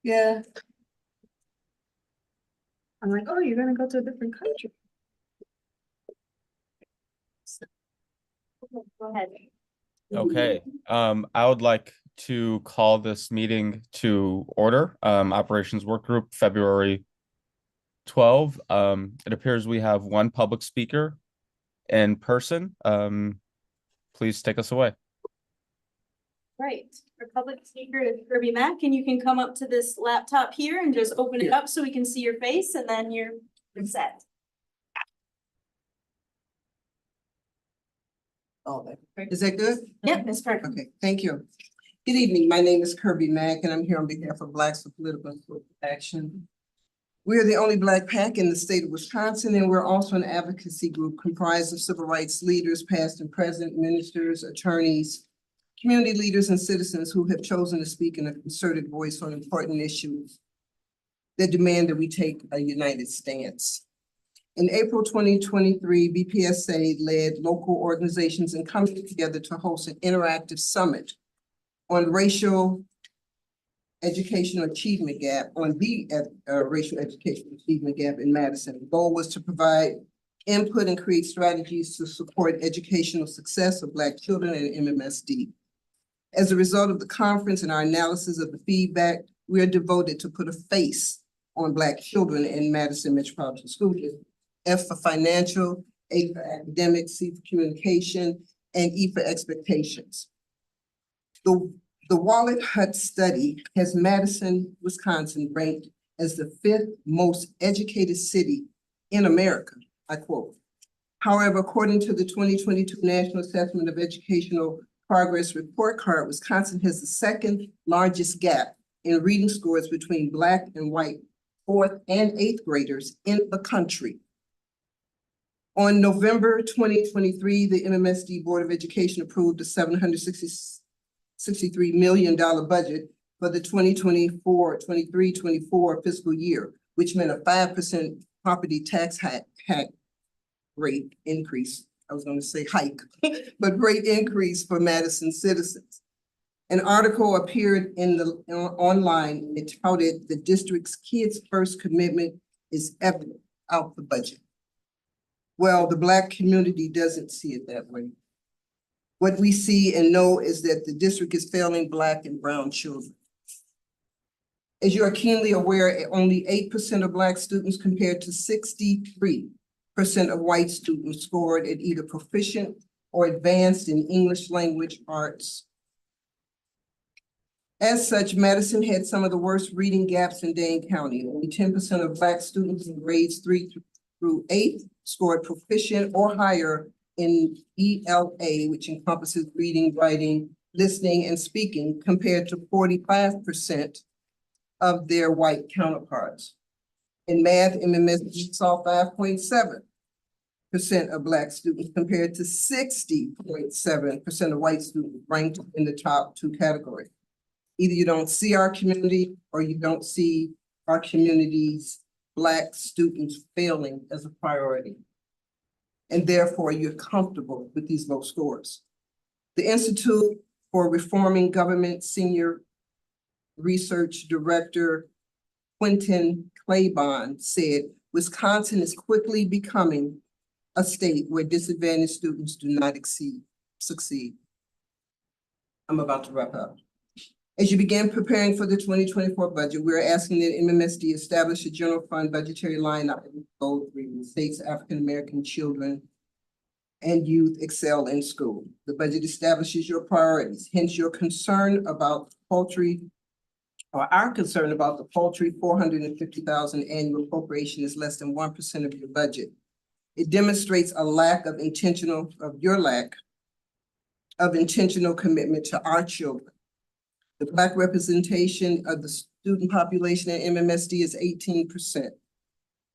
Yeah. I'm like, oh, you're gonna go to a different country. Go ahead. Okay, I would like to call this meeting to order. Operations Work Group, February 12. It appears we have one public speaker in person. Please take us away. Right. Our public speaker is Kirby Mack, and you can come up to this laptop here and just open it up so we can see your face, and then you're set. Oh, is that good? Yep, that's perfect. Okay, thank you. Good evening. My name is Kirby Mack, and I'm here on behalf of Blacks for Political and Social Action. We are the only Black PAC in the state of Wisconsin, and we're also an advocacy group comprised of civil rights leaders, past and present, ministers, attorneys, community leaders, and citizens who have chosen to speak in a concerted voice on important issues that demand that we take a united stance. In April 2023, BPSA led local organizations and coming together to host an interactive summit on racial educational achievement gap, on the racial educational achievement gap in Madison. The goal was to provide input and create strategies to support educational success of Black children and MMSD. As a result of the conference and our analysis of the feedback, we are devoted to put a face on Black children in Madison Metropolitan School District. F for financial, A for academic, C for communication, and E for expectations. The Wallet Hut study has Madison, Wisconsin ranked as the 5th most educated city in America, I quote. However, according to the 2022 National Assessment of Educational Progress Report Card, Wisconsin has the 2nd largest gap in reading scores between Black and white 4th and 8th graders in the country. On November 2023, the MMSD Board of Education approved a $763 million budget for the 2024 fiscal year, which meant a 5% property tax hack rate increase. I was going to say hike, but rate increase for Madison citizens. An article appeared in the online. It touted the district's Kids First commitment is evident out the budget. Well, the Black community doesn't see it that way. What we see and know is that the district is failing Black and brown children. As you are keenly aware, only 8% of Black students compared to 63% of white students scored at either proficient or advanced in English language arts. As such, Madison had some of the worst reading gaps in Dane County. Only 10% of Black students in grades 3 through 8 scored proficient or higher in ELA, which encompasses reading, writing, listening, and speaking, compared to 45% of their white counterparts. In math, MMSD saw 5.7% of Black students compared to 60.7% of white students ranked in the top 2 categories. Either you don't see our community or you don't see our community's Black students failing as a priority. And therefore you're comfortable with these low scores. The Institute for Reforming Government Senior Research Director Quentin Claiborne said, Wisconsin is quickly becoming a state where disadvantaged students do not succeed. I'm about to wrap up. As you begin preparing for the 2024 budget, we're asking that MMSD establish a general fund budgetary line item goal 3, the state's African-American children and youth excel in school. The budget establishes your priorities, hence your concern about paltry, or our concern about the paltry $450,000 annual appropriation is less than 1% of your budget. It demonstrates a lack of intentional commitment to our children. The Black representation of the student population at MMSD is 18%.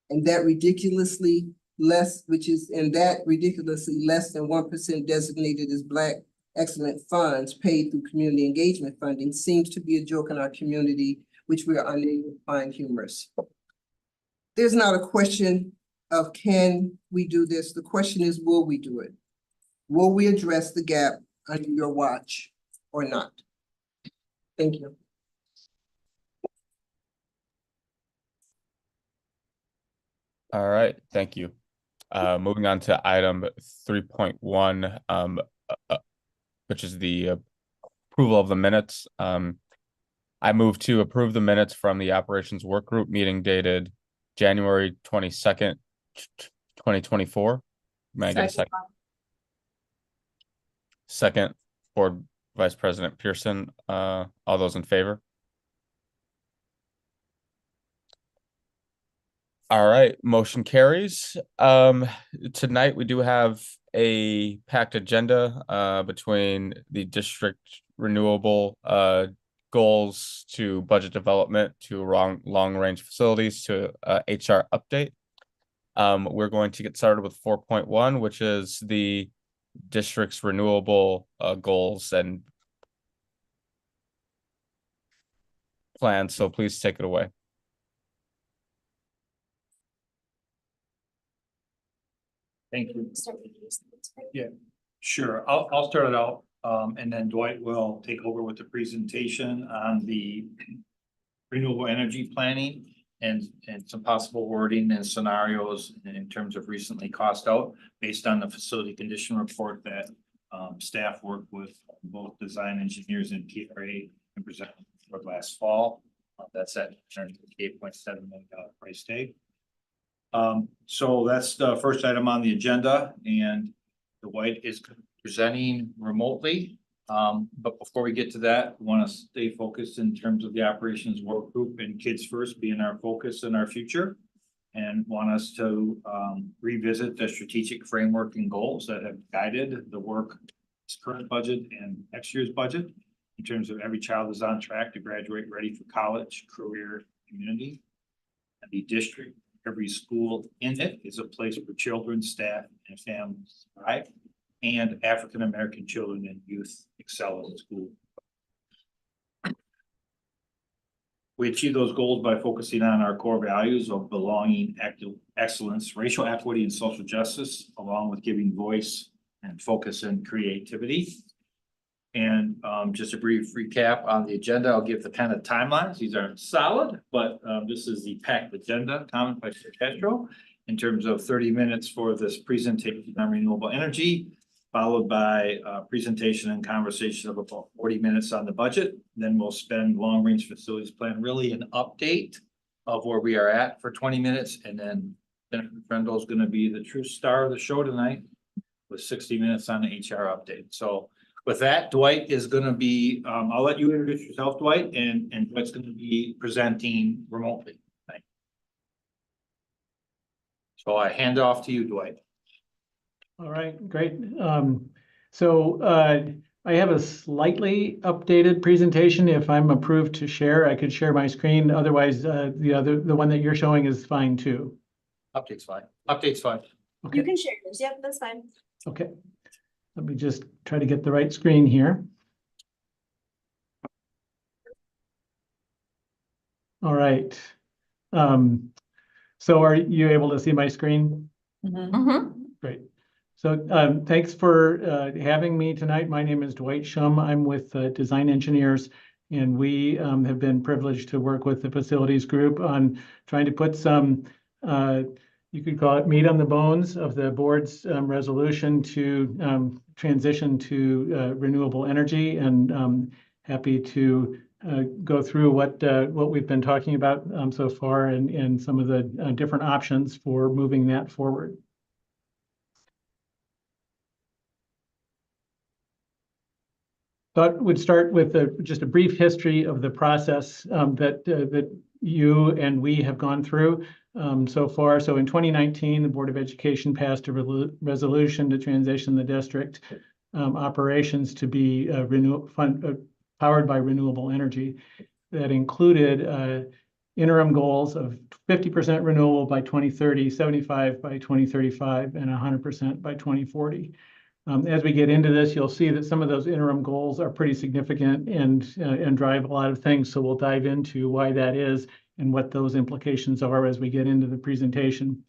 And that ridiculously less than 1% designated as Black excellent funds paid through community engagement funding seems to be a joke in our community, which we are unable to find humorous. There's not a question of can we do this? The question is, will we do it? Will we address the gap under your watch or not? Thank you. All right, thank you. Moving on to item 3.1, which is the approval of the minutes. I move to approve the minutes from the operations work group meeting dated January 22nd, 2024. May I get a second? Second, Board Vice President Pearson. All those in favor? All right, motion carries. Tonight we do have a packed agenda between the district renewable goals to budget development to long range facilities to HR update. We're going to get started with 4.1, which is the district's renewable goals and plans. So please take it away. Thank you. Yeah, sure. I'll start it out, and then Dwight will take over with the presentation on the renewable energy planning and some possible wording and scenarios in terms of recently cost out based on the facility condition report that staff worked with both design engineers and PRA and presented for last fall. That's at $8.7 million price tag. So that's the first item on the agenda, and Dwight is presenting remotely. But before we get to that, I want to stay focused in terms of the operations work group and kids first being our focus in our future. And want us to revisit the strategic framework and goals that have guided the work, this current budget and next year's budget, in terms of every child is on track to graduate ready for college, career, community. And the district, every school in it is a place where children, staff, and families thrive, and African-American children and youth excel in school. We achieve those goals by focusing on our core values of belonging, excellence, racial equity, and social justice, along with giving voice and focus and creativity. And just a brief recap on the agenda, I'll give the kind of timelines. These aren't solid, but this is the packed agenda, comment by Mr. Castro, in terms of 30 minutes for this presentation on renewable energy, followed by a presentation and conversation of about 40 minutes on the budget. Then we'll spend long range facilities plan, really an update of where we are at for 20 minutes. And then Jennifer Frendel is going to be the true star of the show tonight with 60 minutes on the HR update. So with that, Dwight is going to be, I'll let you introduce yourself, Dwight, and Dwight's going to be presenting remotely. Thanks. So I hand off to you, Dwight. All right, great. I have a slightly updated presentation. If I'm approved to share, I could share my screen. Otherwise, the one that you're showing is fine too. Update's fine. Update's fine. Okay. You can share yours. Yep, that's fine. Okay. Let me just try to get the right screen here. All right. So are you able to see my screen? Great. So thanks for having me tonight. My name is Dwight Shum. I'm with Design Engineers, and we have been privileged to work with the facilities group on trying to put some, you could call it meat on the bones of the board's resolution to transition to renewable energy, and happy to go through what we've been talking about so far and some of the different options for moving that forward. Thought we'd start with just a brief history of the process that you and we have gone through so far. So in 2019, the Board of Education passed a resolution to transition the district operations to be powered by renewable energy. That included interim goals of 50% renewable by 2030, 75 by 2035, and 100% by 2040. As we get into this, you'll see that some of those interim goals are pretty significant and drive a lot of things. So we'll dive into why that is and what those implications are as we get into the presentation.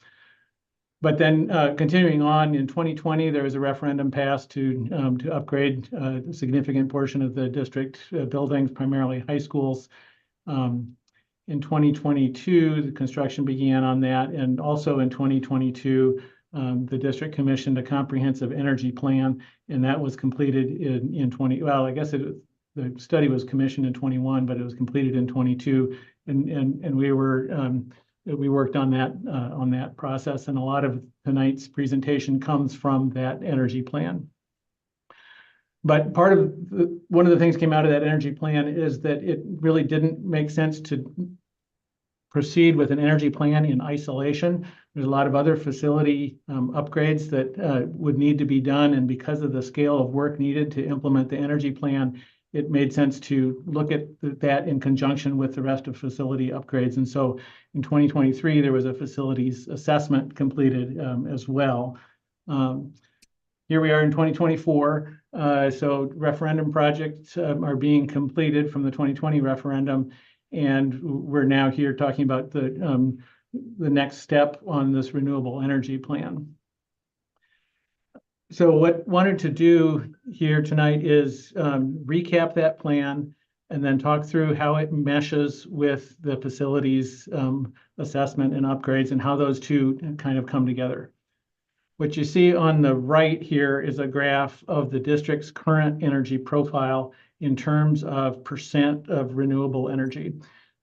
But then continuing on in 2020, there was a referendum passed to upgrade a significant portion of the district buildings, primarily high schools. In 2022, the construction began on that, and also in 2022, the district commissioned a comprehensive energy plan, and that was completed in 20. Well, I guess the study was commissioned in 21, but it was completed in 22, and we worked on that process, and a lot of tonight's presentation comes from that energy plan. But one of the things came out of that energy plan is that it really didn't make sense to proceed with an energy plan in isolation. There's a lot of other facility upgrades that would need to be done, and because of the scale of work needed to implement the energy plan, it made sense to look at that in conjunction with the rest of facility upgrades. And so in 2023, there was a facilities assessment completed as well. Here we are in 2024. So referendum projects are being completed from the 2020 referendum. And we're now here talking about the next step on this renewable energy plan. So what I wanted to do here tonight is recap that plan and then talk through how it meshes with the facilities assessment and upgrades and how those two kind of come together. What you see on the right here is a graph of the district's current energy profile in terms of percent of renewable energy.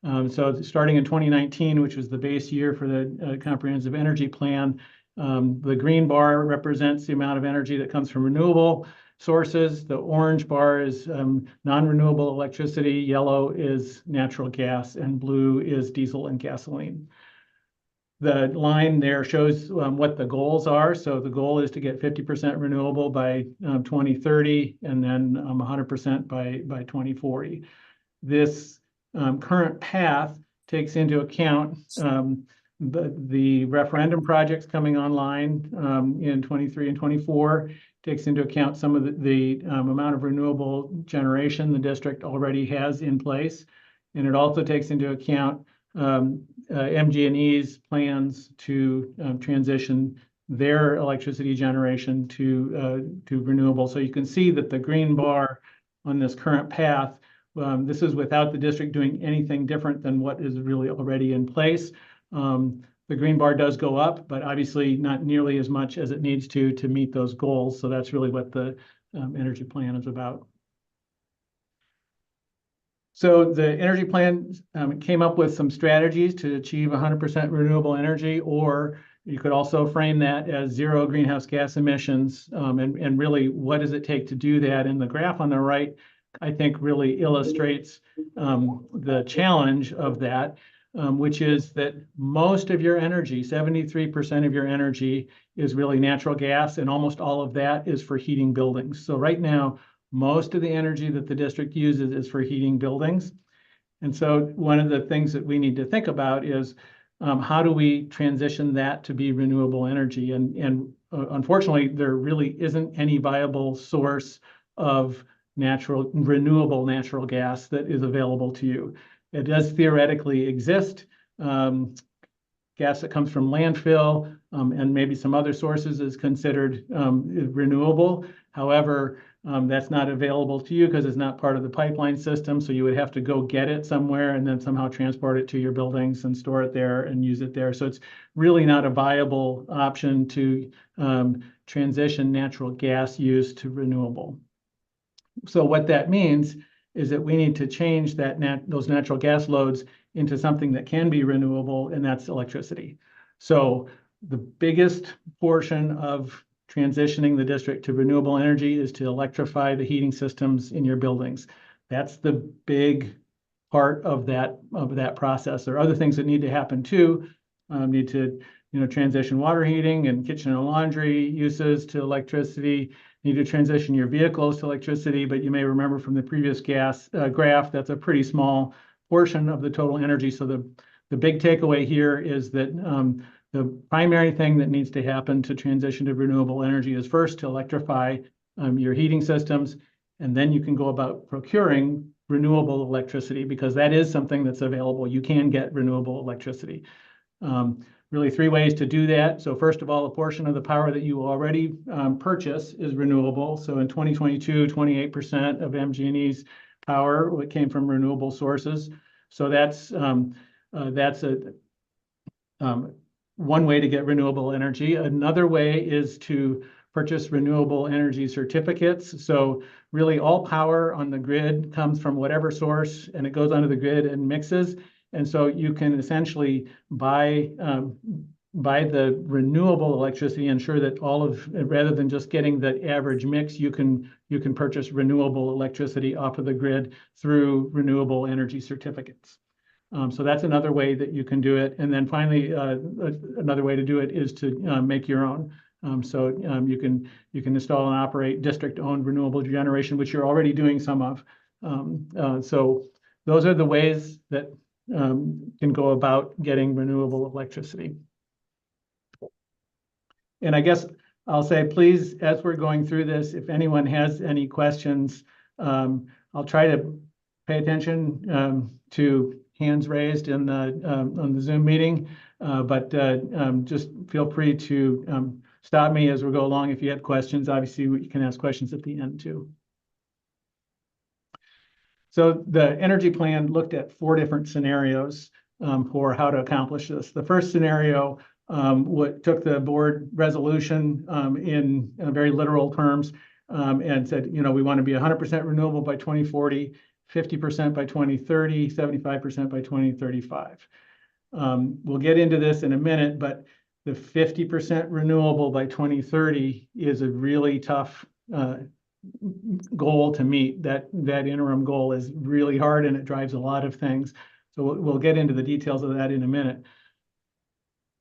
So starting in 2019, which was the base year for the comprehensive energy plan, the green bar represents the amount of energy that comes from renewable sources. The orange bar is non-renewable electricity, yellow is natural gas, and blue is diesel and gasoline. The line there shows what the goals are. So the goal is to get 50% renewable by 2030 and then 100% by 2040. This current path takes into account the referendum projects coming online in 23 and 24, takes into account some of the amount of renewable generation the district already has in place. And it also takes into account MG&E's plans to transition their electricity generation to renewable. So you can see that the green bar on this current path, this is without the district doing anything different than what is really already in place. The green bar does go up, but obviously not nearly as much as it needs to meet those goals. So that's really what the energy plan is about. So the energy plan came up with some strategies to achieve 100% renewable energy, or you could also frame that as zero greenhouse gas emissions. And really, what does it take to do that? And the graph on the right, I think, really illustrates the challenge of that. Which is that most of your energy, 73% of your energy, is really natural gas, and almost all of that is for heating buildings. So right now, most of the energy that the district uses is for heating buildings. And so one of the things that we need to think about is how do we transition that to be renewable energy? And unfortunately, there really isn't any viable source of renewable natural gas that is available to you. It does theoretically exist. Gas that comes from landfill and maybe some other sources is considered renewable. However, that's not available to you because it's not part of the pipeline system. So you would have to go get it somewhere and then somehow transport it to your buildings and store it there and use it there. So it's really not a viable option to transition natural gas use to renewable. So what that means is that we need to change those natural gas loads into something that can be renewable, and that's electricity. So the biggest portion of transitioning the district to renewable energy is to electrify the heating systems in your buildings. That's the big part of that process. There are other things that need to happen too. Need to transition water heating and kitchen and laundry uses to electricity. Need to transition your vehicles to electricity, but you may remember from the previous graph, that's a pretty small portion of the total energy. So the big takeaway here is that the primary thing that needs to happen to transition to renewable energy is first to electrify your heating systems, and then you can go about procuring renewable electricity because that is something that's available. You can get renewable electricity. really three ways to do that. So first of all, a portion of the power that you already purchase is renewable. So in 2022, 28% of MG&E's power came from renewable sources. So that's one way to get renewable energy. Another way is to purchase renewable energy certificates. So really all power on the grid comes from whatever source and it goes onto the grid and mixes. And so you can essentially buy the renewable electricity, ensure that rather than just getting the average mix, you can purchase renewable electricity off of the grid through renewable energy certificates. So that's another way that you can do it. And then finally, another way to do it is to make your own. You can install and operate district-owned renewable generation, which you're already doing some of. So those are the ways that can go about getting renewable electricity. And I guess I'll say, please, as we're going through this, if anyone has any questions, I'll try to pay attention to hands raised in on the Zoom meeting, but just feel free to stop me as we go along if you have questions. Obviously, you can ask questions at the end too. So the energy plan looked at 4 different scenarios for how to accomplish this. The first scenario took the board resolution in very literal terms and said, we want to be 100% renewable by 2040, 50% by 2030, 75% by 2035. We'll get into this in a minute, but the 50% renewable by 2030 is a really tough goal to meet. That interim goal is really hard and it drives a lot of things. So we'll get into the details of that in a minute.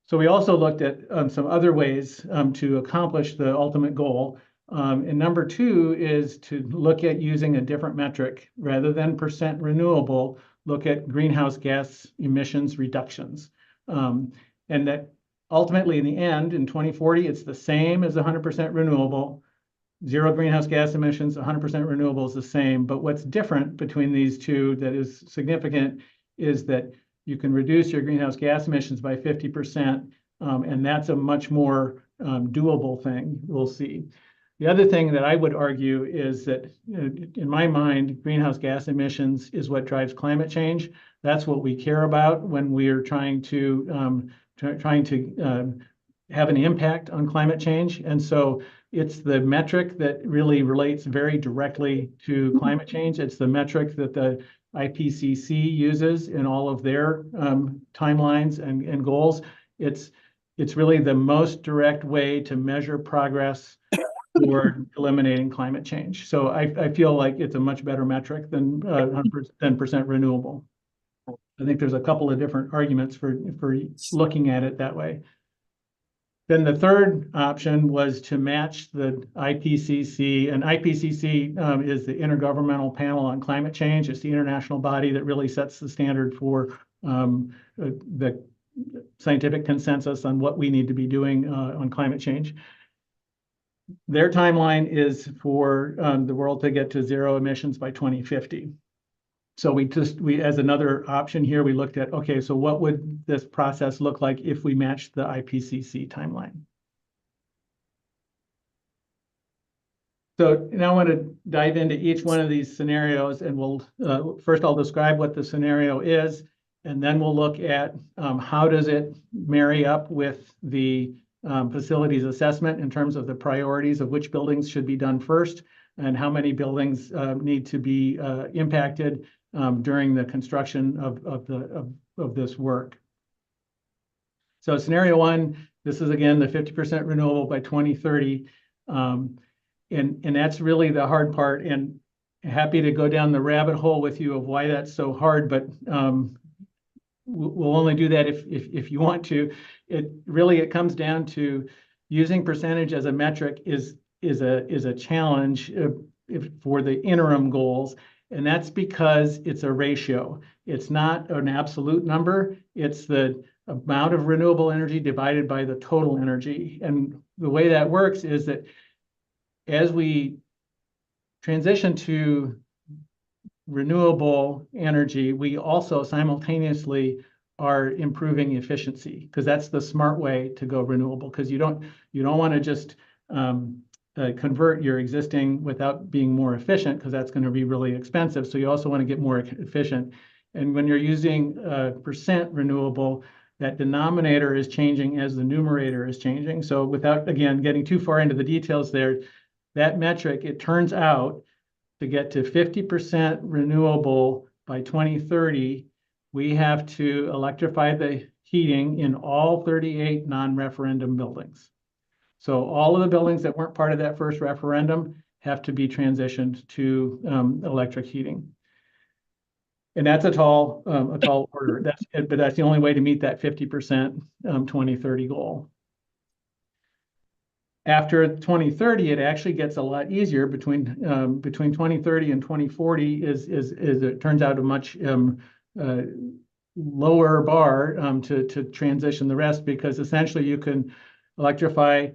So we also looked at some other ways to accomplish the ultimate goal. And number 2 is to look at using a different metric. Rather than percent renewable, look at greenhouse gas emissions reductions. And that ultimately in the end, in 2040, it's the same as 100% renewable. 0 greenhouse gas emissions, 100% renewable is the same. But what's different between these two that is significant is that you can reduce your greenhouse gas emissions by 50%. And that's a much more doable thing, we'll see. The other thing that I would argue is that, in my mind, greenhouse gas emissions is what drives climate change. That's what we care about when we're trying to have an impact on climate change. And so it's the metric that really relates very directly to climate change. It's the metric that the IPCC uses in all of their timelines and goals. It's really the most direct way to measure progress toward eliminating climate change. So I feel like it's a much better metric than 100% renewable. I think there's a couple of different arguments for looking at it that way. Then the third option was to match the IPCC, and IPCC is the Intergovernmental Panel on Climate Change. It's the international body that really sets the standard for the scientific consensus on what we need to be doing on climate change. Their timeline is for the world to get to 0 emissions by 2050. So we as another option here, we looked at, okay, so what would this process look like if we matched the IPCC timeline? So now I want to dive into each one of these scenarios, and we'll first I'll describe what the scenario is, and then we'll look at how does it marry up with the facilities assessment in terms of the priorities of which buildings should be done first and how many buildings need to be impacted during the construction of this work. So scenario 1, this is again the 50% renewable by 2030. And that's really the hard part, and happy to go down the rabbit hole with you of why that's so hard, but we'll only do that if you want to. It comes down to using percentage as a metric is a challenge for the interim goals. And that's because it's a ratio. It's not an absolute number. It's the amount of renewable energy divided by the total energy. And the way that works is that as we transition to renewable energy, we also simultaneously are improving efficiency, because that's the smart way to go renewable, because you don't want to just convert your existing without being more efficient, because that's going to be really expensive. So you also want to get more efficient. And when you're using percent renewable, that denominator is changing as the numerator is changing. So without, again, getting too far into the details there, that metric, it turns out to get to 50% renewable by 2030, we have to electrify the heating in all 38 non-referendum buildings. So all of the buildings that weren't part of that first referendum have to be transitioned to electric heating. And that's a tall order. But that's the only way to meet that 50% 2030 goal. After 2030, it actually gets a lot easier. Between 2030 and 2040 is it turns out a much lower bar to transition the rest, because essentially you can electrify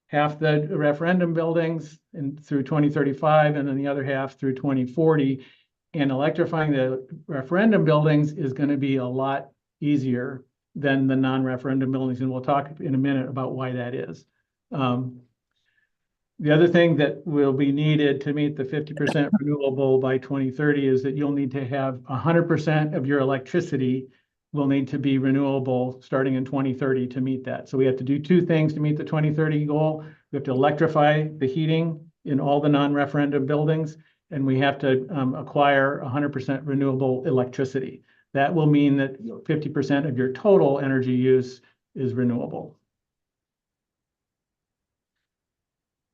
half the referendum buildings through 2035, and then the other half through 2040. And electrifying the referendum buildings is going to be a lot easier than the non-referendum buildings, and we'll talk in a minute about why that is. The other thing that will be needed to meet the 50% renewable by 2030 is that you'll need to have 100% of your electricity will need to be renewable starting in 2030 to meet that. So we have to do two things to meet the 2030 goal. We have to electrify the heating in all the non-referendum buildings, and we have to acquire 100% renewable electricity. That will mean that 50% of your total energy use is renewable.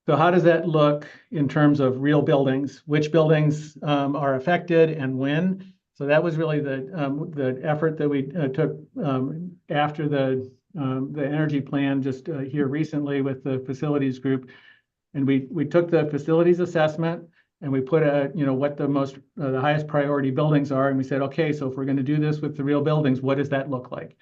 So how does that look in terms of real buildings? Which buildings are affected and when? So that was really the effort that we took after the energy plan just here recently with the facilities group. And we took the facilities assessment and we put what the highest priority buildings are. And we said, okay, so if we're going to do this with the real buildings, what does that look like?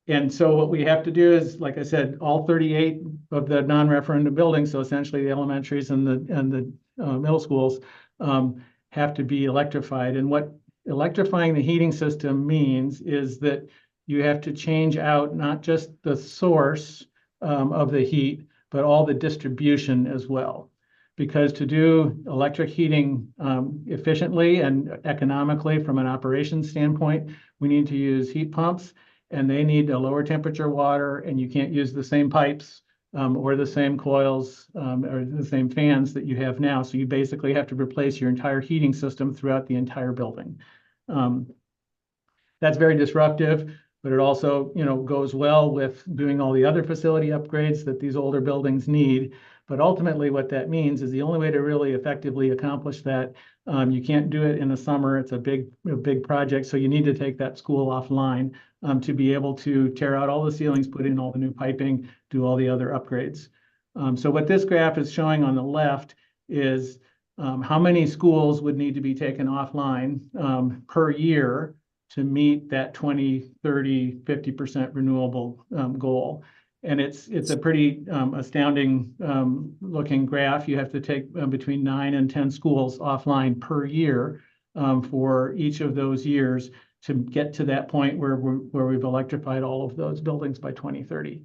And so what we have to do is, like I said, all 38 of the non-referendum buildings, so essentially the elementaries and the middle schools, have to be electrified. And what electrifying the heating system means is that you have to change out not just the source of the heat, but all the distribution as well. Because to do electric heating efficiently and economically from an operations standpoint, we need to use heat pumps, and they need a lower temperature water, and you can't use the same pipes or the same coils or the same fans that you have now. So you basically have to replace your entire heating system throughout the entire building. That's very disruptive, but it also, goes well with doing all the other facility upgrades that these older buildings need. But ultimately what that means is the only way to really effectively accomplish that, you can't do it in the summer. It's a big project. So you need to take that school offline to be able to tear out all the ceilings, put in all the new piping, do all the other upgrades. So what this graph is showing on the left is how many schools would need to be taken offline per year to meet that 2030 50% renewable goal. And it's a pretty astounding looking graph. You have to take between 9 and 10 schools offline per year for each of those years to get to that point where we've electrified all of those buildings by 2030.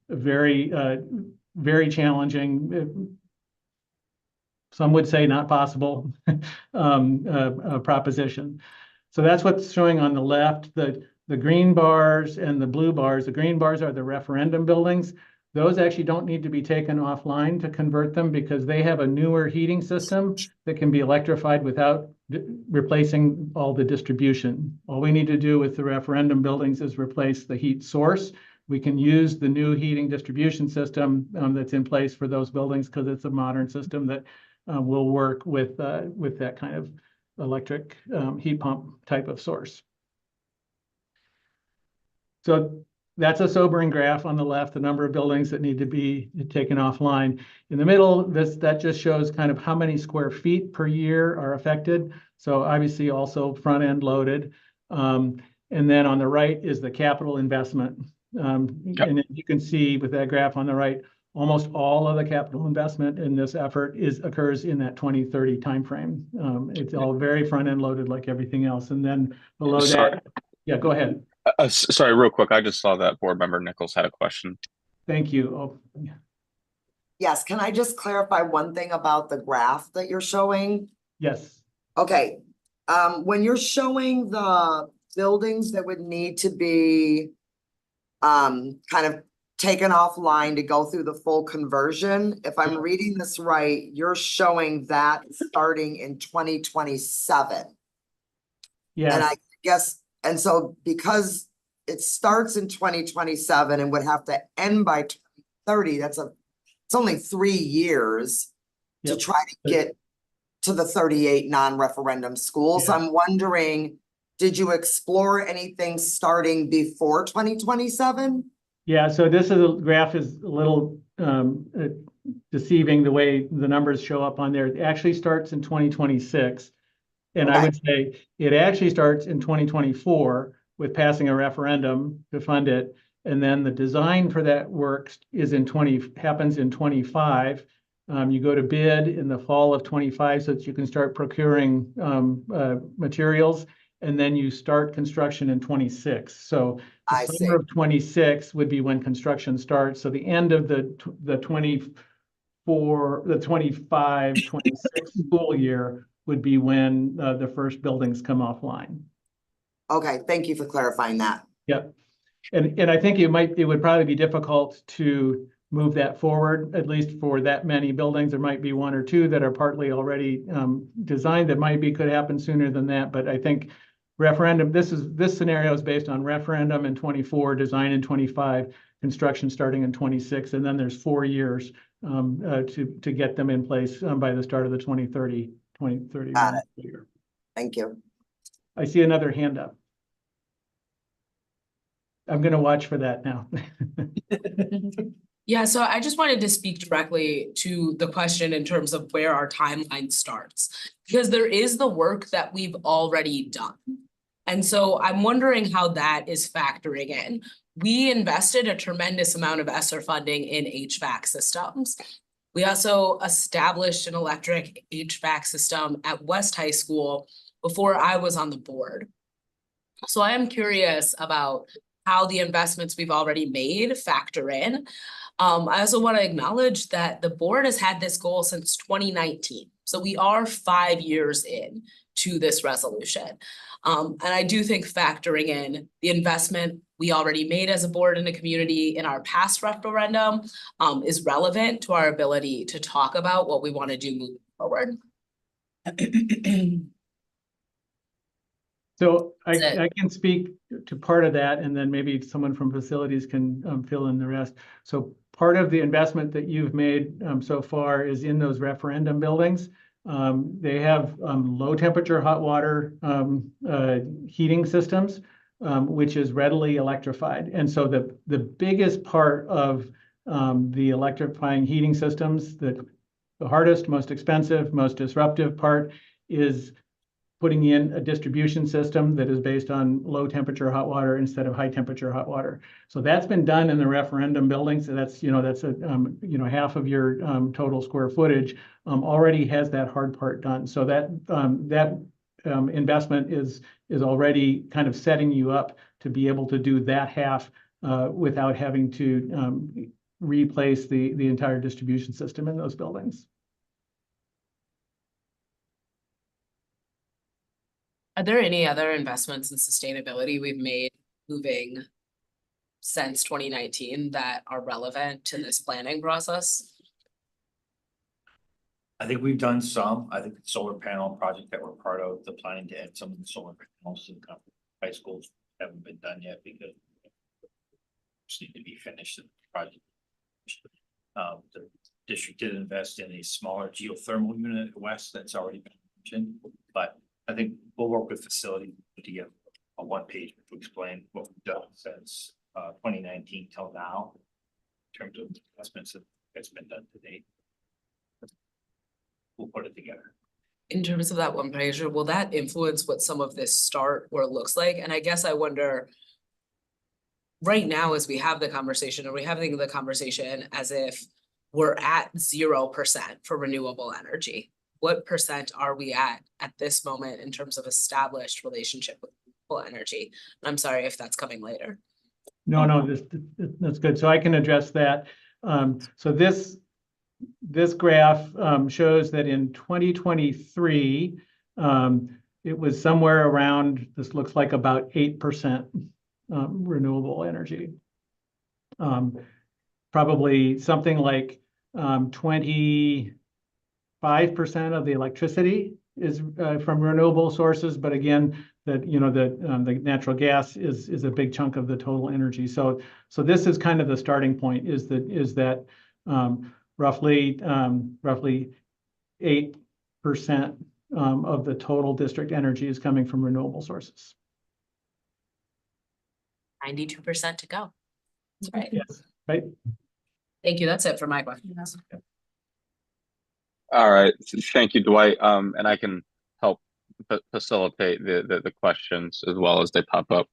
Very challenging. Some would say not possible proposition. So that's what's showing on the left. The green bars and the blue bars. The green bars are the referendum buildings. Those actually don't need to be taken offline to convert them because they have a newer heating system that can be electrified without replacing all the distribution. All we need to do with the referendum buildings is replace the heat source. We can use the new heating distribution system that's in place for those buildings because it's a modern system that will work with that kind of electric heat pump type of source. So that's a sobering graph on the left, the number of buildings that need to be taken offline. In the middle, that just shows kind of how many square feet per year are affected. So obviously also front end loaded. And then on the right is the capital investment. And you can see with that graph on the right, almost all of the capital investment in this effort occurs in that 2030 timeframe. It's all very front end loaded like everything else. And then below that, Yeah, go ahead. Sorry, real quick. I just saw that board member Nichols had a question. Thank you. Oh, Yes, can I just clarify one thing about the graph that you're showing? yes. Okay, when you're showing the buildings that would need to be kind of taken offline to go through the full conversion, if I'm reading this right, you're showing that starting in 2027. And Yes. I guess, and so because it starts in 2027 and would have to end by 2030, it's only 3 years to Yep. try to get to the 38 non-referendum schools. Yeah. I'm wondering, did you explore anything starting before 2027? Yeah, so this is a graph is a little deceiving the way the numbers show up on there. It actually starts in 2026. And I Okay. would say it actually starts in 2024 with passing a referendum to fund it. And then the design for that works is happens in 25. You go to bid in the fall of 25 so that you can start procuring materials. And then you start construction in 26. So the I summer see. of 26 would be when construction starts. So the end of the 25, 26 school year would be when the first buildings come offline. Okay, thank you for clarifying that. Yep. And I think it would probably be difficult to move that forward, at least for that many buildings. There might be 1 or 2 that are partly already designed that could happen sooner than that. But I think referendum, this scenario is based on referendum in 24, design in 25, construction starting in 26, and then there's 4 years to get them in place by the start of the 2030 Got it. year. Thank you. I see another hand up. I'm going to watch for that now. Yeah, so I just wanted to speak directly to the question in terms of where our timeline starts, because there is the work that we've already done. And so I'm wondering how that is factoring in. We invested a tremendous amount of ESSER funding in HVAC systems. We also established an electric HVAC system at West High School before I was on the board. So I am curious about how the investments we've already made factor in. I also want to acknowledge that the board has had this goal since 2019. So we are 5 years in to this resolution. And I do think factoring in the investment we already made as a board and a community in our past referendum is relevant to our ability to talk about what we want to do moving forward. So I can speak to part of that, and then maybe someone from facilities can fill in the rest. So part of the investment that you've made so far is in those referendum buildings. They have low temperature hot water heating systems, which is readily electrified. And so the biggest part of the electrifying heating systems, the hardest, most expensive, most disruptive part is putting in a distribution system that is based on low temperature hot water instead of high temperature hot water. So that's been done in the referendum buildings. So that's a half of your total square footage already has that hard part done. So that investment is already kind of setting you up to be able to do that half without having to replace the entire distribution system in those buildings. Are there any other investments in sustainability we've made moving since 2019 that are relevant to this planning process? I think we've done some. I think the solar panel project that we're part of, the planning to add some of the solar panels in high schools haven't been done yet because just need to be finished in the project. The district did invest in a smaller geothermal unit at West that's already been mentioned, but I think we'll work with facility to get a 1-page to explain what we've done since 2019 till now in terms of investments that's been done to date. We'll put it together. In terms of that 1-pager, will that influence what some of this start or looks like? And I guess I wonder, right now, as we have the conversation, are we having the conversation as if we're at 0% for renewable energy? What percent are we at this moment in terms of established relationship with energy. I'm sorry if that's coming later. No, that's good. So I can address that. So this graph shows that in 2023, it was somewhere around, this looks like about 8% renewable energy. Probably something like 25% of the electricity is from renewable sources, but again, the natural gas is a big chunk of the total energy. So this is kind of the starting point, is that roughly 8% of the total district energy is coming from renewable sources. 92% to go. That's right. Yes, right. Thank you. That's it for my questions. All right, thank you, Dwight. And I can help facilitate the questions as well as they pop up.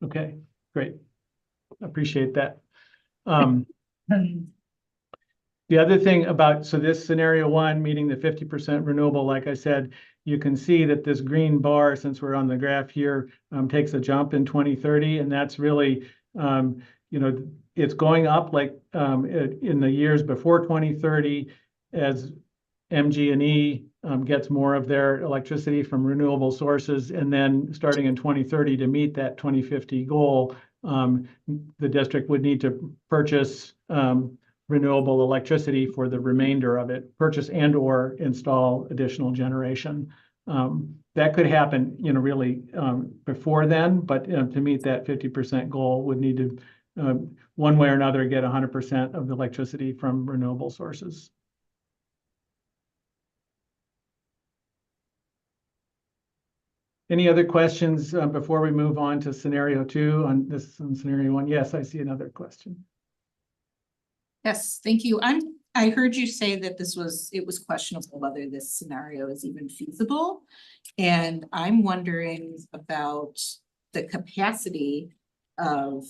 Okay, great. Appreciate that. The other thing about, so this scenario one, meeting the 50% renewable, like I said, you can see that this green bar, since we're on the graph here, takes a jump in 2030, and that's really, it's going up like in the years before 2030 as MG&E gets more of their electricity from renewable sources, and then starting in 2030 to meet that 2050 goal, the district would need to purchase renewable electricity for the remainder of it, purchase and or install additional generation. That could happen, really before then, but to meet that 50% goal would need to, one way or another, get 100% of the electricity from renewable sources. Any other questions before we move on to scenario two on scenario one? Yes, I see another question. Yes, thank you. I heard you say that it was questionable whether this scenario is even feasible. And I'm wondering about the capacity of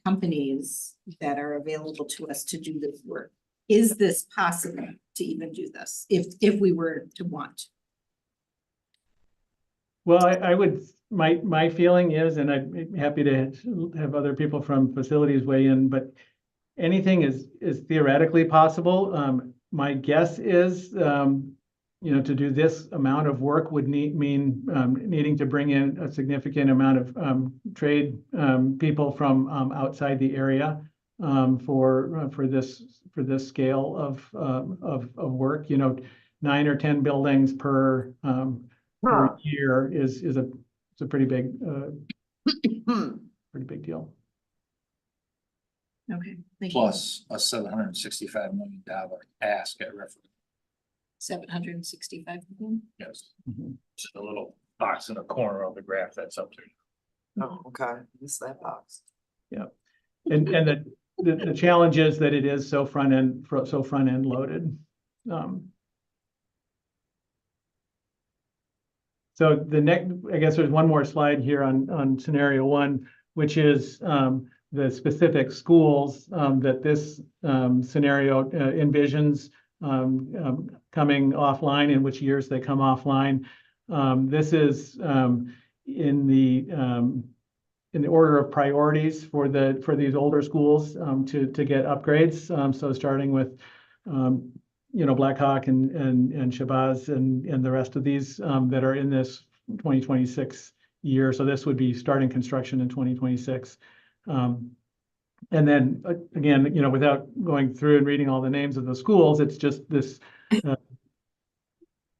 companies that are available to us to do this work. Is this possible to even do this if we were to want? Well, I would, my feeling is, and I'm happy to have other people from facilities weigh in, but anything is theoretically possible. My guess is, to do this amount of work would mean needing to bring in a significant amount of trade people from outside the area for this scale of work. 9 or 10 buildings per year is a pretty big deal. Okay, thank you. Plus a $765 million ask at Referendum. 765 million? Yes, Mhm. just a little box in the corner of the graph that's up there. Oh, okay, missed that box. Yeah, and the challenge is that it is so front end loaded. So the next, I guess there's one more slide here on scenario one, which is the specific schools that this scenario envisions coming offline, in which years they come offline. This is in the order of priorities for these older schools to get upgrades. So starting with Blackhawk and Shabazz and the rest of these that are in this 2026 year. So this would be starting construction in 2026. And then again, without going through and reading all the names of the schools, it's just this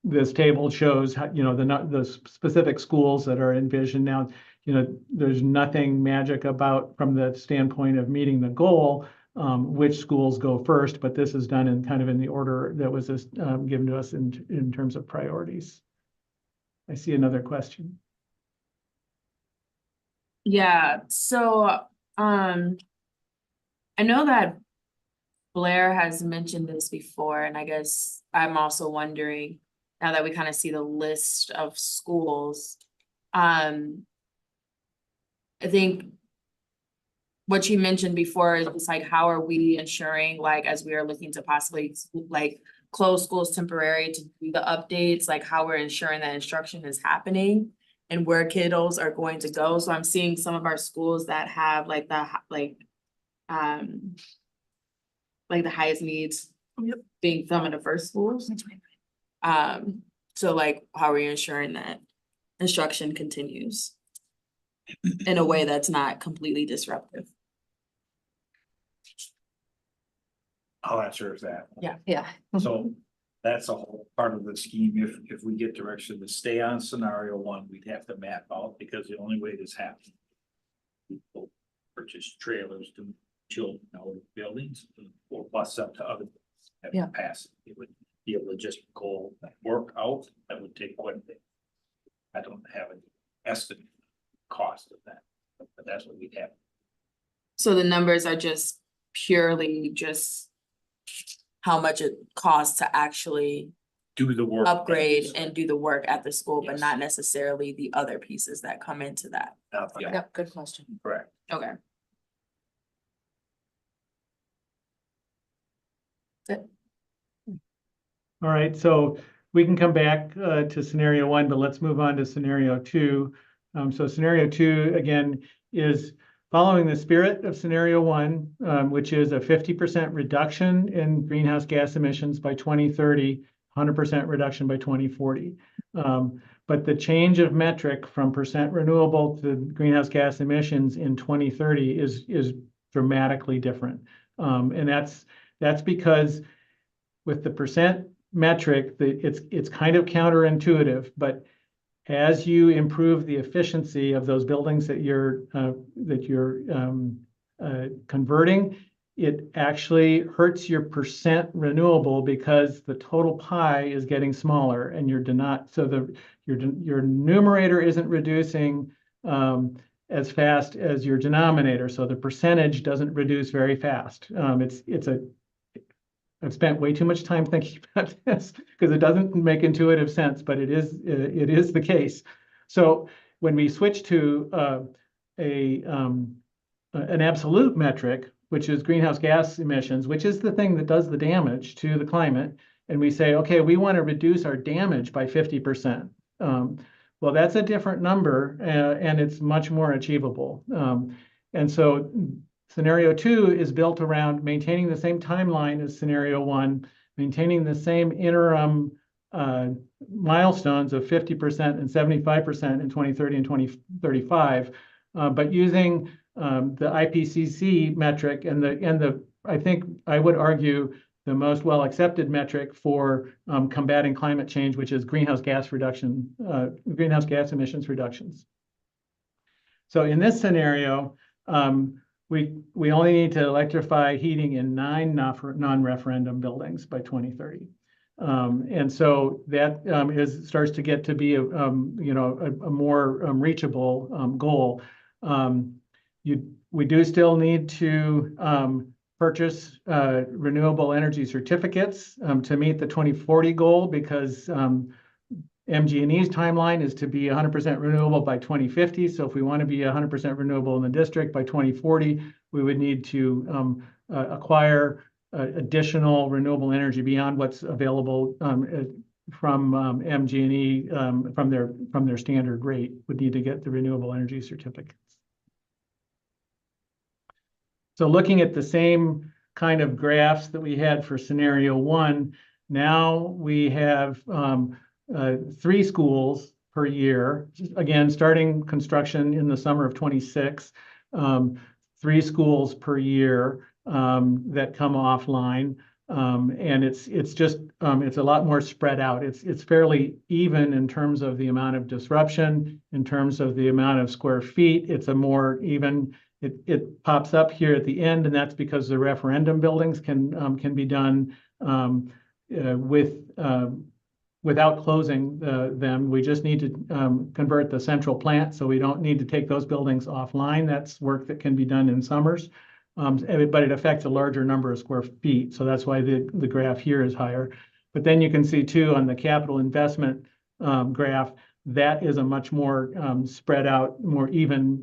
this table shows how, the specific schools that are envisioned. Now, there's nothing magic about, from the standpoint of meeting the goal, which schools go first, but this is done in kind of in the order that was given to us in terms of priorities. I see another question. Yeah, so I know that Blair has mentioned this before, and I guess I'm also wondering, now that we kind of see the list of schools, I think what you mentioned before is just like, how are we ensuring, like, as we are looking to possibly like close schools temporary to do the updates, like how we're ensuring that instruction is happening. and where kiddos are going to go. So I'm seeing some of our schools that have like the highest needs being some of the first schools. So like, how are you ensuring that instruction continues in a way that's not completely disruptive? I'll answer that. Yeah. So that's a whole part of the scheme. If we get direction to stay on scenario one, we'd have to map out, because the only way this happens, people purchase trailers to children out of buildings or bus up to other capacity. It would be a logistical work out that would take quite a bit. I don't have an estimate cost of that, but that's what we'd have. So the numbers are just purely just how much it costs to actually Do the work. upgrade and do the work at the school, but Yes. not necessarily the other pieces that come into that. Yeah, Yep, good question. correct. Okay. All right, so we can come back to scenario one, but let's move on to scenario two. So scenario two, again, is following the spirit of scenario one, which is a 50% reduction in greenhouse gas emissions by 2030, 100% reduction by 2040. But the change of metric from percent renewable to greenhouse gas emissions in 2030 is dramatically different. And that's because with the percent metric, it's kind of counterintuitive, but as you improve the efficiency of those buildings that you're converting, it actually hurts your percent renewable because the total pie is getting smaller, and your numerator isn't reducing as fast as your denominator, so the percentage doesn't reduce very fast. I've spent way too much time thinking about this because it doesn't make intuitive sense, but it is the case. So when we switch to an absolute metric, which is greenhouse gas emissions, which is the thing that does the damage to the climate, and we say, okay, we want to reduce our damage by 50%. Well, that's a different number, and it's much more achievable. And so scenario two is built around maintaining the same timeline as scenario one, maintaining the same interim milestones of 50% and 75% in 2030 and 2035, but using the IPCC metric and the I think I would argue the most well-accepted metric for combating climate change, which is greenhouse gas emissions reductions. So in this scenario, we only need to electrify heating in 9 non-referendum buildings by 2030. And so that starts to get to be a more reachable goal. We do still need to purchase renewable energy certificates to meet the 2040 goal, because MG&E's timeline is to be 100% renewable by 2050. So if we want to be 100% renewable in the district by 2040, we would need to acquire additional renewable energy beyond what's available from MG&E from their standard rate. Would need to get the renewable energy certificates. So looking at the same kind of graphs that we had for scenario one, now we have 3 schools per year, again, starting construction in the summer of 26, 3 schools per year that come offline. And it's a lot more spread out. It's fairly even in terms of the amount of disruption, in terms of the amount of square feet. It's a more even, it pops up here at the end, and that's because the referendum buildings can be done without closing them. We just need to convert the central plant, so we don't need to take those buildings offline. That's work that can be done in summers, but it affects a larger number of square feet. So that's why the graph here is higher. But then you can see too on the capital investment graph, that is a much more spread out, more even,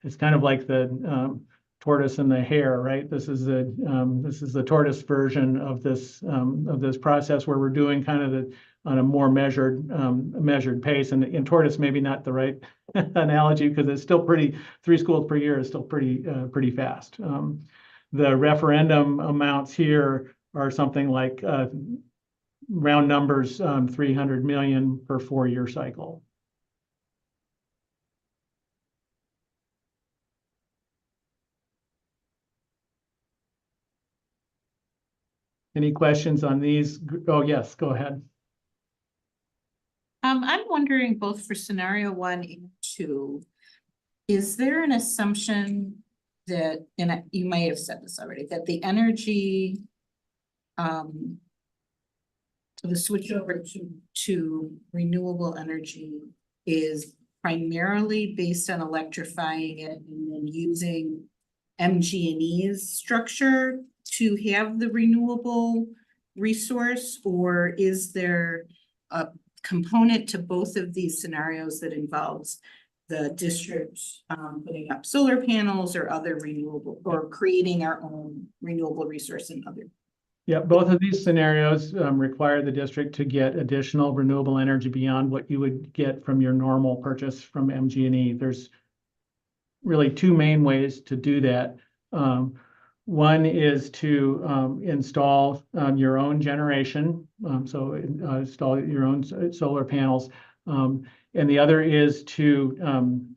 it's kind of like the tortoise and the hare, right? This is the tortoise version of this process, where we're doing kind of on a more measured pace. And tortoise maybe not the right analogy, because it's still pretty, 3 schools per year is still pretty fast. The referendum amounts here are something like round numbers, 300 million per 4-year cycle. Any questions on these? Oh, yes, go ahead. I'm wondering both for scenario 1 and 2, is there an assumption that, and you might have said this already, that the energy, the switch over to renewable energy is primarily based on electrifying it and then using MG&E's structure to have the renewable resource, or is there a component to both of these scenarios that involves the district putting up solar panels or other renewable, or creating our own renewable resource in other? Yeah, both of these scenarios require the district to get additional renewable energy beyond what you would get from your normal purchase from MG&E. There's really 2 main ways to do that. One is to install your own generation, so install your own solar panels, and the other is to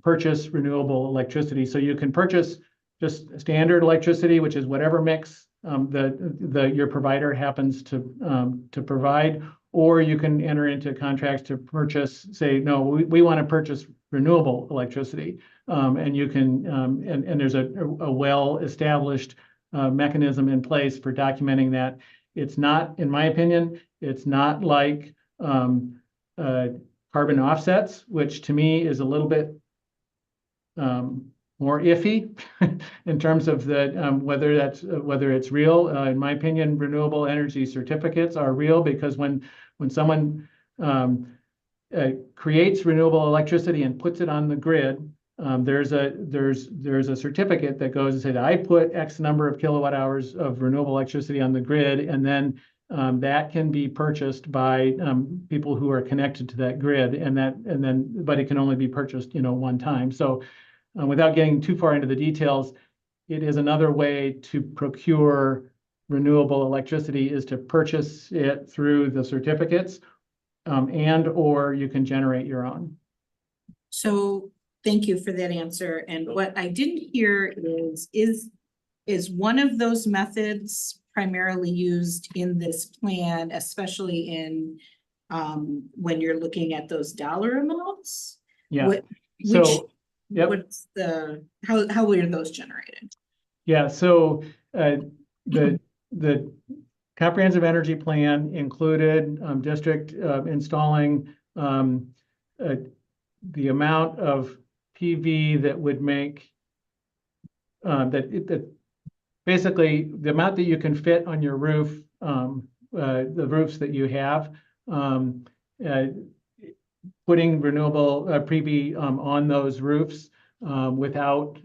purchase renewable electricity. So you can purchase just standard electricity, which is whatever mix your provider happens to provide, or you can enter into contracts to purchase, say, no, we want to purchase renewable electricity. And you can, and there's a well-established mechanism in place for documenting that. It's not, in my opinion, it's not like carbon offsets, which to me is a little bit more iffy in terms of the whether it's real. In my opinion, renewable energy certificates are real, because when someone creates renewable electricity and puts it on the grid, there's a certificate that goes and says, I put X number of kilowatt hours of renewable electricity on the grid, and then that can be purchased by people who are connected to that grid, but it can only be purchased, one time. So without getting too far into the details, it is another way to procure renewable electricity, is to purchase it through the certificates, or you can generate your own. So thank you for that answer. And what I didn't hear is one of those methods primarily used in this plan, especially in when you're looking at those dollar amounts? Yeah. Yep. What's how were those generated? Yeah, so the comprehensive energy plan included district installing the amount of PV that would make that basically the amount that you can fit on your roof, the roofs that you have, putting renewable PV on those roofs without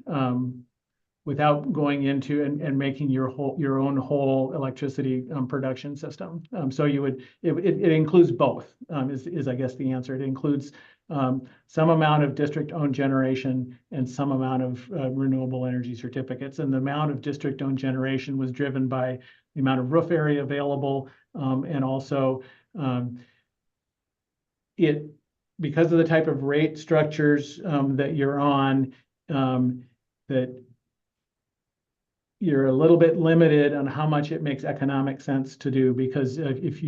going into and making your own whole electricity production system. So it includes both, is I guess the answer. It includes some amount of district-owned generation and some amount of renewable energy certificates. And the amount of district-owned generation was driven by the amount of roof area available, and also because of the type of rate structures that you're on, that you're a little bit limited on how much it makes economic sense to do, because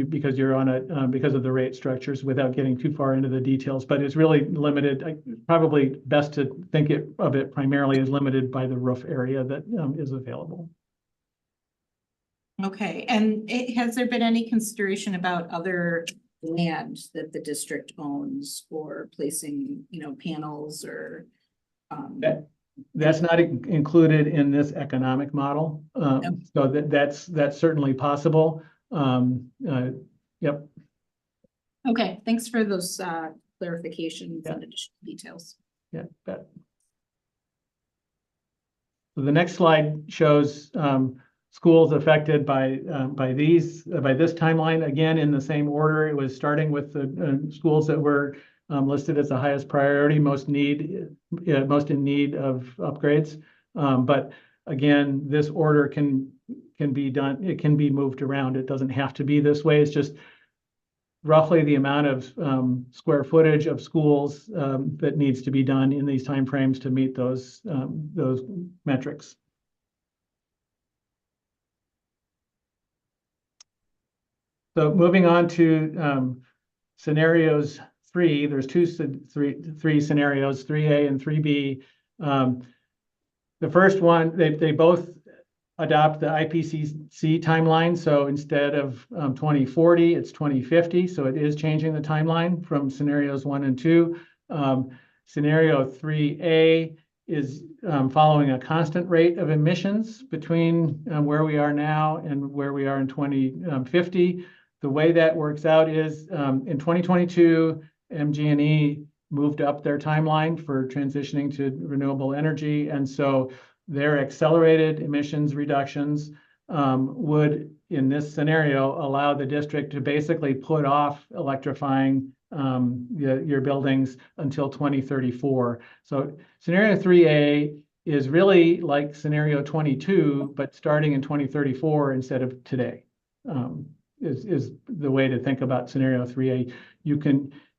because you're on because of the rate structures, without getting too far into the details. But it's really limited. Probably best to think of it primarily as limited by the roof area that is available. Okay, and has there been any consideration about other land that the district owns for placing, panels or? That's not included in this economic model. So that's certainly possible. Yep. Okay, thanks for those clarifications and additional details. Yeah, bet. So the next slide shows schools affected by this timeline. Again, in the same order, it was starting with the schools that were listed as the highest priority, most in need of upgrades. But again, this order can be done, it can be moved around. It doesn't have to be this way. It's just roughly the amount of square footage of schools that needs to be done in these timeframes to meet those metrics. So moving on to scenarios 3, there's three scenarios, 3A and 3B. The first one, they both adopt the IPCC timeline. So instead of 2040, it's 2050. So it is changing the timeline from scenarios 1 and 2. Scenario 3A is following a constant rate of emissions between where we are now and where we are in 2050. The way that works out is in 2022, MG&E moved up their timeline for transitioning to renewable energy. And so their accelerated emissions reductions would, in this scenario, allow the district to basically put off electrifying your buildings until 2034. So scenario 3A is really like scenario 22, but starting in 2034 instead of today. Is the way to think about scenario 3A.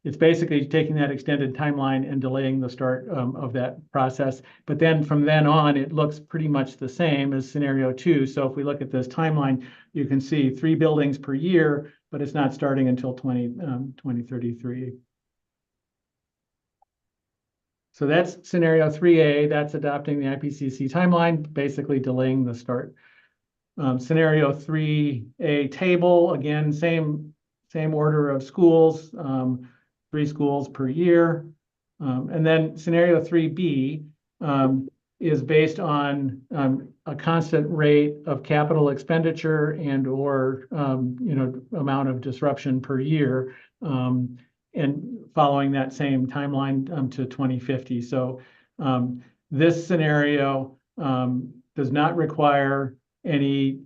It's basically taking that extended timeline and delaying the start of that process. But then from then on, it looks pretty much the same as scenario 2. So if we look at this timeline, you can see 3 buildings per year, but it's not starting until 2033. So that's scenario 3A. That's adopting the IPCC timeline, basically delaying the start. Scenario 3A table, again, same order of schools, 3 schools per year. And then scenario 3B is based on a constant rate of capital expenditure and or amount of disruption per year, and following that same timeline to 2050. So this scenario does not require any,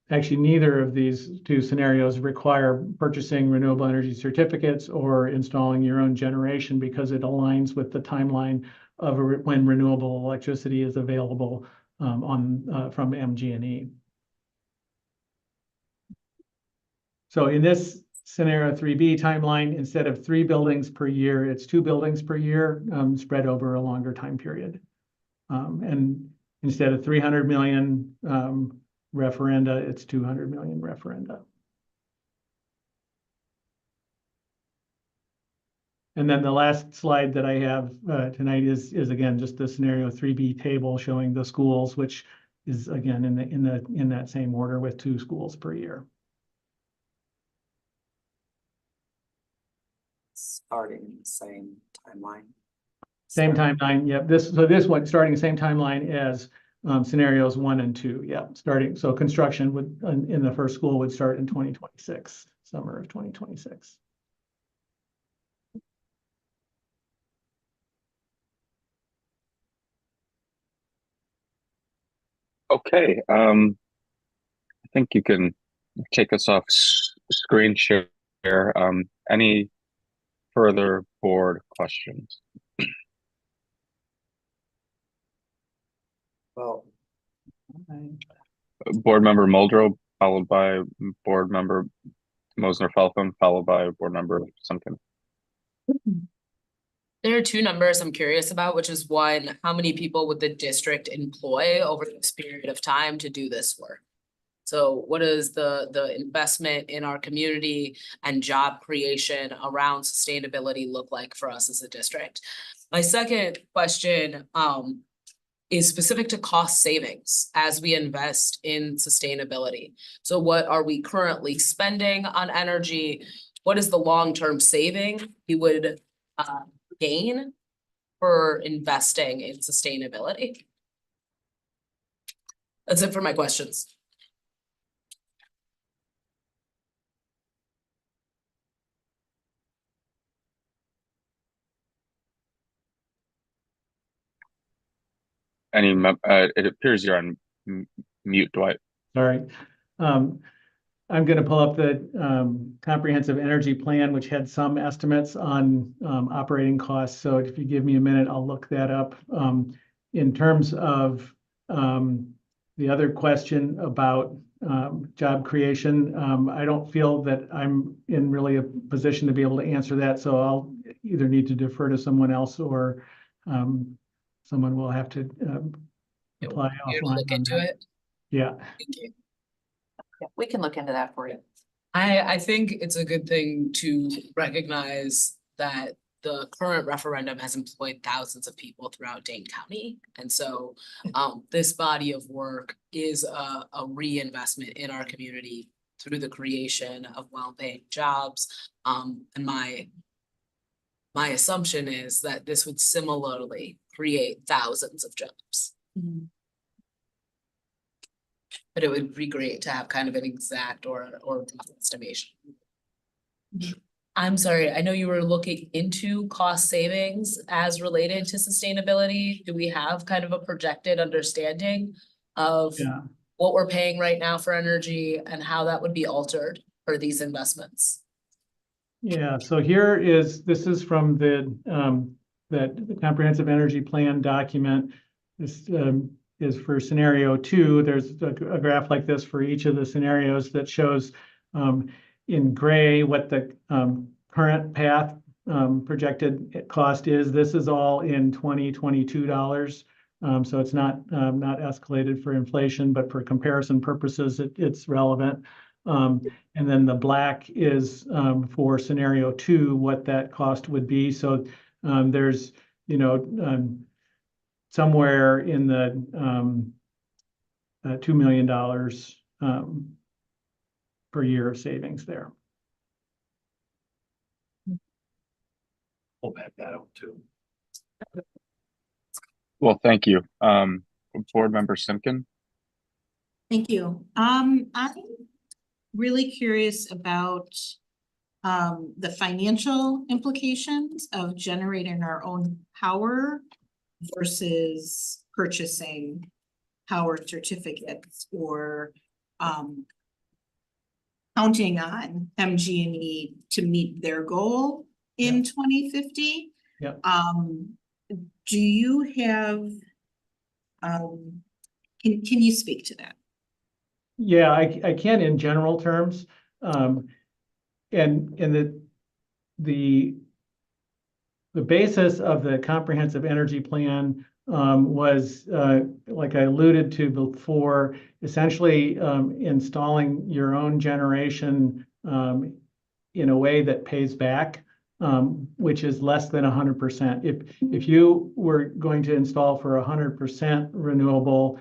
actually neither of these 2 scenarios require purchasing renewable energy certificates or installing your own generation, because it aligns with the timeline of when renewable electricity is available from MG&E. So in this scenario 3B timeline, instead of 3 buildings per year, it's 2 buildings per year spread over a longer time period. And instead of 300 million referenda, it's 200 million referenda. And then the last slide that I have tonight is again just the scenario 3B table showing the schools, which is again in that same order with 2 schools per year. Starting the same timeline. Same timeline, yep. This one starting the same timeline as scenarios 1 and 2, yeah. So construction would in the first school would start in 2026, summer of 2026. Okay, I think you can take us off screen share. Any further board questions? Well, Board Member Muldrow, followed by Board Member Mosner-Feltham, followed by Board Member Simpkin. There are 2 numbers I'm curious about, which is 1, how many people would the district employ over this period of time to do this work? So what is the investment in our community and job creation around sustainability look like for us as a district? My second question is specific to cost savings as we invest in sustainability. So what are we currently spending on energy? What is the long-term saving we would gain for investing in sustainability? That's it for my questions. Any, it appears you're on mute Dwight. Sorry. I'm gonna pull up the comprehensive energy plan, which had some estimates on operating costs. So if you give me a minute, I'll look that up. In terms of the other question about job creation, I don't feel that I'm in really a position to be able to answer that. So I'll either need to defer to someone else or someone will have to apply You offline look on into that. it. Yeah. Thank you. Yeah, we can look into that for you. I think it's a good thing to recognize that the current referendum has employed thousands of people throughout Dane County. And so this body of work is a reinvestment in our community through the creation of well-paying jobs. And my assumption is that this would similarly create thousands of jobs. But it would be great to have kind of an exact or estimation. I'm sorry, I know you were looking into cost savings as related to sustainability. Do we have kind of a projected understanding of what we're paying right now for energy and how that would be altered for these investments? Yeah, so this is from the comprehensive energy plan document. This is for scenario 2. There's a graph like this for each of the scenarios that shows in gray what the current path projected cost is. This is all in 2022 dollars. So it's not escalated for inflation, but for comparison purposes, it's relevant. And then the black is for scenario 2, what that cost would be. So there's, somewhere in the $2 million per year of savings there. We'll back that up too. Well, thank you. Board Member Simkin. Thank you. I'm really curious about the financial implications of generating our own power versus purchasing power certificates or counting on MG&E to meet their goal in 2050. Yep. Do you have, can you speak to that? Yeah, I can in general terms. And the basis of the comprehensive energy plan was, like I alluded to before, essentially installing your own generation in a way that pays back, which is less than 100%. If you were going to install for 100% renewable,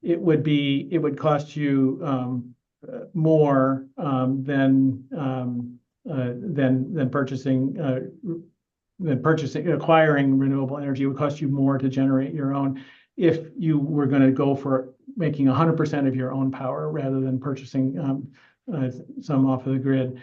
it would cost you more than acquiring renewable energy. It would cost you more to generate your own if you were going to go for making 100% of your own power rather than purchasing some off of the grid.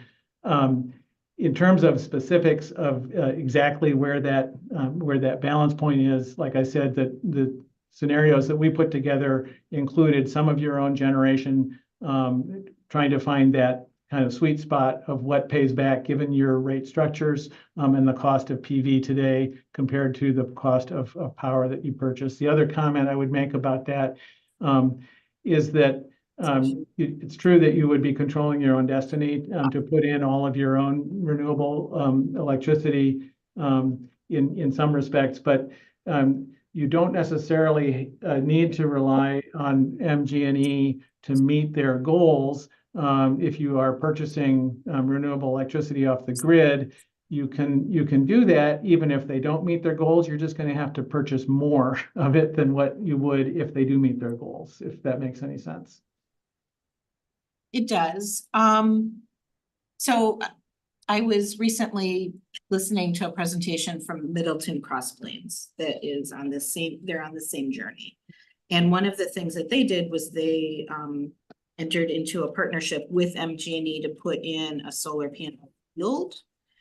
In terms of specifics of exactly where that balance point is, like I said, the scenarios that we put together included some of your own generation, trying to find that kind of sweet spot of what pays back given your rate structures and the cost of PV today compared to the cost of power that you purchase. The other comment I would make about that is that it's true that you would be controlling your own destiny to put in all of your own renewable electricity in some respects, but you don't necessarily need to rely on MG&E to meet their goals. If you are purchasing renewable electricity off the grid, you can do that even if they don't meet their goals. You're just going to have to purchase more of it than what you would if they do meet their goals, if that makes any sense. It does. So I was recently listening to a presentation from Middleton Cross Plains that is on the same journey. And one of the things that they did was they entered into a partnership with MG&E to put in a solar panel field.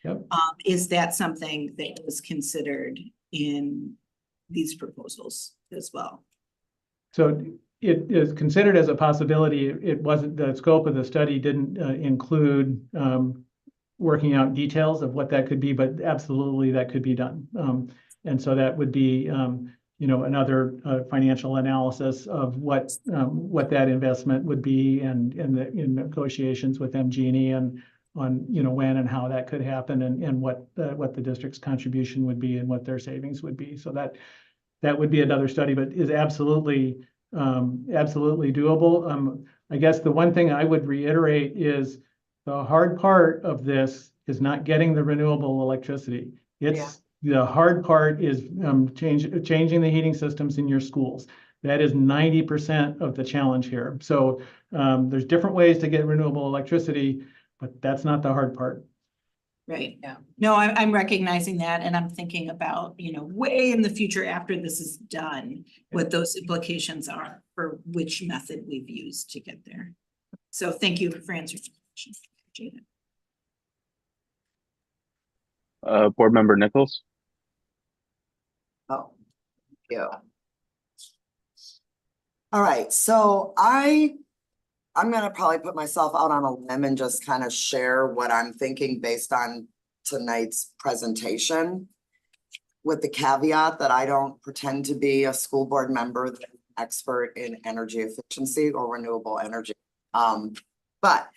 Yep. Is that something that was considered in these proposals as well? So it is considered as a possibility. It wasn't, the scope of the study didn't include working out details of what that could be, but absolutely that could be done. And so that would be, another financial analysis of what that investment would be, and in negotiations with MG&E and on, when and how that could happen, and what the district's contribution would be and what their savings would be. So that would be another study, but is absolutely doable. I guess the one thing I would reiterate is the hard part of this is not getting the renewable electricity. The hard part is changing the heating systems in your schools. That is 90% of the challenge here. So there's different ways to get renewable electricity, but that's not the hard part. Right, yeah. No, I'm recognizing that, and I'm thinking about, way in the future after this is done, what those implications are for which method we've used to get there. So thank you for answering the question. Appreciate it. Board Member Nichols. Oh, yeah. All right, so I'm gonna probably put myself out on a limb and just kind of share what I'm thinking based on tonight's presentation, with the caveat that I don't pretend to be a school board member that's an expert in energy efficiency or renewable energy. But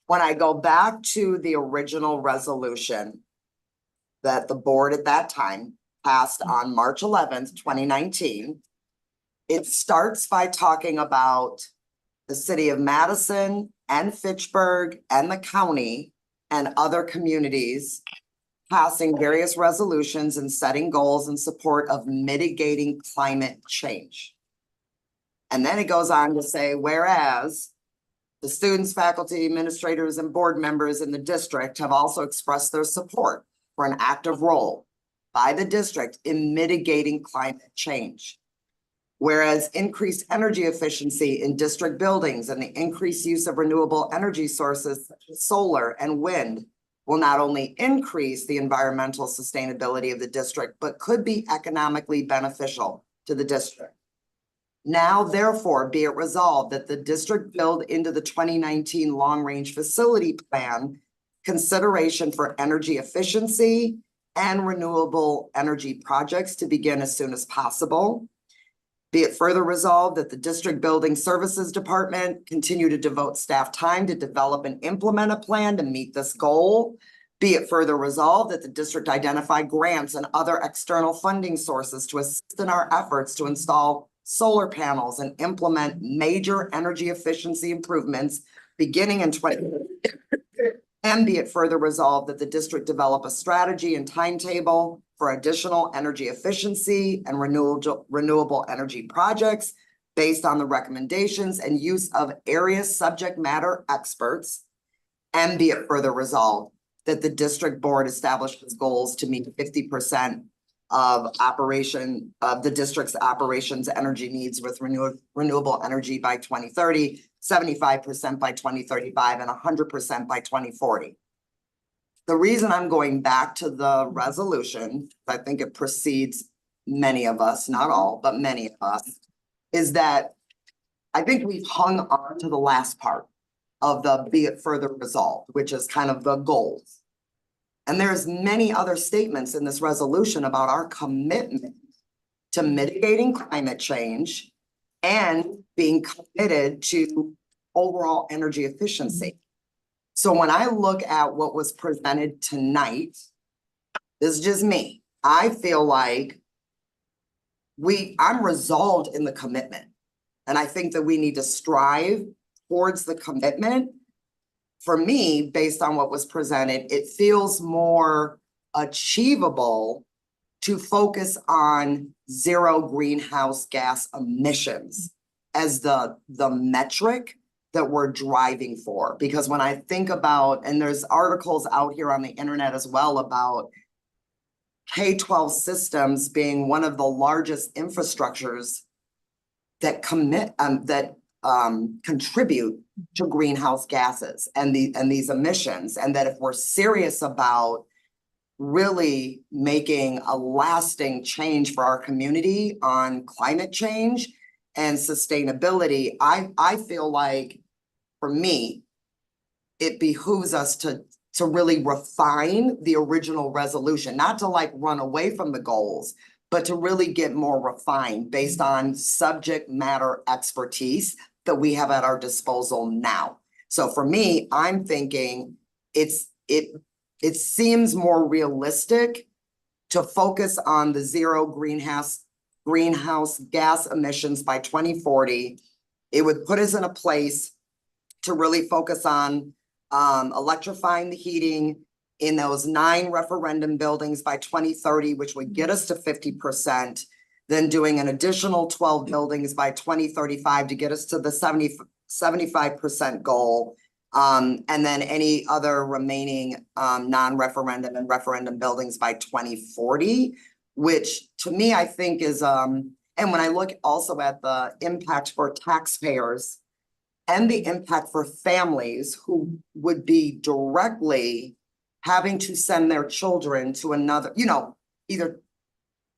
when I go back to the original resolution that the board at that time passed on March 11th, 2019, it starts by talking about the city of Madison and Fitchburg and the county and other communities passing various resolutions and setting goals in support of mitigating climate change. And then it goes on to say, whereas the students, faculty, administrators, and board members in the district have also expressed their support for an active role by the district in mitigating climate change. Whereas increased energy efficiency in district buildings and the increased use of renewable energy sources such as solar and wind will not only increase the environmental sustainability of the district, but could be economically beneficial to the district. Now, therefore, be it resolved that the district build into the 2019 long-range facility plan consideration for energy efficiency and renewable energy projects to begin as soon as possible. Be it further resolved that the District Building Services Department continue to devote staff time to develop and implement a plan to meet this goal. Be it further resolved that the district identify grants and other external funding sources to assist in our efforts to install solar panels and implement major energy efficiency improvements beginning in 2020. And be it further resolved that the district develop a strategy and timetable for additional energy efficiency and renewable energy projects based on the recommendations and use of area subject matter experts. And be it further resolved that the district board establishes goals to meet 50% of the district's operations energy needs with renewable energy by 2030, 75% by 2035, and 100% by 2040. The reason I'm going back to the resolution, I think it precedes many of us, not all, but many of us, is that I think we've hung on to the last part of the be it further resolved, which is kind of the goals. And there's many other statements in this resolution about our commitment to mitigating climate change and being committed to overall energy efficiency. So when I look at what was presented tonight, this is just me. I feel like I'm resolved in the commitment. And I think that we need to strive towards the commitment. For me, based on what was presented, it feels more achievable to focus on zero greenhouse gas emissions as the metric that we're driving for. Because when I think about, and there's articles out here on the internet as well about K-12 systems being one of the largest infrastructures that contribute to greenhouse gases and these emissions, and that if we're serious about really making a lasting change for our community on climate change and sustainability, I feel like, for me, it behooves us to really refine the original resolution, not to like run away from the goals, but to really get more refined based on subject matter expertise that we have at our disposal now. So for me, I'm thinking it seems more realistic to focus on the zero greenhouse gas emissions by 2040. It would put us in a place to really focus on electrifying the heating in those 9 referendum buildings by 2030, which would get us to 50%, then doing an additional 12 buildings by 2035 to get us to the 75% goal. And then any other remaining non-referendum and referendum buildings by 2040, which to me, I think is, and when I look also at the impact for taxpayers and the impact for families who would be directly having to send their children to another, you know, either,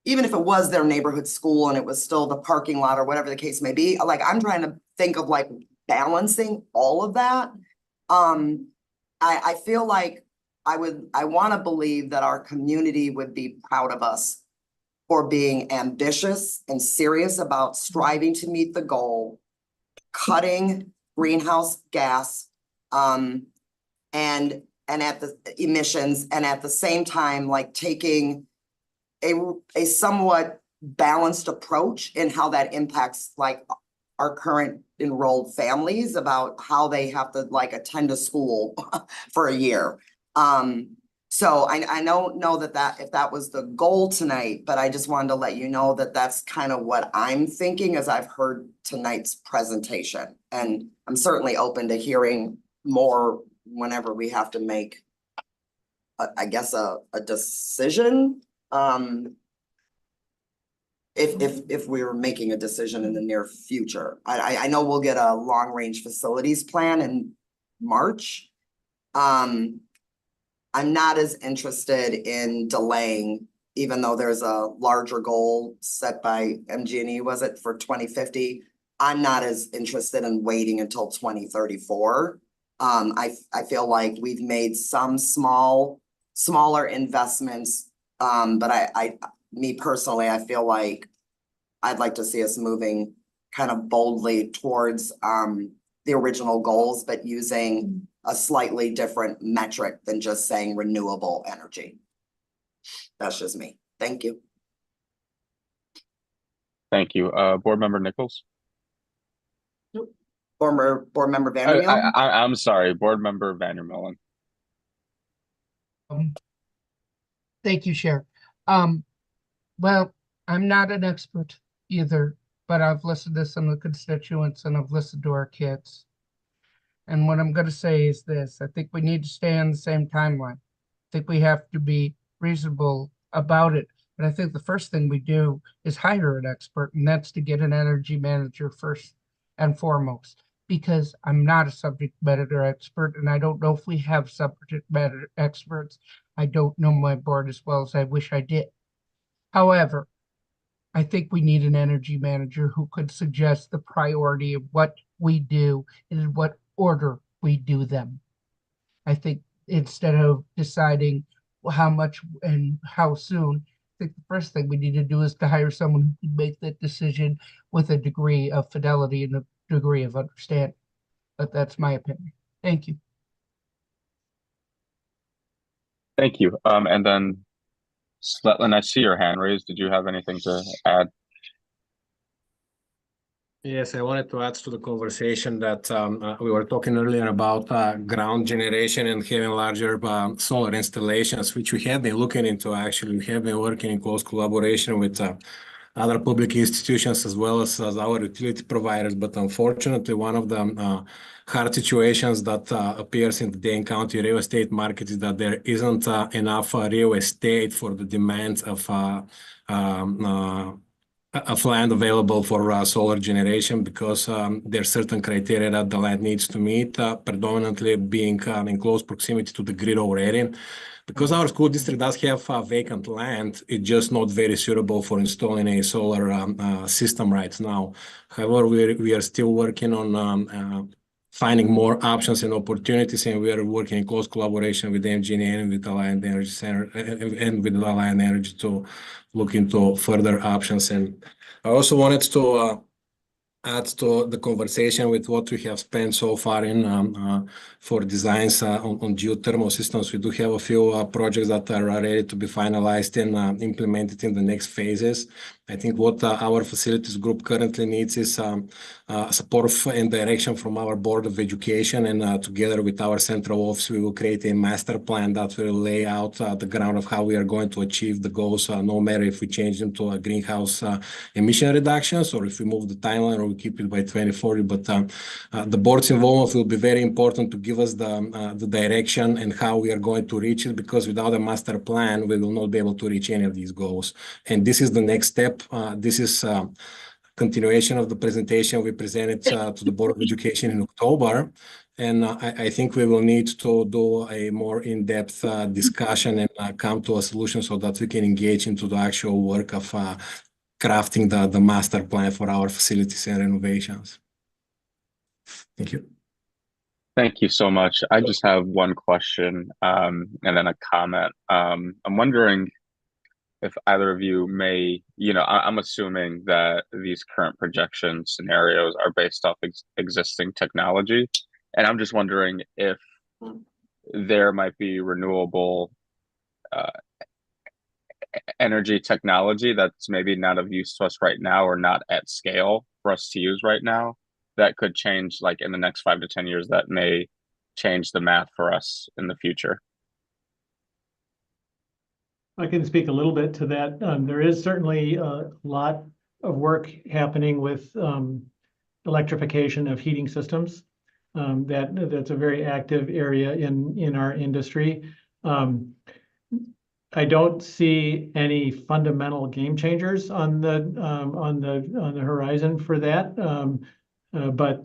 even if it was their neighborhood school and it was still the parking lot or whatever the case may be, like, I'm trying to think of like balancing all of that. I feel like I want to believe that our community would be proud of us for being ambitious and serious about striving to meet the goal, cutting greenhouse gas, and at the emissions, and at the same time, like taking a somewhat balanced approach in how that impacts like our current enrolled families about how they have to like attend a school for a year. So I don't know that if that was the goal tonight, but I just wanted to let you know that that's kind of what I'm thinking as I've heard tonight's presentation. And I'm certainly open to hearing more whenever we have to make, I guess, a decision. If we were making a decision in the near future. I know we'll get a long-range facilities plan in March. I'm not as interested in delaying, even though there's a larger goal set by MG&E, was it, for 2050? I'm not as interested in waiting until 2034. I feel like we've made some smaller investments, but me personally, I feel like I'd like to see us moving kind of boldly towards the original goals, but using a slightly different metric than just saying renewable energy. That's just me. Thank you. Thank you. Board Member Nichols? Board Member Vandermeer? I'm sorry, Board Member Vandermillen. Thank you, Chair. Well, I'm not an expert either, but I've listened to some of the constituents and I've listened to our kids. And what I'm going to say is this: I think we need to stay on the same timeline. I think we have to be reasonable about it. But I think the first thing we do is hire an expert, and that's to get an energy manager first and foremost, because I'm not a subject matter expert, and I don't know if we have subject matter experts. I don't know my board as well as I wish I did. However, I think we need an energy manager who could suggest the priority of what we do and in what order we do them. I think instead of deciding how much and how soon, I think the first thing we need to do is to hire someone who can make that decision with a degree of fidelity and a degree of understanding. But that's my opinion. Thank you. Thank you. And then Svetlin, I see your hand raised. Did you have anything to add? Yes, I wanted to add to the conversation that we were talking earlier about ground generation and having larger solar installations, which we have been looking into. Actually, we have been working in close collaboration with other public institutions as well as our utility providers. But unfortunately, one of the hard situations that appears in the Dane County real estate market is that there isn't enough real estate for the demands of land available for solar generation, because there are certain criteria that the land needs to meet, predominantly being in close proximity to the grid already. Because our school district does have vacant land, it's just not very suitable for installing a solar system right now. However, we are still working on finding more options and opportunities, and we are working in close collaboration with the engineer and with Alliant Energy Center and with Alliant Energy to look into further options. And I also wanted to add to the conversation with what we have spent so far in for designs on geothermal systems. We do have a few projects that are ready to be finalized and implemented in the next phases. I think what our facilities group currently needs is support and direction from our Board of Education, and together with our central office, we will create a master plan that will lay out the ground of how we are going to achieve the goals, no matter if we change them to a greenhouse emission reductions or if we move the timeline or we keep it by 2040. But the board's involvement will be very important to give us the direction and how we are going to reach it, because without a master plan, we will not be able to reach any of these goals. And this is the next step. This is continuation of the presentation we presented to the Board of Education in October. And I think we will need to do a more in-depth discussion and come to a solution so that we can engage into the actual work of crafting the master plan for our facilities and renovations. Thank you. Thank you so much. I just have one question and then a comment. I'm wondering if either of you may, I'm assuming that these current projection scenarios are based off existing technology. And I'm just wondering if there might be renewable energy technology that's maybe not of use to us right now or not at scale for us to use right now that could change, like in the next 5 to 10 years, that may change the math for us in the future. I can speak a little bit to that. There is certainly a lot of work happening with electrification of heating systems. That's a very active area in our industry. I don't see any fundamental game changers on the horizon for that. But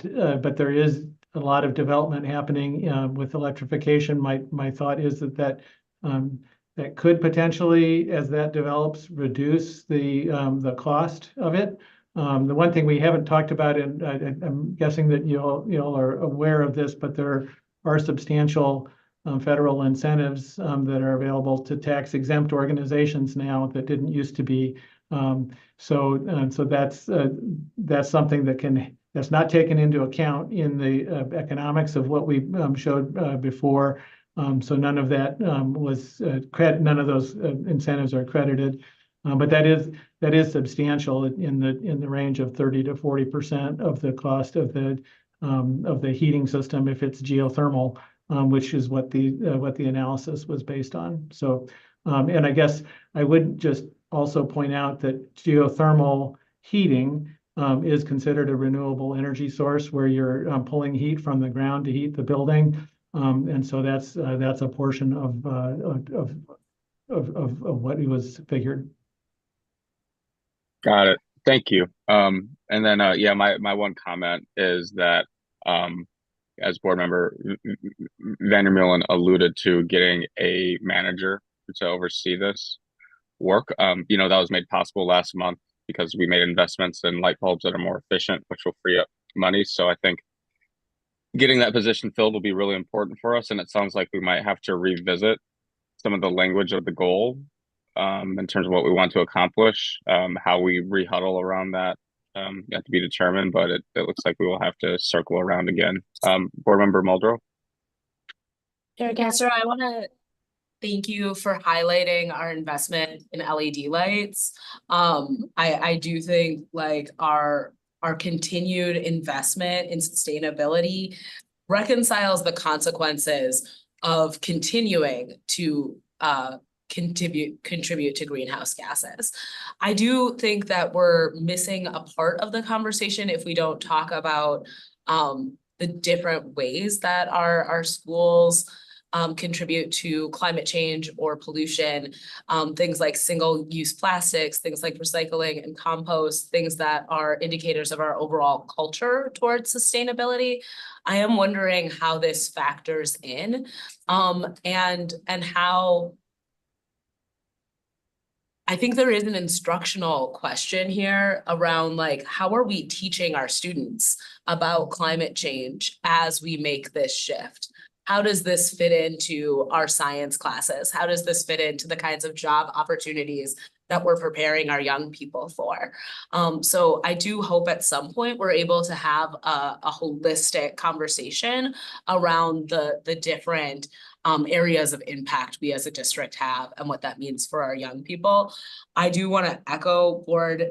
there is a lot of development happening with electrification. My thought is that could potentially, as that develops, reduce the cost of it. The one thing we haven't talked about, and I'm guessing that you all are aware of this, but there are substantial federal incentives that are available to tax-exempt organizations now that didn't used to be. So that's something that's not taken into account in the economics of what we showed before. So none of that none of those incentives are credited, but that is substantial in the range of 30 to 40% of the cost of the heating system if it's geothermal, which is what the analysis was based on. So and I guess I would just also point out that geothermal heating is considered a renewable energy source where you're pulling heat from the ground to heat the building. And so that's a portion of what it was figured. Got it. Thank you. And then my one comment is that as board member Vandermeulen alluded to getting a manager to oversee this work. That was made possible last month because we made investments in light bulbs that are more efficient, which will free up money. So I think getting that position filled will be really important for us. And it sounds like we might have to revisit some of the language of the goal in terms of what we want to accomplish. How we rehuddle around that yet to be determined, but it looks like we will have to circle around again. Board Member Muldrow? Chair Castro, I want to thank you for highlighting our investment in LED lights. I do think like our continued investment in sustainability reconciles the consequences of continuing to contribute to greenhouse gases. I do think that we're missing a part of the conversation if we don't talk about the different ways that our schools contribute to climate change or pollution. Things like single-use plastics, things like recycling and compost, things that are indicators of our overall culture towards sustainability. I am wondering how this factors in, and how I think there is an instructional question here around like, how are we teaching our students about climate change as we make this shift? How does this fit into our science classes? How does this fit into the kinds of job opportunities that we're preparing our young people for? So I do hope at some point we're able to have a holistic conversation around the different areas of impact we as a district have and what that means for our young people. I do want to echo Board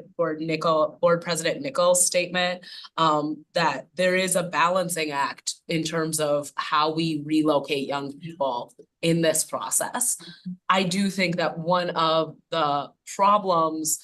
President Nichols' statement that there is a balancing act in terms of how we relocate young people in this process. I do think that one of the problems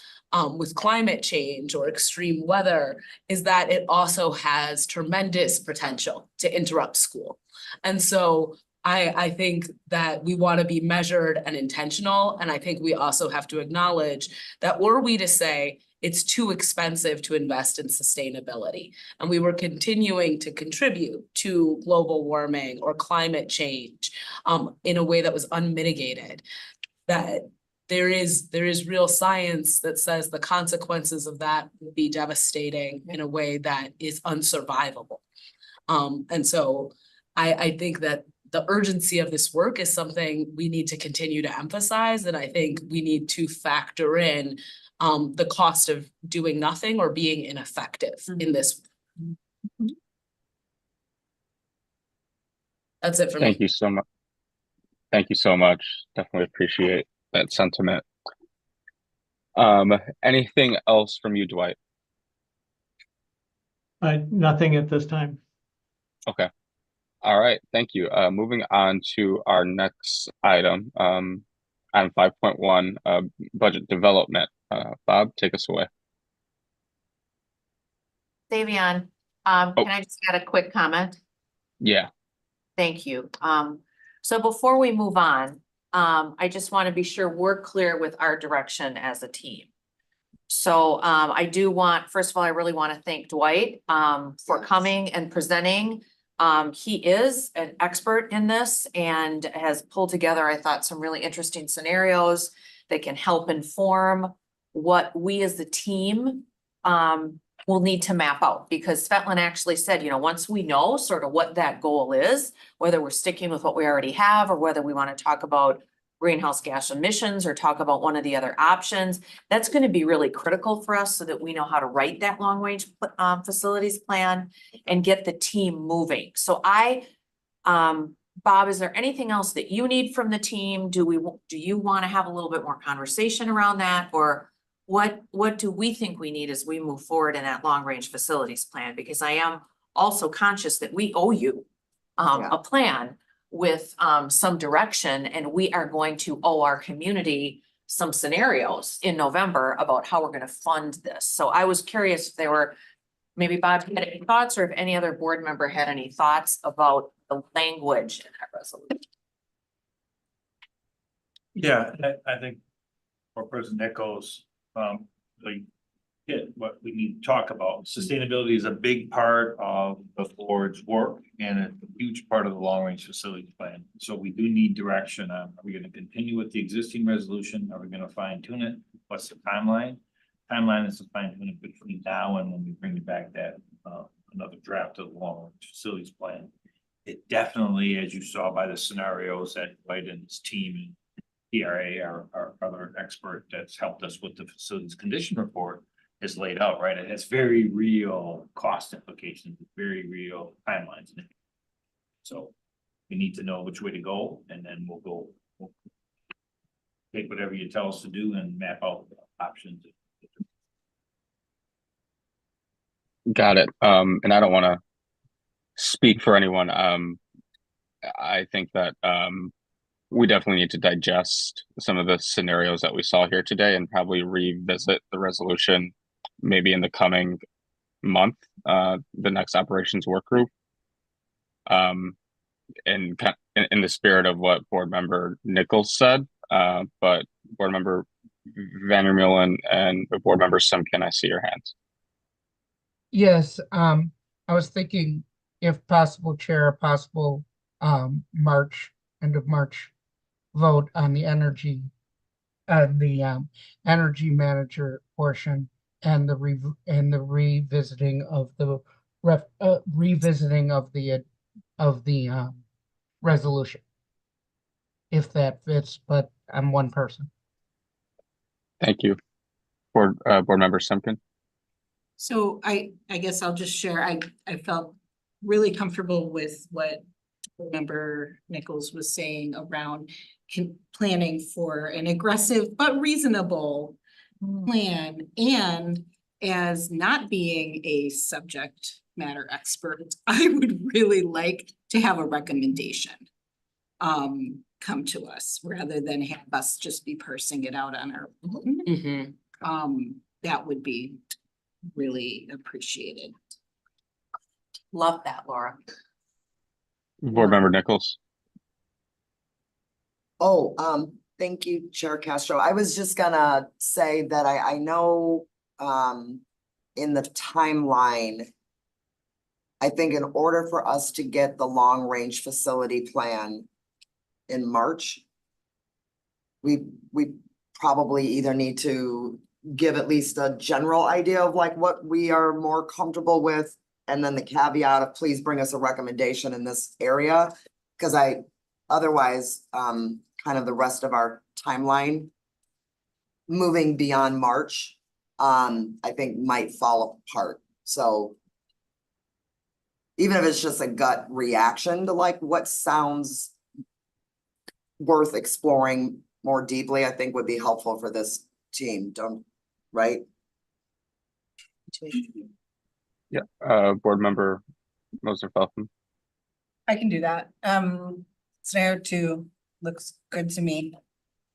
with climate change or extreme weather is that it also has tremendous potential to interrupt school. And so I think that we want to be measured and intentional. And I think we also have to acknowledge that were we to say it's too expensive to invest in sustainability, and we were continuing to contribute to global warming or climate change in a way that was unmitigated, that there is real science that says the consequences of that would be devastating in a way that is unsurvivable. And so I think that the urgency of this work is something we need to continue to emphasize. And I think we need to factor in the cost of doing nothing or being ineffective in this. That's it for me. Thank you so much. Thank you so much. Definitely appreciate that sentiment. Anything else from you, Dwight? Nothing at this time. Okay. All right, thank you. Moving on to our next item, item 5.1, budget development. Bob, take us away. Davion, Oh. can I just add a quick comment? Yeah. Thank you. So before we move on, I just want to be sure we're clear with our direction as a team. So I do want, first of all, I really want to thank Dwight for coming and presenting. He is an expert in this and has pulled together, I thought, some really interesting scenarios that can help inform what we as the team will need to map out. Because Svetlana actually said, once we know sort of what that goal is, whether we're sticking with what we already have or whether we want to talk about greenhouse gas emissions or talk about one of the other options, that's going to be really critical for us so that we know how to write that long range facilities plan and get the team moving. So Bob, is there anything else that you need from the team? Do you want to have a little bit more conversation around that? Or what do we think we need as we move forward in that long range facilities plan? Because I am also conscious that we owe you a plan with some direction, and we are going to owe our community some scenarios in November about how we're going to fund this. So I was curious if there were, maybe Bob had any thoughts, or if any other board member had any thoughts about the language in that resolution. Yeah, I think for President Nichols, really hit what we need to talk about. Sustainability is a big part of the board's work and a huge part of the long range facilities plan. So we do need direction on, are we going to continue with the existing resolution? Are we going to fine tune it? What's the timeline? Timeline is to fine tune it between now and when we bring back that another draft of the long range facilities plan. It definitely, as you saw by the scenarios that Dwight and his team and PRA, our other expert that's helped us with the facilities condition report, is laid out, right? It has very real cost implications, very real timelines. So we need to know which way to go, and then we'll take whatever you tell us to do and map out the options. Got it. And I don't want to speak for anyone. I think that we definitely need to digest some of the scenarios that we saw here today and probably revisit the resolution maybe in the coming month, the next operations work group. And in the spirit of what Board Member Nichols said, but Board Member Vandermeulen and Board Member Simkin, I see your hands. Yes, I was thinking if possible, Chair, a possible March, end of March vote on the energy manager portion and the revisiting of the resolution. If that fits, but I'm one person. Thank you. Board Member Simkin. So I guess I'll just share, I felt really comfortable with what Member Nichols was saying around planning for an aggressive but reasonable plan. And as not being a subject matter expert, I would really like to have a recommendation come to us rather than have us just be parsing it out on our own. That would be really appreciated. Love that, Laura. Board Member Nichols. Oh, thank you, Chair Castro. I was just gonna say that I know, in the timeline, I think in order for us to get the long-range facility plan in March, we probably either need to give at least a general idea of like what we are more comfortable with, and then the caveat of please bring us a recommendation in this area. Cause otherwise, kind of the rest of our timeline moving beyond March, I think might fall apart. So even if it's just a gut reaction to like what sounds worth exploring more deeply, I think would be helpful for this team, right? Yeah, Board Member Moser-Feltham. I can do that. Scenario 2 looks good to me.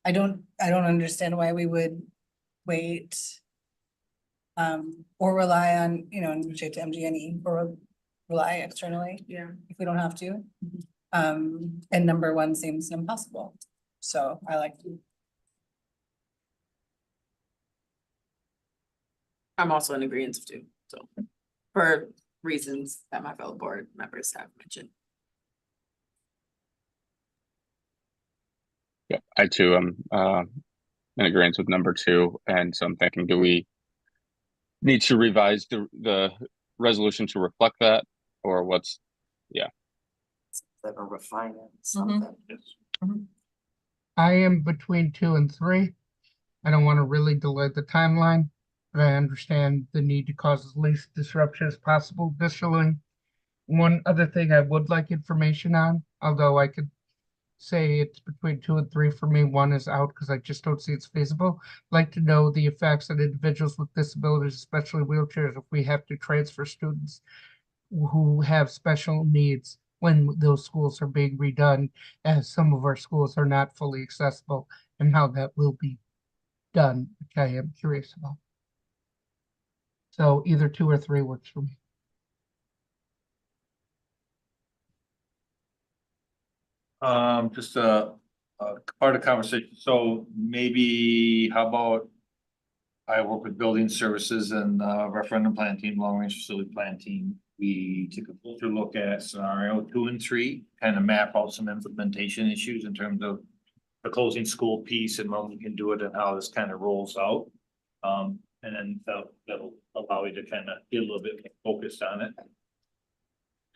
I don't understand why we would wait. Or rely on, negotiate to MGNE or rely externally. Yeah. If we don't have to. And number 1 seems impossible. So I like to. I'm also in agreement too, so for reasons that my fellow board members have mentioned. Yeah, I too am in agreement with number 2, and so I'm thinking, do we need to revise the resolution to reflect that, or what's? Yeah. Like a refinement, something. I am between 2 and 3. I don't want to really delay the timeline, but I understand the need to cause as least disruption as possible. Additionally, one other thing I would like information on, although I could say it's between 2 and 3 for me, 1 is out because I just don't see it's feasible. I'd like to know the effects on individuals with disabilities, especially wheelchairs, if we have to transfer students who have special needs when those schools are being redone, as some of our schools are not fully accessible, and how that will be done, which I am curious about. So either 2 or 3 works for me. Just a part of the conversation. So maybe how about I work with building services and referendum plan team, long range facility plan team. We take a closer look at scenario 2 and 3, kind of map out some implementation issues in terms of the closing school piece and when we can do it and how this kind of rolls out. And then that'll allow you to kind of get a little bit focused on it.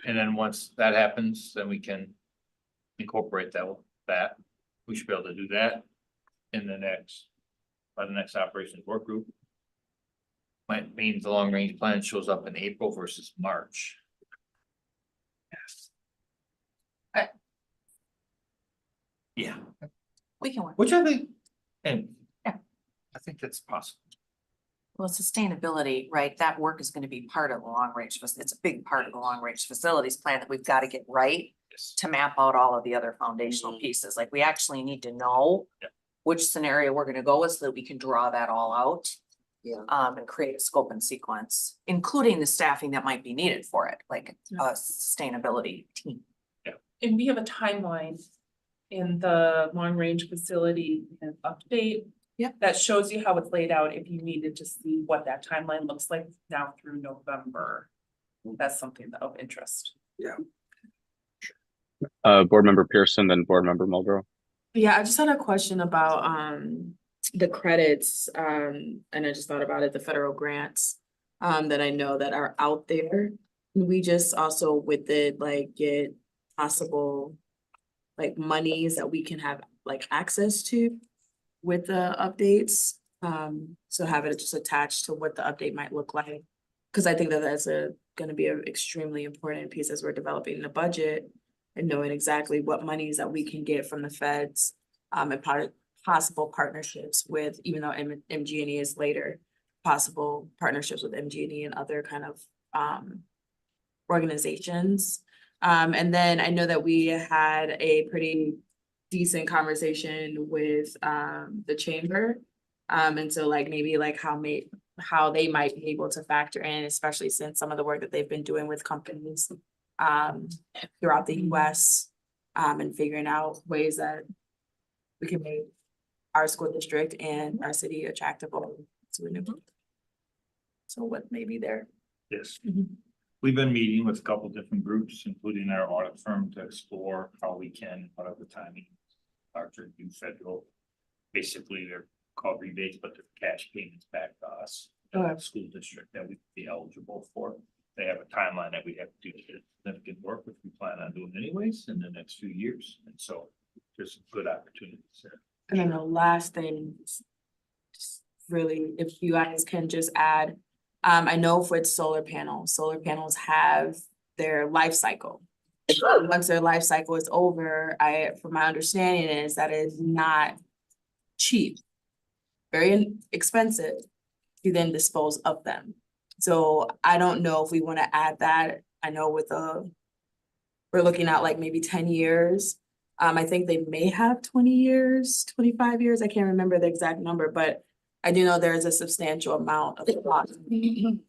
And then once that happens, then we can incorporate that. We should be able to do that in by the next operations work group. Might mean the long range plan shows up in April versus March. Yes. Yeah, We can work. which I think, and yeah, I think that's possible. Well, sustainability, right? That work is gonna be part of the long range, it's a big part of the long range facilities plan that we've got to get right to map out all of the other foundational pieces. Like we actually need to know which scenario we're gonna go with so that we can draw that all out. Yeah. And create a scope and sequence, including the staffing that might be needed for it, like a sustainability team. Yeah. and we have a timeline in the long range facility and update. Yep. That shows you how it's laid out if you needed to see what that timeline looks like now through November. That's something of interest. Board Member Pearson, then Board Member Muldrow. Yeah, I just had a question about the credits, and I just thought about it, the federal grants that I know that are out there. Can we just also with it like get possible like monies that we can have like access to with the updates? So have it just attached to what the update might look like. Cause I think that that's gonna be an extremely important piece as we're developing the budget and knowing exactly what monies that we can get from the feds. And possible partnerships with, even though MG&E is later, possible partnerships with MG&E and other kind of organizations. And then I know that we had a pretty decent conversation with the chamber. And so like maybe like how they might be able to factor in, especially since some of the work that they've been doing with companies throughout the US and figuring out ways that we can make our school district and our city attractable to renewable. So what may be there? Yes. We've been meeting with a couple different groups, including our audit firm, to explore how we can, what are the timing, larger new federal. Basically, they're called rebates, but they're cash payments back to us, the school district that we'd be eligible for. They have a timeline that we have to do significant work, which we plan on doing anyways in the next few years. And so there's some good opportunities there. And then the last thing, just really, if you guys can just add, I know with solar panels have their life cycle. Once their life cycle is over, from my understanding is that it is not cheap, very expensive to then dispose of them. So I don't know if we want to add that. I know we're looking at like maybe 10 years. I think they may have 20 years, 25 years. I can't remember the exact number, but I do know there is a substantial amount of cost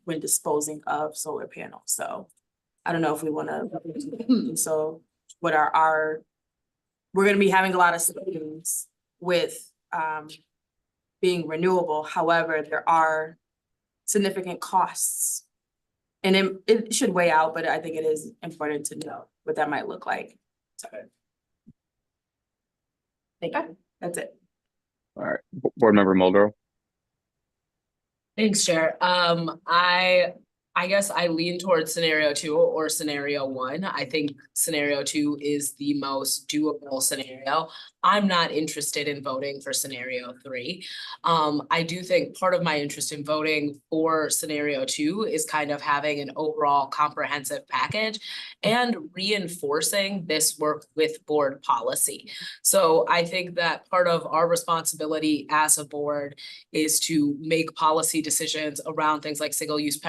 when disposing of solar panels. So I don't know if we want to, so what are we're going to be having a lot of savings with being renewable. However, there are significant costs. And it should weigh out, but I think it is important to know what that might look like. So. Thank you. That's it. All right, Board Member Muldrow. Thanks, Chair. I guess I lean towards scenario 2 or scenario 1. I think scenario 2 is the most doable scenario. I'm not interested in voting for scenario 3. I do think part of my interest in voting for scenario 2 is kind of having an overall comprehensive package and reinforcing this work with board policy. So I think that part of our responsibility as a board is to make policy decisions around things like single-use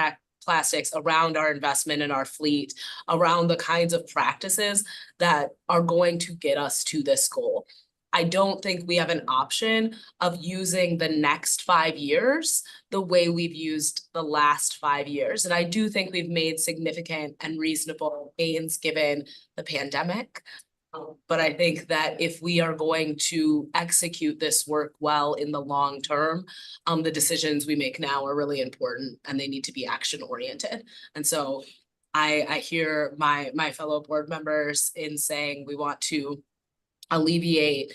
plastics, around our investment in our fleet, around the kinds of practices that are going to get us to this goal. I don't think we have an option of using the next 5 years the way we've used the last 5 years. And I do think we've made significant and reasonable gains given the pandemic. But I think that if we are going to execute this work well in the long term, the decisions we make now are really important and they need to be action oriented. And so I hear my fellow board members in saying we want to alleviate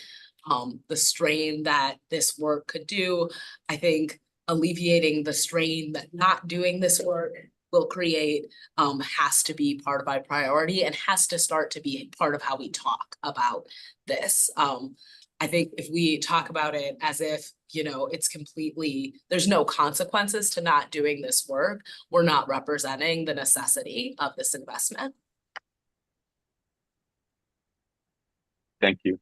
the strain that this work could do. I think alleviating the strain that not doing this work will create has to be part of our priority and has to start to be part of how we talk about this. I think if we talk about it as if, you know, it's completely, there's no consequences to not doing this work, we're not representing the necessity of this investment. Thank you.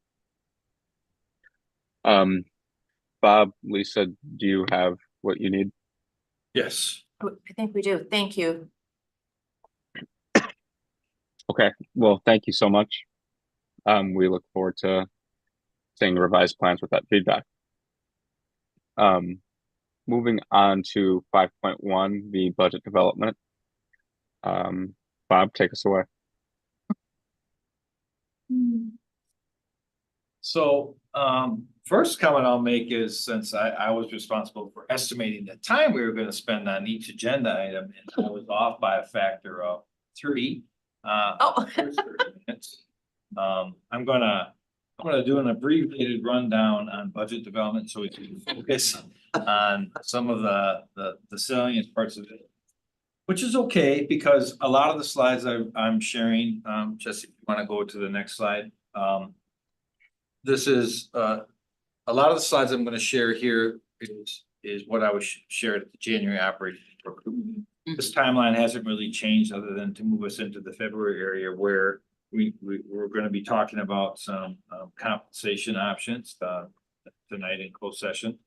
Bob, Lisa, do you have what you need? Yes. I think we do. Thank you. Okay, well, thank you so much. We look forward to seeing revised plans with that feedback. Moving on to 5.1, the budget development. Bob, take us away. So, first comment I'll make is, since I was responsible for estimating the time we were gonna spend on each agenda item, and I was off by a factor of 3. Oh. First 30 minutes. I'm gonna do an abbreviated rundown on budget development, so we can focus on some of the salient parts of it. Which is okay, because a lot of the slides I'm sharing, Jesse, if you wanna go to the next slide. This is, a lot of the slides I'm gonna share here is what I was shared at the January operating program. This timeline hasn't really changed, other than to move us into the February area where we're gonna be talking about some compensation options tonight in closed session.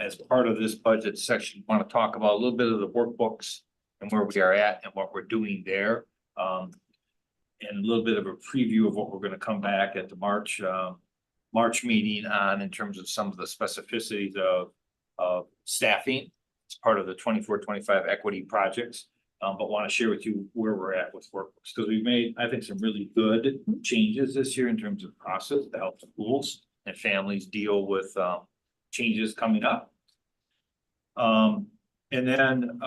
As part of this budget section, want to talk about a little bit of the workbooks and where we are at and what we're doing there. And a little bit of a preview of what we're gonna come back at the March meeting on, in terms of some of the specificities of staffing. It's part of the 24-25 equity projects, but want to share with you where we're at with workbooks, because we've made, I think, some really good changes this year in terms of process to help schools and families deal with changes coming up. And then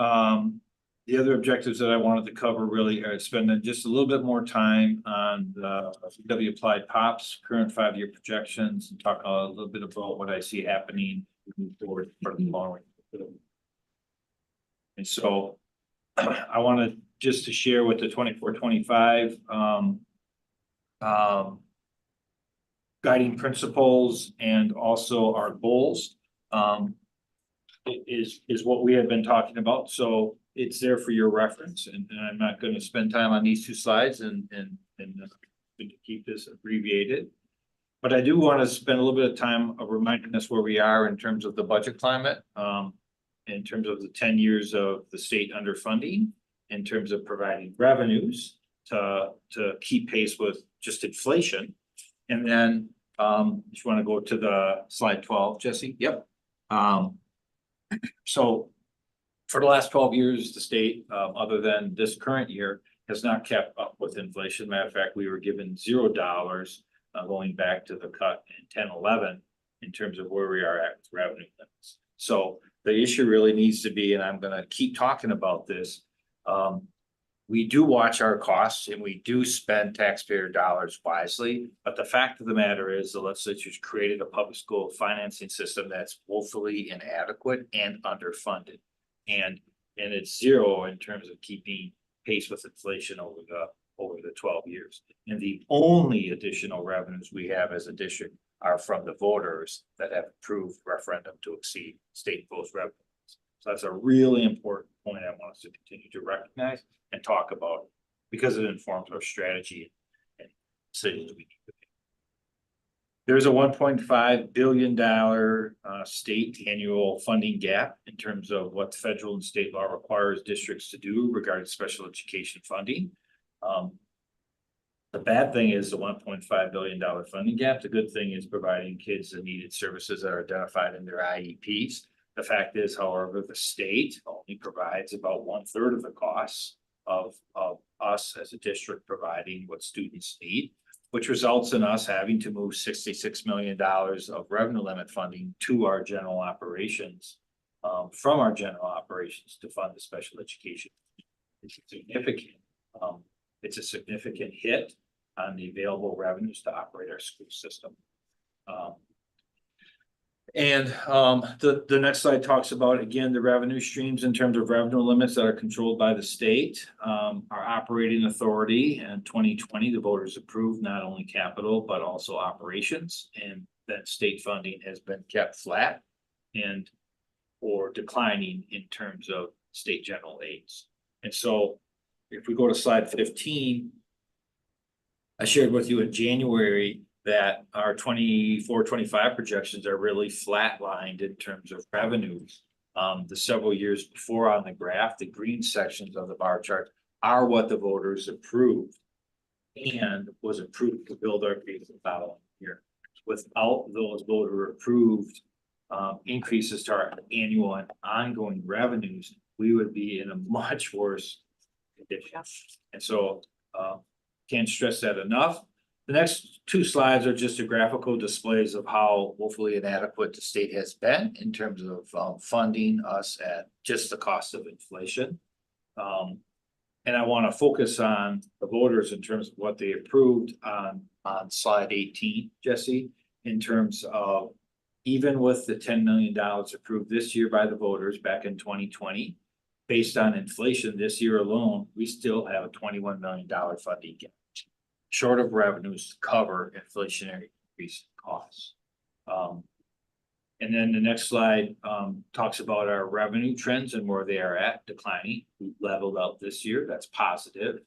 the other objectives that I wanted to cover really are spending just a little bit more time on the W Applied POPs, current 5-year projections, and talk a little bit about what I see happening moving forward for the following. And so I wanted just to share with the 24-25 guiding principles and also our goals is what we have been talking about. So it's there for your reference, and I'm not going to spend time on these 2 slides and keep this abbreviated. But I do want to spend a little bit of time of reminding us where we are in terms of the budget climate, in terms of the 10 years of the state underfunding, in terms of providing revenues to keep pace with just inflation. And then if you want to go to the slide 12, Jesse. Yep. So for the last 12 years, the state, other than this current year, has not kept up with inflation. Matter of fact, we were given $0 going back to the cut in 10-11 in terms of where we are at with revenue limits. So the issue really needs to be, and I'm going to keep talking about this, we do watch our costs and we do spend taxpayer dollars wisely. But the fact of the matter is, the legislature's created a public school financing system that's woefully inadequate and underfunded. And it's 0 in terms of keeping pace with inflation over the 12 years. And the only additional revenues we have as a district are from the voters that have approved referendum to exceed state imposed revenues. So that's a really important point I want us to continue to recognize and talk about, because it informs our strategy and decisions we need to make. There's a $1.5 billion state annual funding gap in terms of what federal and state law requires districts to do regarding special education funding. The bad thing is the $1.5 billion funding gap. The good thing is providing kids the needed services that are identified in their IEPs. The fact is, however, the state only provides about 1/3 of the costs of us as a district providing what students need, which results in us having to move $66 million of revenue limit funding to our general operations, from our general operations to fund the special education. It's a significant hit on the available revenues to operate our school system. The next slide talks about, again, the revenue streams in terms of revenue limits that are controlled by the state. Our operating authority in 2020, the voters approved not only capital, but also operations, and that state funding has been kept flat or declining in terms of state general aids. And so if we go to slide 15, I shared with you in January that our 24-25 projections are really flatlined in terms of revenues. The several years before on the graph, the green sections of the bar chart are what the voters approved and was approved to build our case the following year. Without those voter approved increases to our annual and ongoing revenues, we would be in a much worse condition. And so Can't stress that enough. The next two slides are just a graphical displays of how woefully inadequate the state has been in terms of funding us at just the cost of inflation. And I want to focus on the voters in terms of what they approved on slide 18, Jesse, in terms of even with the $10 million approved this year by the voters back in 2020, based on inflation this year alone, we still have a $21 million funding gap, short of revenues to cover inflationary increase in costs. And then the next slide talks about our revenue trends and where they are at declining. We've leveled out this year. That's positive.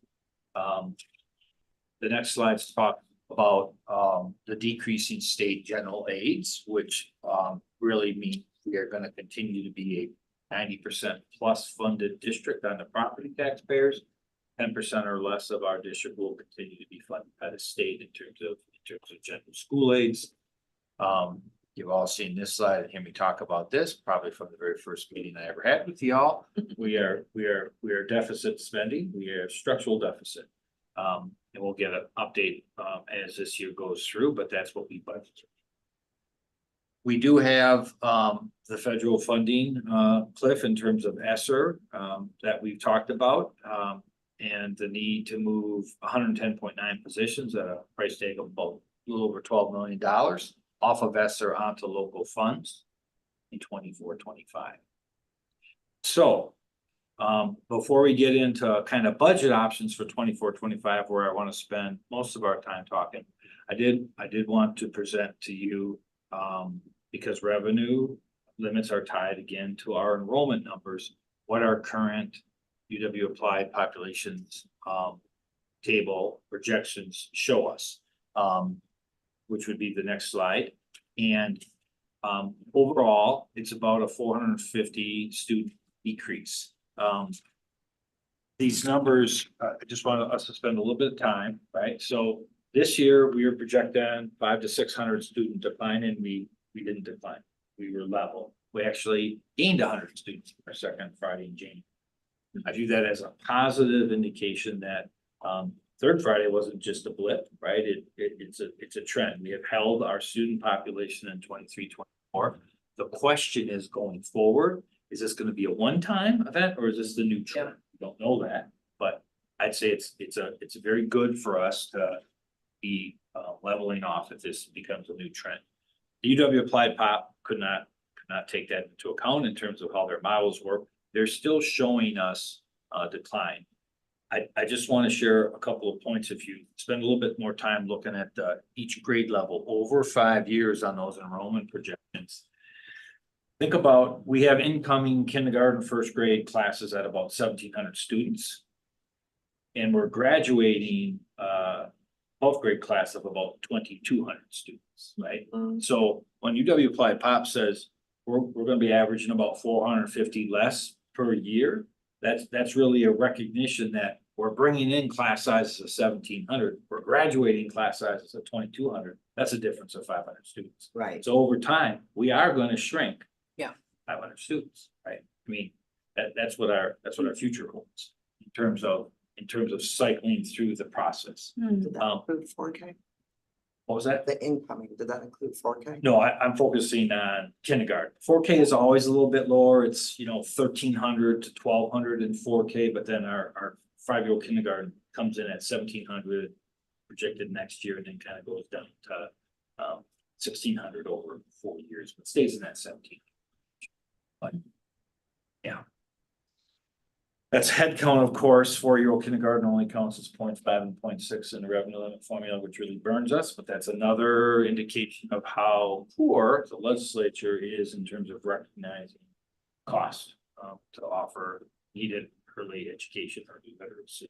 The next slides talk about the decreasing state general aids, which really means we are going to continue to be a 90% plus funded district on the property taxpayers. 10% or less of our district will continue to be funded by the state in terms of general school aids. You've all seen this slide and hear me talk about this, probably from the very first meeting I ever had with y'all. We are deficit spending. We are structural deficit. And we'll get an update as this year goes through, but that's what we budgeted. We do have the federal funding cliff in terms of ESSER that we've talked about. And the need to move 110.9 positions at a price tag of about a little over $12 million off of ESSER onto local funds in 24-25. So before we get into kind of budget options for 24-25, where I want to spend most of our time talking, I did want to present to you because revenue limits are tied again to our enrollment numbers, what our current UW applied populations table projections show us, which would be the next slide. And overall, it's about a 450 student decrease. These numbers, I just want us to spend a little bit of time, right? So this year we are projecting 500 to 600 student decline, and we didn't decline. We were level. We actually gained 100 students our second Friday in January. I view that as a positive indication that third Friday wasn't just a blip, right? It's a trend. We have held our student population in 23-24. The question is going forward, is this going to be a one-time event or is this the new trend? We don't know that, but I'd say it's very good for us to be leveling off if this becomes a new trend. The UW applied pop could not take that into account in terms of how their models work. They're still showing us decline. I just want to share a couple of points. If you spend a little bit more time looking at each grade level over 5 years on those enrollment projections, think about, we have incoming kindergarten, first grade classes at about 1,700 students. And we're graduating 12th grade class of about 2,200 students, right? So when UW Applied Pop says we're going to be averaging about 450 less per year, that's really a recognition that we're bringing in class sizes of 1,700. We're graduating class sizes of 2,200. That's a difference of 500 students. Right. So over time, we are going to shrink. Yeah. 500 students, right? I mean, that's what our future holds in terms of cycling through the process. Did that include 4K? What was that? The incoming, did that include 4K? No, I'm focusing on kindergarten. 4K is always a little bit lower. It's 1,300 to 1,200 in 4K, but then our 5-year-old kindergarten comes in at 1,700 projected next year, and then kind of goes down to 1,600 over 4 years, but stays in that 17. But yeah. That's head count, of course. 4-year-old kindergarten only counts as 0.5 and 0.6 in the revenue limit formula, which really burns us. But that's another indication of how poor the legislature is in terms of recognizing cost to offer needed early education or new literacy.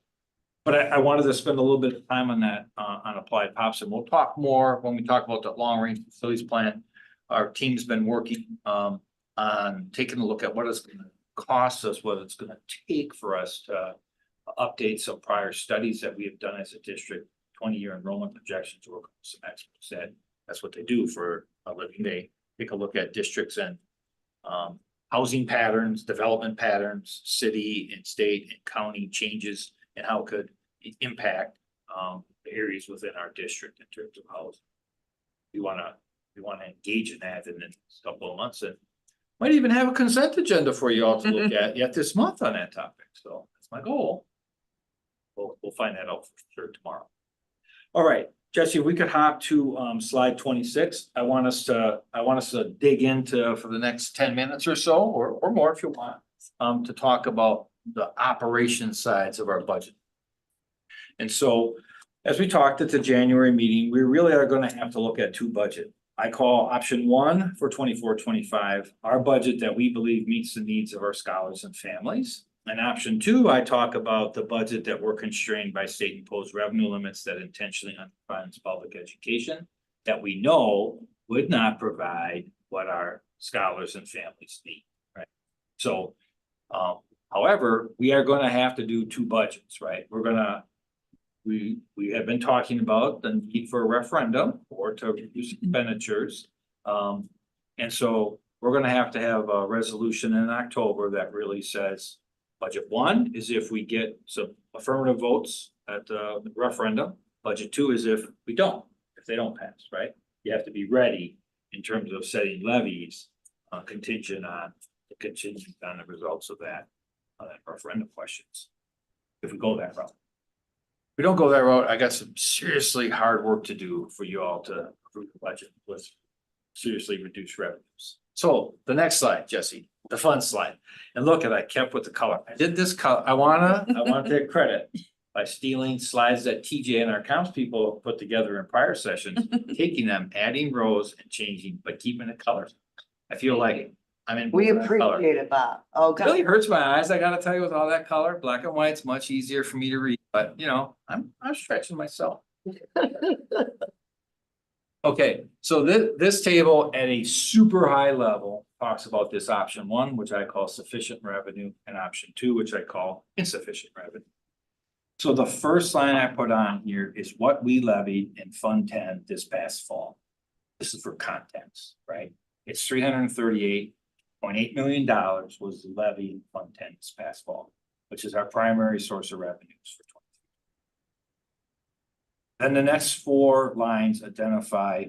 But I wanted to spend a little bit of time on that on applied pops, and we'll talk more when we talk about the long range facilities plan. Our team's been working on taking a look at what it's going to cost us, what it's going to take for us to update some prior studies that we have done as a district, 20-year enrollment projections. Or some experts said that's what they do for a living. They take a look at districts and housing patterns, development patterns, city and state and county changes, and how it could impact the areas within our district in terms of housing. We wanna engage in that in the next couple of months, and might even have a consent agenda for you all to look at yet this month on that topic, so that's my goal. We'll find that out for sure tomorrow. All right, Jesse, if we could hop to slide 26. I want us to dig into for the next 10 minutes or so, or more if you want, to talk about the operation sides of our budget. And so, as we talked at the January meeting, we really are gonna have to look at two budgets. I call option one for 24-25, our budget that we believe meets the needs of our scholars and families. And option two, I talk about the budget that we're constrained by state imposed revenue limits that intentionally underfunds public education, that we know would not provide what our scholars and families need, right? So, however, we are gonna have to do two budgets, right? We have been talking about the need for a referendum or to reduce expenditures. And so we're gonna have to have a resolution in October that really says, budget one is if we get some affirmative votes at the referendum. Budget two is if we don't, if they don't pass, right? You have to be ready in terms of setting levies, contingent on the results of that referendum questions. If we go that route. If we don't go that route, I got some seriously hard work to do for you all to approve the budget with seriously reduced revenues. So the next slide, Jesse, the fun slide. And look at, I kept with the color. I did this color. I want to take credit by stealing slides that TJ and our accounts people put together in prior sessions, taking them, adding rows and changing, but keeping the colors. I feel like I'm in. We color. appreciate it, Bob. Oh, It really hurts my eyes. I gotta tell you, with all that color, black and white's much easier for me to read, but you know, I'm stretching myself. Okay, so this table at a super high level talks about this option one, which I call sufficient revenue, and option two, which I call insufficient revenue. So the first line I put on here is what we levied in Fund 10 this past fall. This is for context, right? It's $338.8 million was levied in Fund 10 this past fall, which is our primary source of revenues for 2023. Then the next four lines identify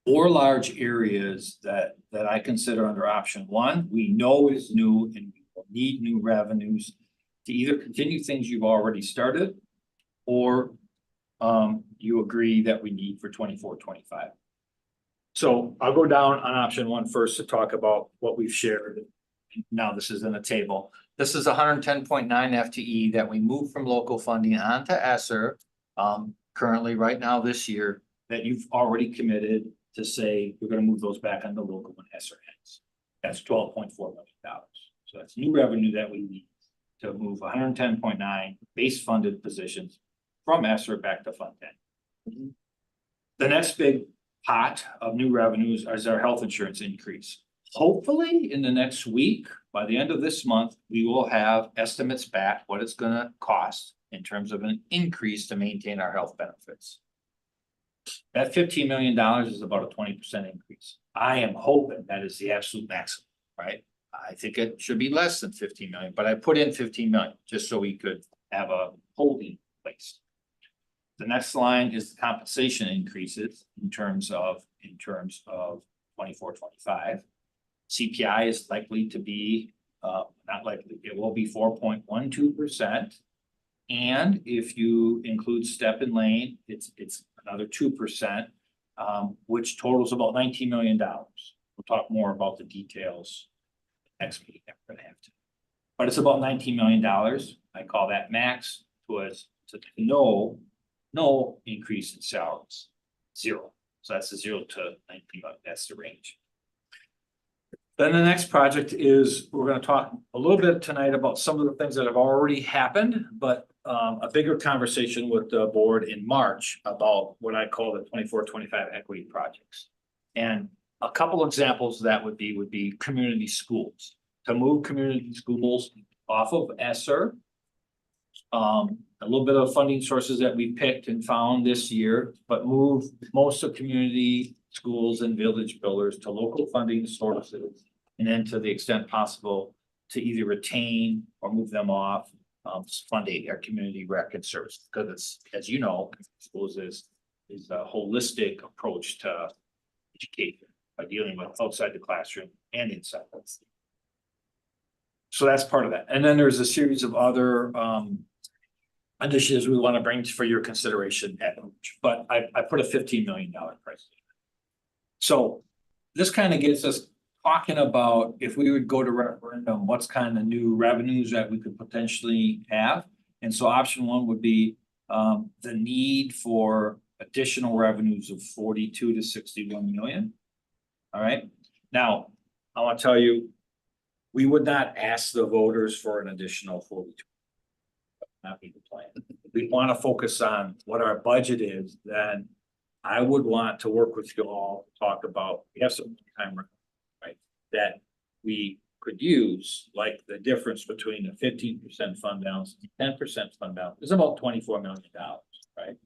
four large areas that I consider under option one. We know is new and we will need new revenues to either continue things you've already started or you agree that we need for 24-25. So I'll go down on option one first to talk about what we've shared. Now this is in a table. This is 110.9 FTE that we moved from local funding onto ESSER. Currently right now this year that you've already committed to say we're going to move those back onto local when ESSER ends. That's $12.4 million. So that's new revenue that we need to move 110.9 base funded positions from ESSER back to Fund 10. The next big pot of new revenues is our health insurance increase. Hopefully in the next week, by the end of this month, we will have estimates back what it's going to cost in terms of an increase to maintain our health benefits. That $15 million is about a 20% increase. I am hoping that is the absolute maximum, right? I think it should be less than 15 million, but I put in 15 million just so we could have a holding place. The next line is the compensation increases in terms of 24-25. CPI is likely to be not likely, it will be 4.12%. And if you include step and lane, it's another 2%, which totals about $19 million. We'll talk more about the details next meeting that we're gonna have to. But it's about $19 million. I call that max was to no increase in salaries, zero. So that's the 0 to 19 million, that's the range. Then the next project is, we're going to talk a little bit tonight about some of the things that have already happened, but a bigger conversation with the board in March about what I call the 24-25 equity projects. And a couple examples of that would be community schools. To move community schools off of ESSER, a little bit of funding sources that we picked and found this year, but move most of community schools and village builders to local funding sources, and then to the extent possible to either retain or move them off funding our community rec and service, because it's, as you know, schools is a holistic approach to education by dealing with outside the classroom and inside. So that's part of that. And then there's a series of other initiatives we want to bring for your consideration at Hooch, but I put a $15 million price. So this kind of gets us talking about if we would go to referendum, what's kind of new revenues that we could potentially have. And so option one would be the need for additional revenues of 42 to 61 million. All right. Now, I want to tell you, we would not ask the voters for an additional 42. Not be the plan. If we want to focus on what our budget is, then I would want to work with you all to talk about, we have some time, right? That we could use, like the difference between a 15% fund balance and 10% fund balance is about $24 million, right?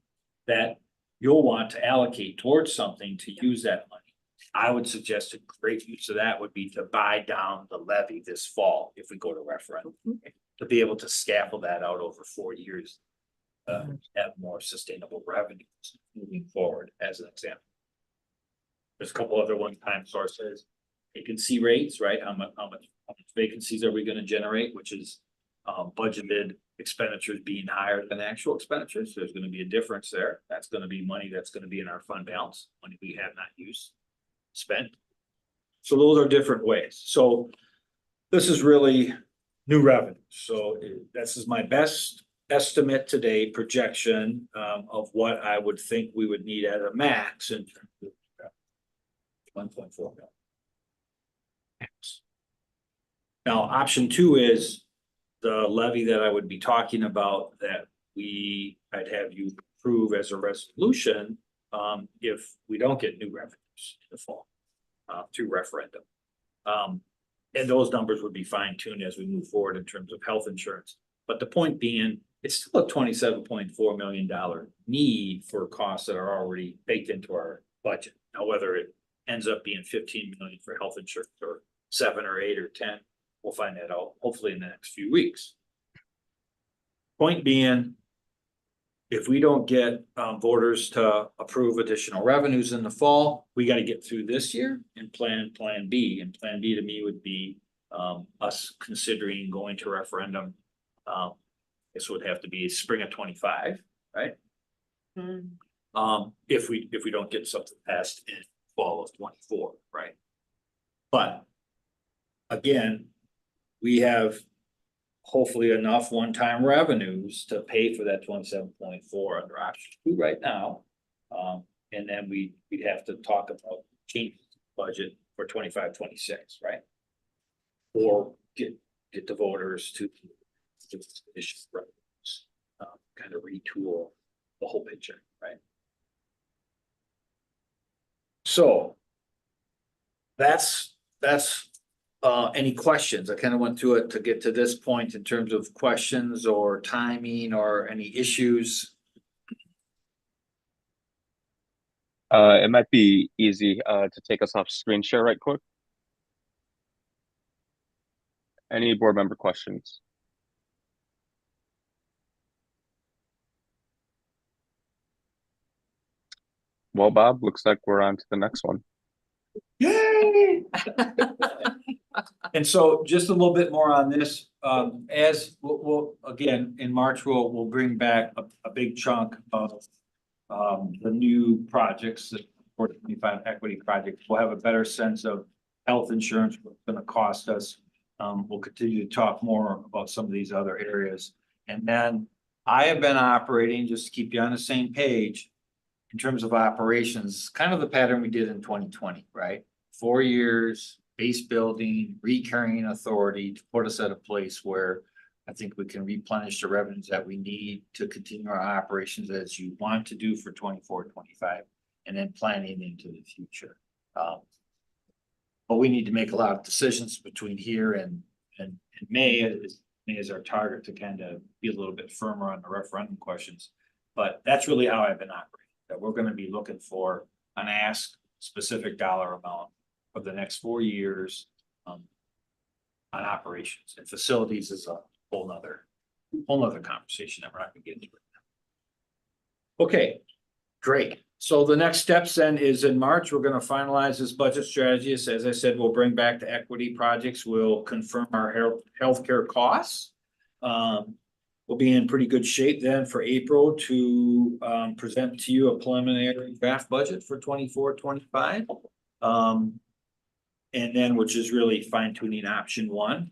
That you'll want to allocate towards something to use that money. I would suggest a great use of that would be to buy down the levy this fall if we go to referendum, to be able to scaffold that out over 4 years, have more sustainable revenues moving forward, as an example. There's a couple other one-time sources. Vacancy rates, right? How much vacancies are we going to generate, which is budgeted expenditures being higher than actual expenditures. There's going to be a difference there. That's going to be money that's going to be in our fund balance, money we have not used, spent. So those are different ways. So this is really new revenue. So this is my best estimate today, projection of what I would think we would need at a max in terms of 1.4 million. Max. Now, option two is the levy that I would be talking about that I'd have you approve as a resolution if we don't get new revenues in the fall through referendum. And those numbers would be fine-tuned as we move forward in terms of health insurance. But the point being, it's still a $27.4 million need for costs that are already baked into our budget. Now, whether it ends up being 15 million for health insurance or 7 or 8 or 10, we'll find that out hopefully in the next few weeks. Point being, if we don't get voters to approve additional revenues in the fall, we got to get through this year and plan B. And plan B to me would be us considering going to referendum. This would have to be spring of 25, right? If we don't get something passed in fall of 24, right? But again, we have hopefully enough one-time revenues to pay for that 27.4 under option 2 right now. And then we'd have to talk about changing the budget for 25, 26, right? Or get the voters to issue revenues, kind of retool the whole picture, right? So that's any questions? I kind of went through it to get to this point in terms of questions or timing or any issues. It might be easy to take us off screen share right quick. Any board member questions? Well, Bob, looks like we're on to the next one. Yay! And so just a little bit more on this, as we'll again, in March, we'll bring back a big chunk of the new projects, the 425 equity projects. We'll have a better sense of health insurance, what's going to cost us. We'll continue to talk more about some of these other areas. And then I have been operating, just to keep you on the same page, in terms of operations, kind of the pattern we did in 2020, right? 4 years, base building, recurring authority to put us at a place where I think we can replenish the revenues that we need to continue our operations as you want to do for 24, 25, and then planning into the future. But we need to make a lot of decisions between here and May is our target to kind of be a little bit firmer on the referendum questions. But that's really how I've been operating, that we're going to be looking for an ask specific dollar amount for the next 4 years on operations, and facilities is a whole nother whole nother conversation that we're not gonna get into. Okay, great. So the next steps then is in March, we're gonna finalize this budget strategy. As I said, we'll bring back the equity projects. We'll confirm our healthcare costs. We'll be in pretty good shape then for April to present to you a preliminary draft budget for 24-25. And then, which is really fine tuning option one.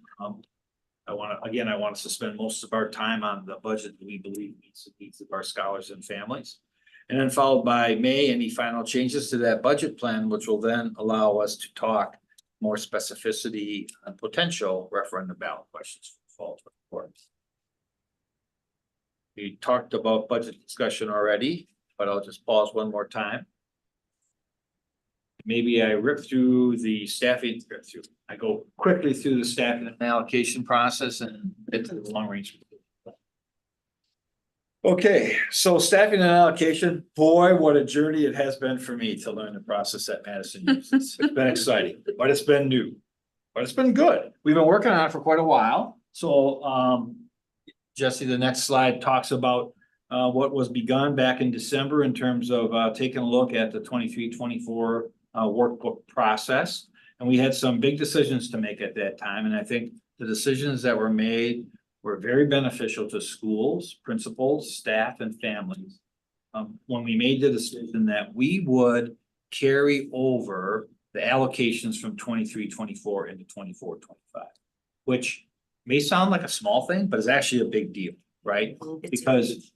I want us to spend most of our time on the budget that we believe meets the needs of our scholars and families. And then followed by May, any final changes to that budget plan, which will then allow us to talk more specificity on potential referendum ballot questions for the fall 24. We talked about budget discussion already, but I'll just pause one more time. Maybe I rip through the staffing, I go quickly through the staffing and allocation process and get to the long range. Okay, so staffing and allocation, boy, what a journey it has been for me to learn the process that Madison uses. It's been exciting, but it's been new, but it's been good. We've been working on it for quite a while. So, Jesse, the next slide talks about what was begun back in December in terms of taking a look at the 23-24 workbook process. And we had some big decisions to make at that time. And I think the decisions that were made were very beneficial to schools, principals, staff, and families. When we made the decision that we would carry over the allocations from 23-24 into 24-25, which may sound like a small thing, but it's actually a big deal, right? Because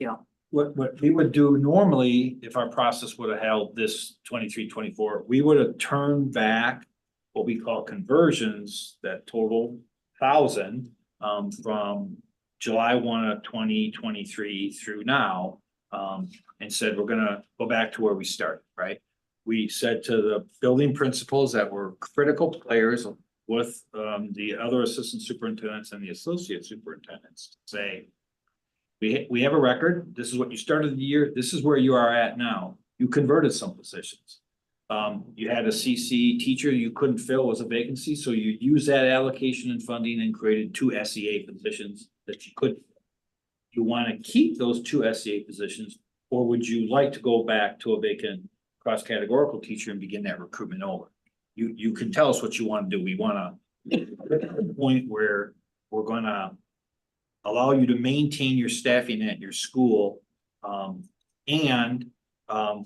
what we would do normally, if our process would have held this 23-24, we would have turned back what we call conversions that total 1,000 from July 1 of 2023 through now, and said we're gonna go back to where we started, right? We said to the building principals that were critical players with the other assistant superintendents and the associate superintendents, say, we have a record. This is what you started the year. This is where you are at now. You converted some positions. You had a CC teacher you couldn't fill, was a vacancy, so you use that allocation and funding and created 2 SEA positions that you could. You want to keep those 2 SEA positions, or would you like to go back to a vacant cross-categorical teacher and begin that recruitment over? You can tell us what you want to do. We want to get to the point where we're going to allow you to maintain your staffing at your school.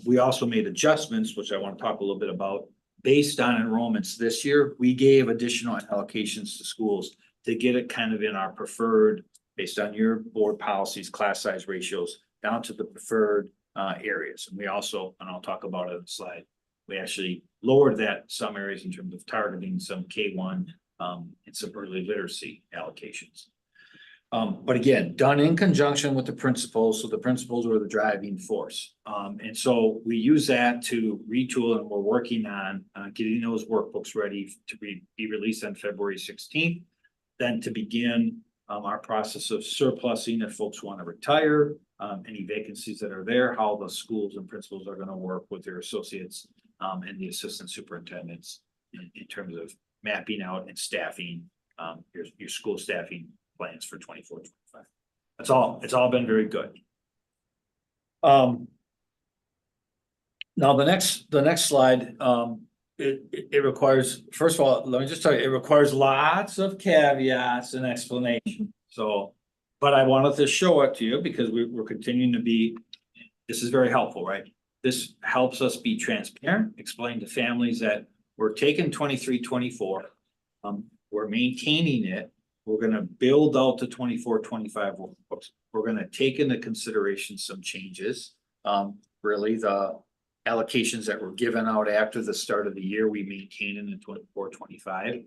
We also made adjustments, which I want to talk a little bit about, based on enrollments this year. We gave additional allocations to schools to get it kind of in our preferred, based on your board policies, class size ratios, down to the preferred areas. And we also, and I'll talk about it in the slide, we actually lowered that some areas in terms of targeting some K1 and some early literacy allocations. But again, done in conjunction with the principals, so the principals were the driving force. And so we use that to retool, and we're working on getting those workbooks ready to be released on February 16th. Then to begin our process of surplusing if folks want to retire, any vacancies that are there, how the schools and principals are going to work with their associates and the assistant superintendents in terms of mapping out and staffing your school staffing plans for 24-25. It's all been very good. Now the next slide, it requires, first of all, let me just tell you, it requires lots of caveats and explanation. So, but I wanted to show it to you because we're continuing to be, this is very helpful, right? This helps us be transparent, explain to families that we're taking 23-24, we're maintaining it. We're going to build out the 24-25 workbooks. We're going to take into consideration some changes. Really, the allocations that were given out after the start of the year, we maintain in the 24-25.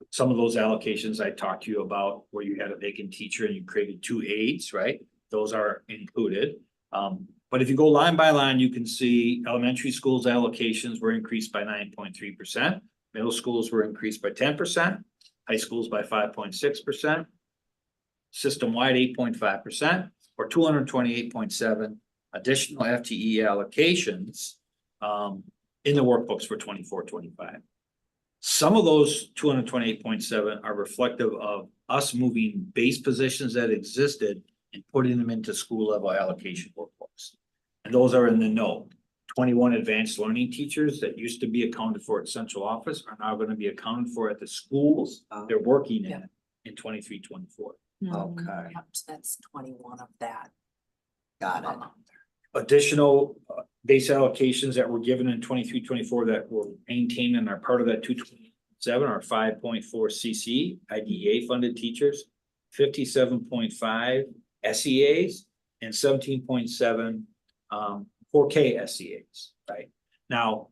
Some of those allocations I talked to you about where you had a vacant teacher and you created 2 aides, right? Those are included. But if you go line by line, you can see elementary schools allocations were increased by 9.3%. Middle schools were increased by 10%. High schools by 5.6%, system-wide 8.5%, or 228.7 additional FTE allocations in the workbooks for 24-25. Some of those 228.7 are reflective of us moving base positions that existed and putting them into school level allocation workbooks. And those are in the note. 21 advanced learning teachers that used to be accounted for at central office are now gonna be accounted for at the schools they're working in 23-24. Okay, Yep, so that's 21 of that. got it. Additional base allocations that were given in 23-24 that were maintained and are part of that 227 are 5.4 CC IDEA funded teachers, 57.5 SEAs, and 17.7 4K SEAs, right? Now,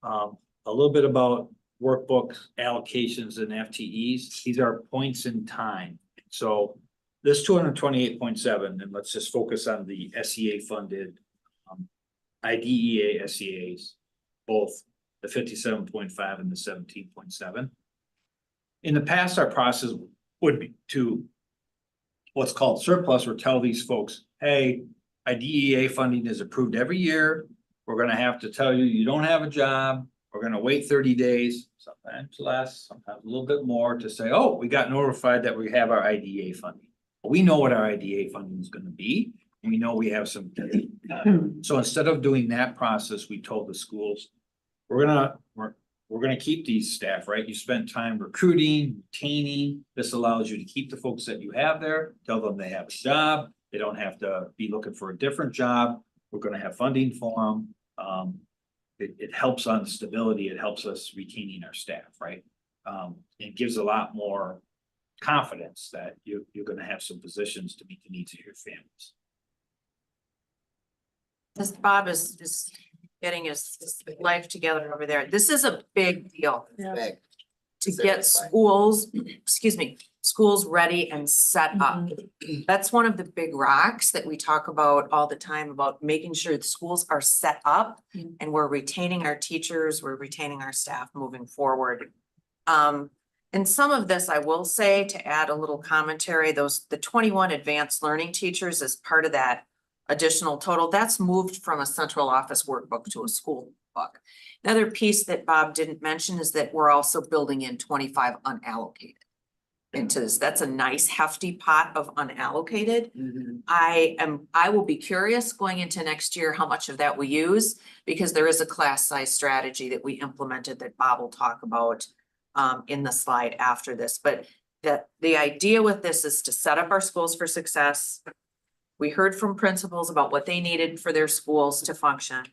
a little bit about workbooks, allocations, and FTEs. These are points in time. So this 228.7, and let's just focus on the SEA funded IDEA SEAs, both the 57.5 and the 17.7. In the past, our process would be to what's called surplus, or tell these folks, hey, IDEA funding is approved every year. We're gonna have to tell you, you don't have a job. We're gonna wait 30 days, sometimes less, sometimes a little bit more, to say, oh, we got notified that we have our IDEA funding. We know what our IDEA funding is gonna be, and we know we have some. So instead of doing that process, we told the schools, we're gonna keep these staff, right? You spent time recruiting, retaining. This allows you to keep the folks that you have there, tell them they have a job. They don't have to be looking for a different job. We're gonna have funding for them. It helps on stability. It helps us retaining our staff, right? It gives a lot more confidence that you're gonna have some positions to meet the needs of your families. This Bob is getting his life together over there. This is a big deal. Big. To get schools, excuse me, schools ready and set up. That's one of the big rocks that we talk about all the time, about making sure the schools are set up and we're retaining our teachers, we're retaining our staff moving forward. And some of this, I will say, to add a little commentary, the 21 advanced learning teachers as part of that additional total, that's moved from a central office workbook to a school book. Another piece that Bob didn't mention is that we're also building in 25 unallocated into this. That's a nice hefty pot of unallocated. I will be curious going into next year how much of that we use, because there is a class size strategy that we implemented that Bob will talk about in the slide after this. But the idea with this is to set up our schools for success. We heard from principals about what they needed for their schools to function.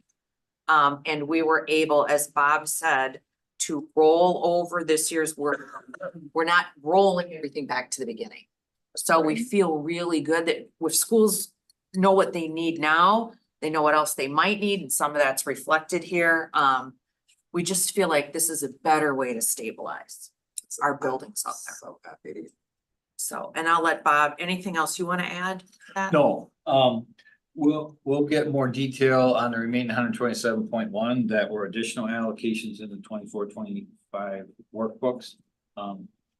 And we were able, as Bob said, to roll over this year's work. We're not rolling everything back to the beginning. So we feel really good that if schools know what they need now, they know what else they might need, and some of that's reflected here. We just feel like this is a better way to stabilize our buildings out there. So happy. So, and I'll let Bob, anything else you want to add to that? No, we'll get more detail on the remaining 127.1 that were additional allocations in the 24-25 workbooks.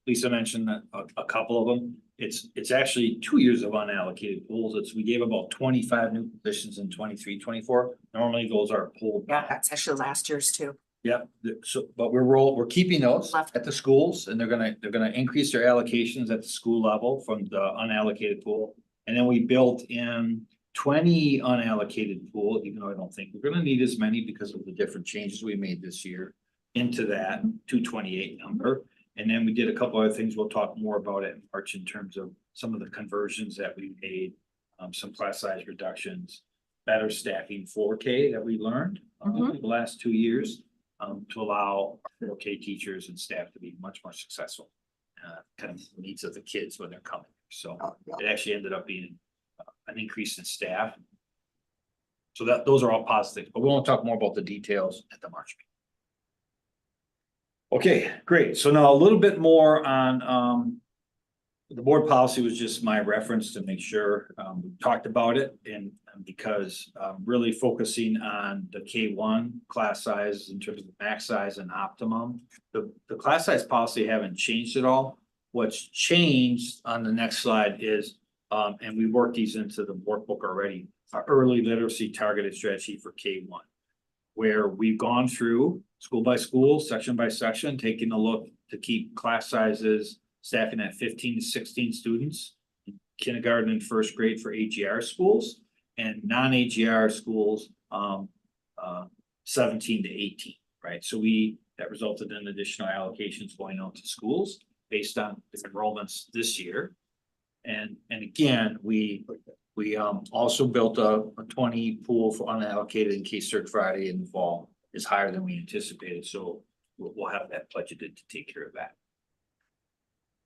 Lisa mentioned that a couple of them. It's actually 2 years of unallocated pools. We gave about 25 new positions in 23-24. Normally those are pulled. Yeah, that's actually last year's too. Yep, so, but we're keeping those at the schools, and they're gonna increase their allocations at the school level from the unallocated pool. And then we built in 20 unallocated pool, even though I don't think we're gonna need as many because of the different changes we made this year into that 228 number. And then we did a couple other things. We'll talk more about it in March in terms of some of the conversions that we made, some class size reductions, better staffing 4K that we learned the last 2 years. To allow our 4K teachers and staff to be much more successful, kind of the needs of the kids when they're coming. So it actually ended up being an increase in staff. So those are all positives, but we won't talk more about the details at the March meeting. Okay, great. So now a little bit more on the board policy was just my reference to make sure we talked about it, and because really focusing on the K1 class size in terms of the max size and optimum. The class size policy haven't changed at all. What's changed on the next slide is, and we worked these into the workbook already, our early literacy targeted strategy for K1, where we've gone through school by school, section by section, taking a look to keep class sizes staffing at 15 to 16 students kindergarten and first grade for AGR schools and non-AGR schools, 17 to 18, right? So that resulted in additional allocations going out to schools based on the enrollments this year. And again, we also built a 20 pool for unallocated in case Cert Friday in the fall is higher than we anticipated. So we'll have that budgeted to take care of that.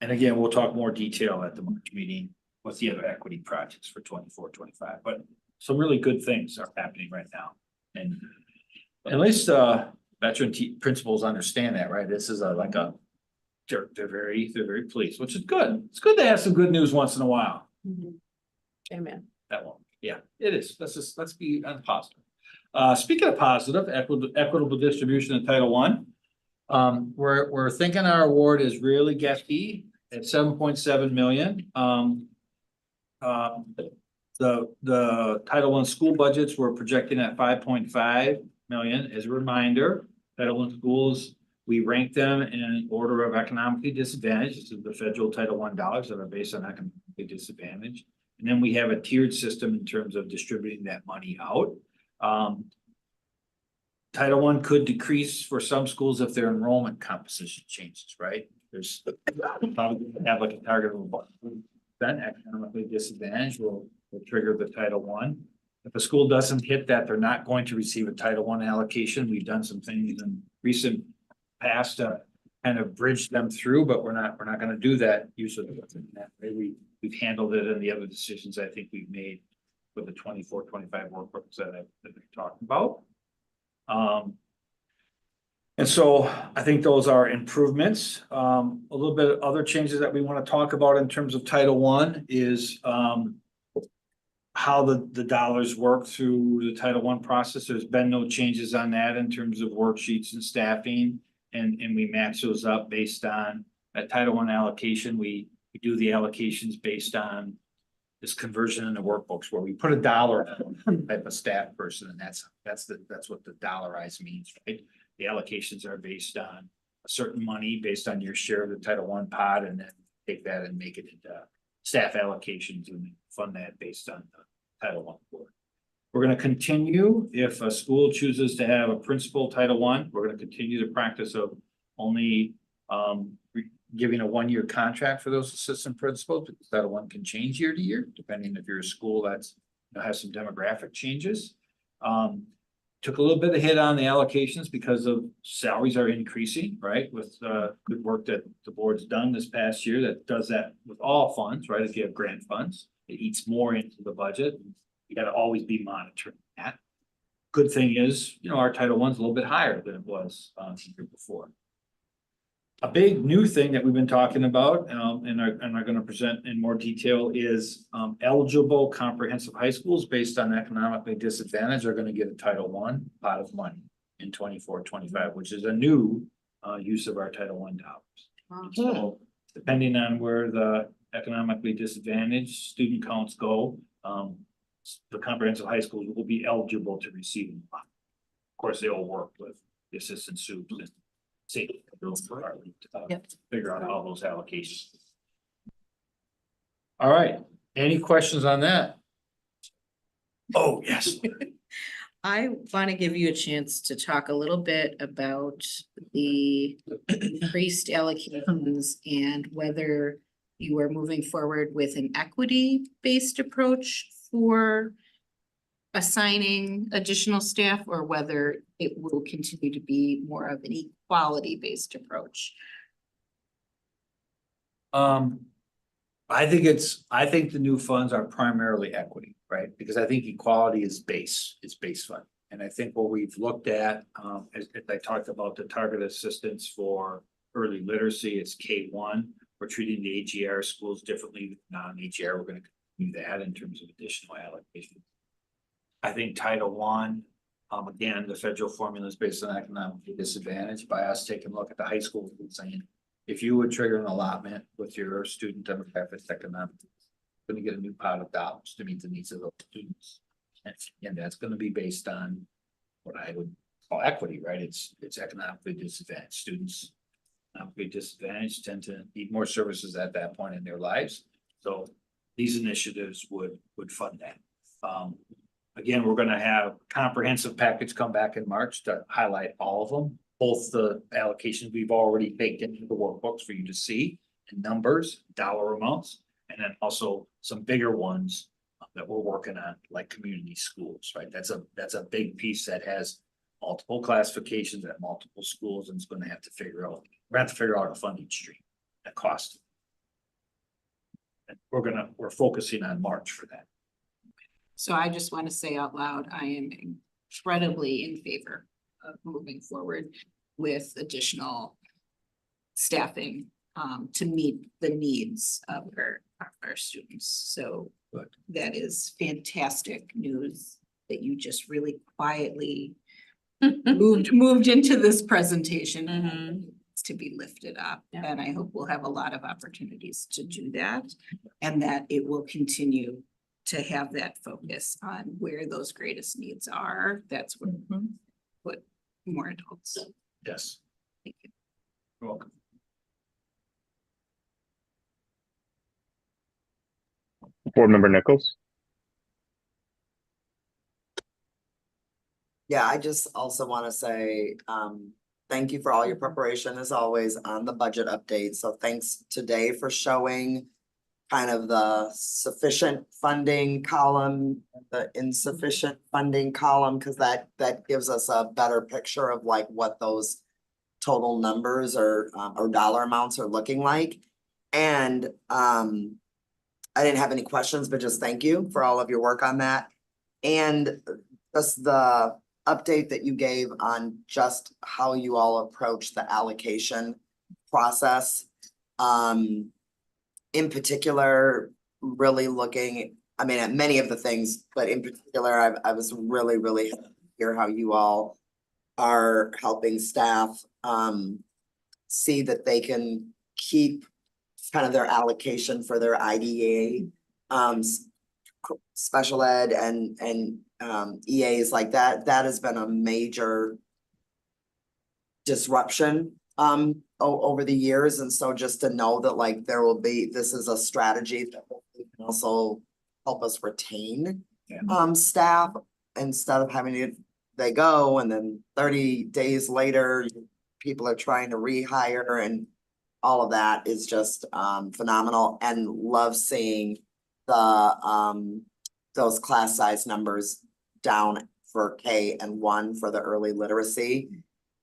And again, we'll talk more detail at the March meeting with the other equity projects for 24, 25, but some really good things are happening right now. And at least veteran principals understand that, right? This is they're very pleased, which is good. It's good to have some good news once in a while. Amen. That one, yeah, it is. Let's be positive. Speaking of positive, equitable distribution in Title I. We're thinking our award is really hefty at 7.7 million. The Title I school budgets we're projecting at 5.5 million. As a reminder, Title I schools, we rank them in order of economically disadvantaged. This is the federal Title I dollars that are based on economically disadvantaged. And then we have a tiered system in terms of distributing that money out. Title I could decrease for some schools if their enrollment composition changes, right? There's probably have like a target of about then economically disadvantaged will trigger the Title I. If a school doesn't hit that, they're not going to receive a Title I allocation. We've done some things in recent past to kind of bridge them through, but we're not going to do that usually. That way we've handled it in the other decisions I think we've made with the 24, 25 workbooks that I've talked about. And so I think those are improvements. A little bit of other changes that we want to talk about in terms of Title I is how the dollars work through the Title I process. There's been no changes on that in terms of worksheets and staffing, and we match those up based on that Title I allocation. We do the allocations based on this conversion in the workbooks where we put a dollar on type of staff person, and that's what the dollarized means, right? The allocations are based on a certain money based on your share of the Title I pot, and then take that and make it into staff allocations and fund that based on the Title I board. We're going to continue, if a school chooses to have a principal Title I, we're going to continue the practice of only giving a one-year contract for those assistant principals, because Title I can change year to year, depending if you're a school that's has some demographic changes. Took a little bit of hit on the allocations because of salaries are increasing, right? With good work that the board's done this past year that does that with all funds, right? If you have grant funds, it eats more into the budget. You got to always be monitoring that. Good thing is, our Title I's a little bit higher than it was the year before. A big new thing that we've been talking about and are going to present in more detail is eligible comprehensive high schools based on economically disadvantaged are going to get a Title I pot of money in 24, 25, which is a new use of our Title I dollars. So depending on where the economically disadvantaged student counts go, the comprehensive high schools will be eligible to receive them. Of course, they all work with the assistant soups and safety department to figure out all those allocations. All right, any questions on that? Oh, yes. I want to give you a chance to talk a little bit about the increased allocations and whether you are moving forward with an equity-based approach for assigning additional staff, or whether it will continue to be more of an equality-based approach. I think the new funds are primarily equity, right? Because I think equality is base fund. And I think what we've looked at, as I talked about the target assistance for early literacy, it's K1. We're treating the AGR schools differently than non-AGR. We're going to do that in terms of additional allocation. I think Title I, again, the federal formula is based on economically disadvantaged. By us taking a look at the high school and saying, if you would trigger an allotment with your student demographics economically, you're going to get a new pot of dollars to meet the needs of those students. And that's going to be based on what I would call equity, right? It's economically disadvantaged students. Economically disadvantaged tend to need more services at that point in their lives. So these initiatives would fund that. Again, we're gonna have comprehensive package come back in March to highlight all of them. Both the allocations we've already baked into the workbooks for you to see in numbers, dollar amounts, and then also some bigger ones that we're working on, like community schools, right? That's a big piece that has multiple classifications at multiple schools, and it's gonna have to figure out, we're gonna have to figure out a funding stream, a cost. And we're focusing on March for that. So I just want to say out loud, I am incredibly in favor of moving forward with additional staffing to meet the needs of our students. So Good. that is fantastic news that you just really quietly moved into this presentation. It's to be lifted up, and I hope we'll have a lot of opportunities to do that, and that it will continue to have that focus on where those greatest needs are. That's what put more adults. Yes. Thank you. You're welcome. Board Member Nichols. Yeah, I just also want to say, thank you for all your preparation as always on the budget update. So thanks today for showing kind of the sufficient funding column, the insufficient funding column, because that gives us a better picture of like what those total numbers or dollar amounts are looking like. And I didn't have any questions, but just thank you for all of your work on that. And just the update that you gave on just how you all approach the allocation process. In particular, really looking, I mean, at many of the things, but in particular, I was really happy to hear how you all are helping staff see that they can keep kind of their allocation for their IDEA, special ed and EAs like that. That has been a major disruption over the years. And so just to know that like there will be, this is a strategy that can also help us retain staff instead of having to, they go and then 30 days later, people are trying to rehire, and all of that is just phenomenal, and love seeing the those class size numbers down for K and 1 for the early literacy,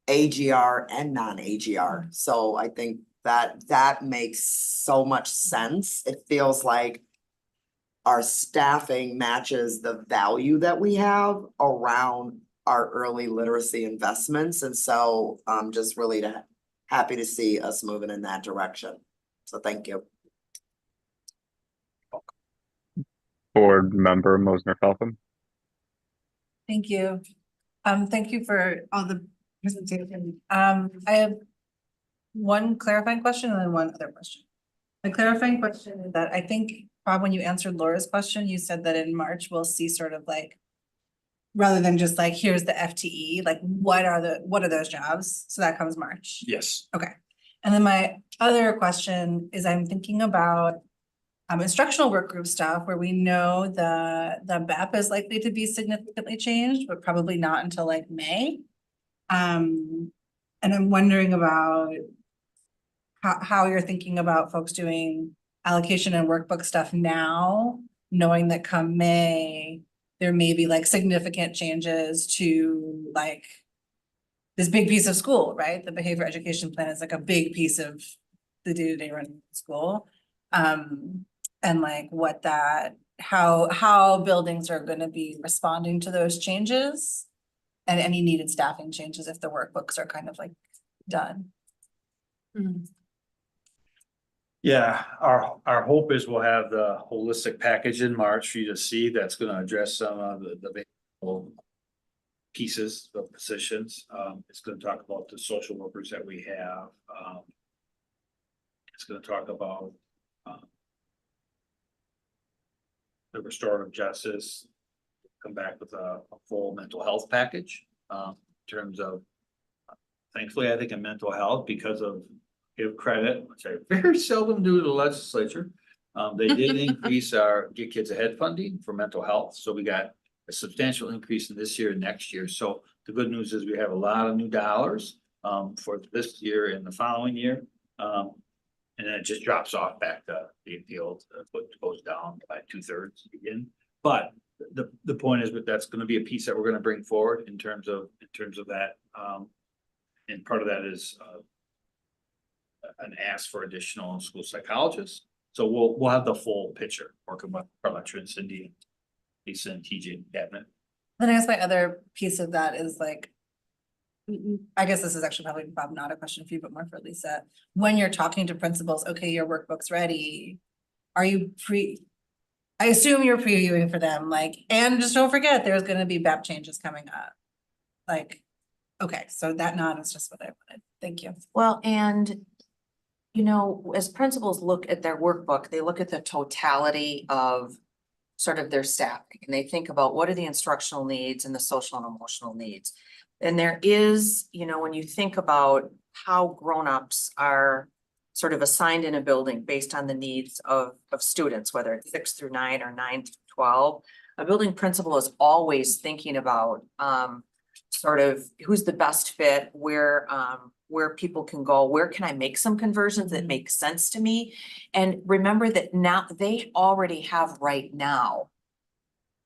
AGR and non-AGR. So I think that makes so much sense. It feels like our staffing matches the value that we have around our early literacy investments. And so I'm just really happy to see us moving in that direction. So thank you. Board Member Mosner Feltham. Thank you. Thank you for all the presentation. I have one clarifying question and then one other question. The clarifying question is that I think, Bob, when you answered Laura's question, you said that in March, we'll see sort of like, rather than just like, here's the FTE, like what are those jobs? So that comes March. Yes. Okay. And then my other question is I'm thinking about instructional work group stuff where we know the BEP is likely to be significantly changed, but probably not until like May. And I'm wondering about how you're thinking about folks doing allocation and workbook stuff now, knowing that come May, there may be like significant changes to like this big piece of school, right? The behavior education plan is like a big piece of the day-to-day running of school. And like what that, how buildings are gonna be responding to those changes and any needed staffing changes if the workbooks are kind of like done. Yeah, our hope is we'll have the holistic package in March for you to see that's gonna address some of the pieces of positions. It's gonna talk about the social workers that we have. It's gonna talk about the restorative justice, come back with a full mental health package, in terms of, thankfully, I think in mental health, because of give credit, which I very seldom do to the legislature. They did increase our Get Kids Ahead funding for mental health, so we got a substantial increase in this year and next year. So the good news is we have a lot of new dollars for this year and the following year. And then it just drops off back to the old, goes down by 2/3 again. But the point is that that's gonna be a piece that we're gonna bring forward in terms of that. And part of that is an ask for additional school psychologists. So we'll have the full picture, working with Carletcha and Cindy, Lisa and TJ and Cabinet. Then I guess my other piece of that is like, I guess this is actually probably, Bob, not a question for you, but more for Lisa. When you're talking to principals, okay, your workbook's ready. Are you I assume you're previewing for them, like, and just don't forget, there's gonna be BEP changes coming up. Like, okay, so that nod is just what I wanted. Thank you. Well, and you know, as principals look at their workbook, they look at the totality of sort of their staffing, and they think about what are the instructional needs and the social and emotional needs. And there is, you know, when you think about how grownups are sort of assigned in a building based on the needs of students, whether it's 6 through 9 or 9 through 12, a building principal is always thinking about sort of who's the best fit, where people can go, where can I make some conversions that make sense to me? And remember that now they already have right now,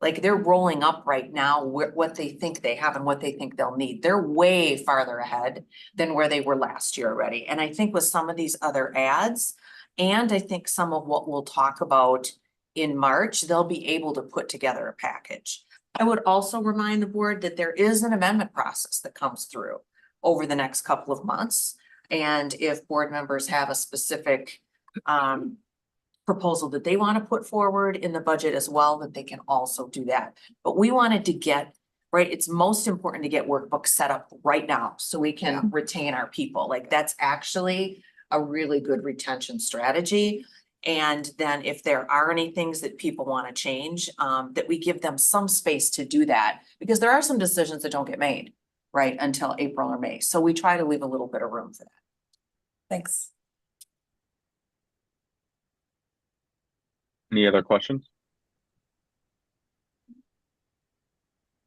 like they're rolling up right now what they think they have and what they think they'll need. They're way farther ahead than where they were last year already. And I think with some of these other ads, and I think some of what we'll talk about in March, they'll be able to put together a package. I would also remind the board that there is an amendment process that comes through over the next couple of months. And if board members have a specific proposal that they want to put forward in the budget as well, that they can also do that. But we wanted to get, right, it's most important to get workbooks set up right now so we can retain our people. Like that's actually a really good retention strategy. And then if there are any things that people want to change, that we give them some space to do that, because there are some decisions that don't get made right until April or May. So we try to leave a little bit of room for that. Thanks. Any other questions?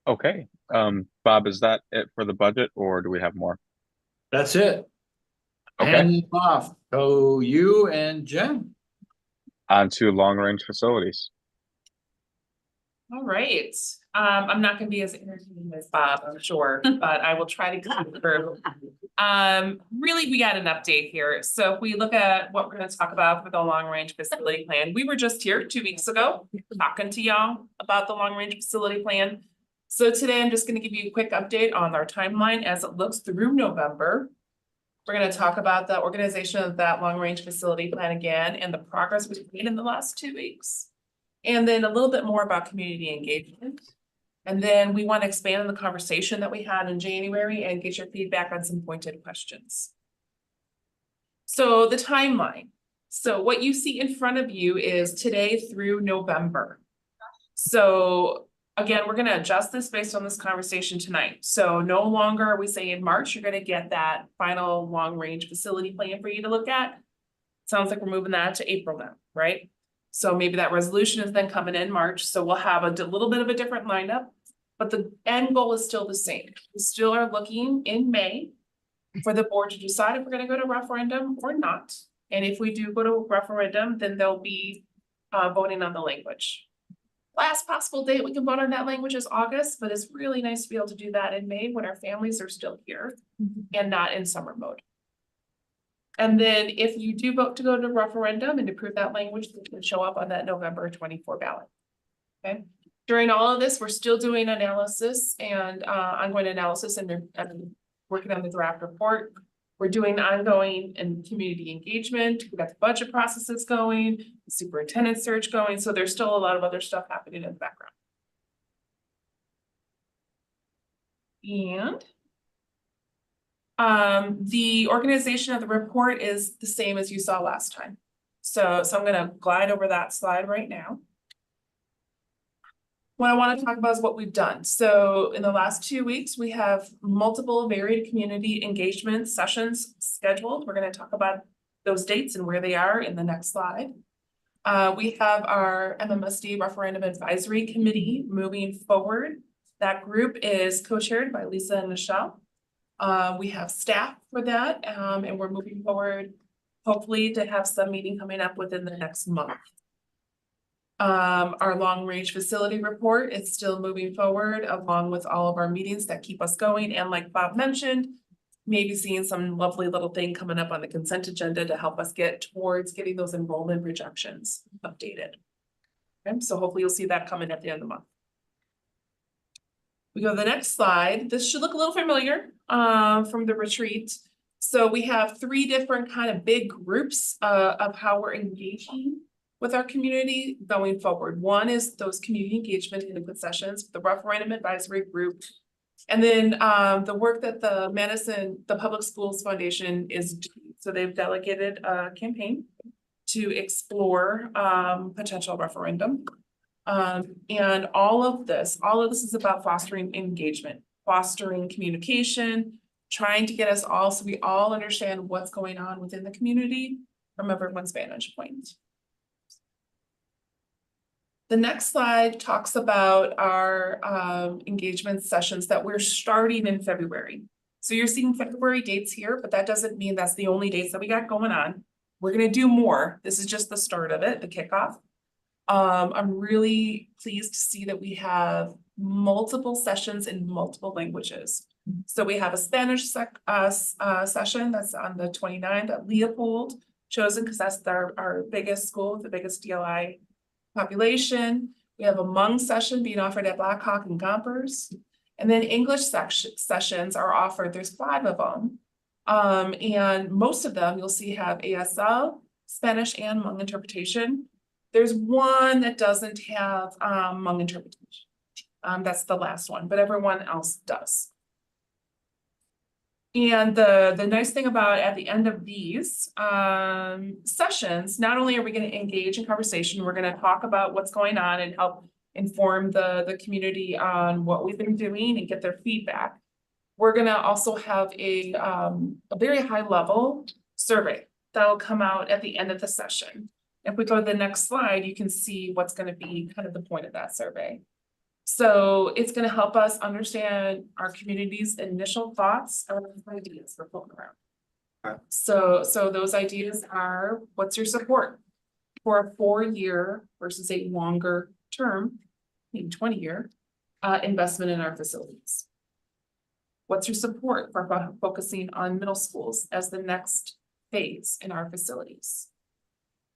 Okay, Bob, is that it for the budget or do we have more? That's it. Okay. Hand off. So you and Jen. On to long-range facilities. All right, I'm not gonna be as entertaining as Bob, I'm sure, but I will try to keep through. Really, we got an update here. So if we look at what we're gonna talk about for the long range facility plan, we were just here 2 weeks ago talking to y'all about the long range facility plan. So today I'm just gonna give you a quick update on our timeline as it looks through November. We're gonna talk about the organization of that long range facility plan again and the progress we've made in the last 2 weeks. And then a little bit more about community engagement. And then we want to expand on the conversation that we had in January and get your feedback on some pointed questions. So the timeline. So what you see in front of you is today through November. So again, we're going to adjust this based on this conversation tonight. So no longer are we saying in March, you're going to get that final long range facility plan for you to look at. Sounds like we're moving that to April now, right? So maybe that resolution is then coming in March, so we'll have a little bit of a different lineup, but the end goal is still the same. We still are looking in May for the board to decide if we're gonna go to referendum or not. And if we do go to referendum, then they'll be voting on the language. Last possible date we can vote on that language is August, but it's really nice to be able to do that in May when our families are still here and not in summer mode. And then if you do vote to go to referendum and approve that language, it can show up on that November 24 ballot. Okay. During all of this, we're still doing analysis and ongoing analysis and working on the draft report. We're doing ongoing and community engagement. We've got the budget processes going, the superintendent search going. So there's still a lot of other stuff happening in the background. And the organization of the report is the same as you saw last time. So I'm gonna glide over that slide right now. What I want to talk about is what we've done. So in the last 2 weeks, we have multiple varied community engagement sessions scheduled. We're going to talk about those dates and where they are in the next slide. We have our MMSD Referendum Advisory Committee moving forward. That group is co-chaired by Lisa and Michelle. We have staff for that, and we're moving forward, hopefully to have some meeting coming up within the next month. Our long-range facility report is still moving forward along with all of our meetings that keep us going. And like Bob mentioned, maybe seeing some lovely little thing coming up on the consent agenda to help us get towards getting those enrollment projections updated. Okay, so hopefully you'll see that coming at the end of the month. We go to the next slide. This should look a little familiar from the retreat. So we have 3 different kind of big groups of how we're engaging with our community going forward. One is those community engagement and input sessions, the referendum advisory group. And then the work that the Public Schools Foundation is doing. So they've delegated a campaign to explore potential referendum. And all of this is about fostering engagement, fostering communication, trying to get us all so we all understand what's going on within the community from everyone's vantage point. The next slide talks about our engagement sessions that we're starting in February. So you're seeing February dates here, but that doesn't mean that's the only dates that we got going on. We're gonna do more. This is just the start of it, the kickoff. I'm really pleased to see that we have multiple sessions in multiple languages. So we have a Spanish session that's on the 29th at Leopold, chosen because that's our biggest school, the biggest DLI population. We have a Hmong session being offered at Blackhawk and Gompers. And then English sessions are offered. There's 5 of them. And most of them you'll see have ASL, Spanish, and Hmong interpretation. There's one that doesn't have Hmong interpretation. That's the last one, but everyone else does. And the nice thing about at the end of these sessions, not only are we going to engage in conversation, we're going to talk about what's going on and help inform the community on what we've been doing and get their feedback. We're going to also have a very high level survey that'll come out at the end of the session. If we go to the next slide, you can see what's going to be kind of the point of that survey. So it's going to help us understand our community's initial thoughts or ideas for floating around. So those ideas are, what's your support for a 4-year versus a longer term, maybe 20-year investment in our facilities? What's your support for focusing on middle schools as the next phase in our facilities?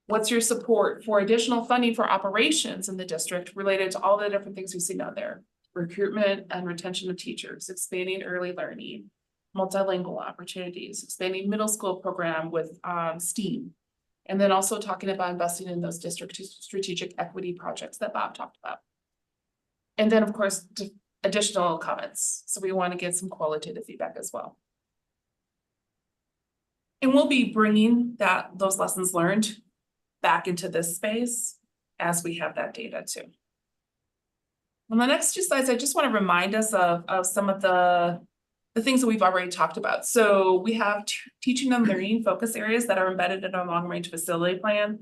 What's your support for additional funding for operations in the district related to all the different things we've seen out there? Recruitment and retention of teachers, expanding early learning, multilingual opportunities, expanding middle school program with STEAM. And then also talking about investing in those district strategic equity projects that Bob talked about. And then of course, additional comments. So we want to get some qualitative feedback as well. And we'll be bringing those lessons learned back into this space as we have that data too. On the next 2 slides, I just want to remind us of some of the things that we've already talked about. So we have teaching and learning focus areas that are embedded in our long-range facility plan.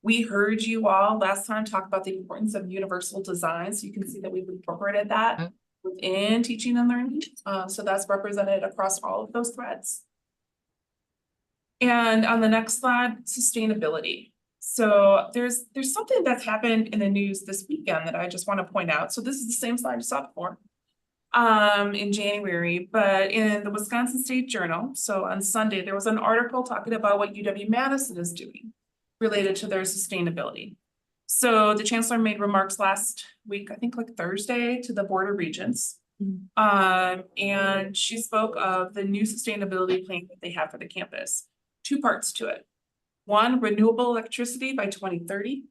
We heard you all last time talk about the importance of universal design. So you can see that we've incorporated that within teaching and learning. So that's represented across all of those threads. And on the next slide, sustainability. So there's something that's happened in the news this weekend that I just want to point out. So this is the same slide you saw before in January, but in the Wisconsin State Journal. So on Sunday, there was an article talking about what UW-Madison is doing related to their sustainability. So the chancellor made remarks last week, I think like Thursday, to the Board of Regents. And she spoke of the new sustainability plan that they have for the campus. 2 parts to it. One, renewable electricity by 2030.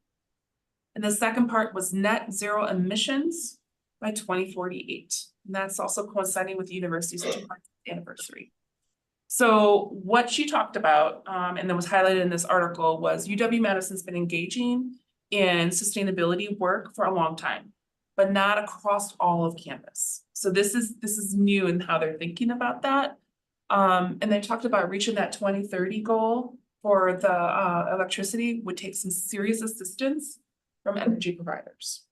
And the second part was net zero emissions by 2048. And that's also coinciding with the university's 200th anniversary. So what she talked about, and that was highlighted in this article, was UW-Madison's been engaging in sustainability work for a long time, but not across all of campus. So this is new in how they're thinking about that. And they talked about reaching that 2030 goal for the electricity would take some serious assistance from energy providers.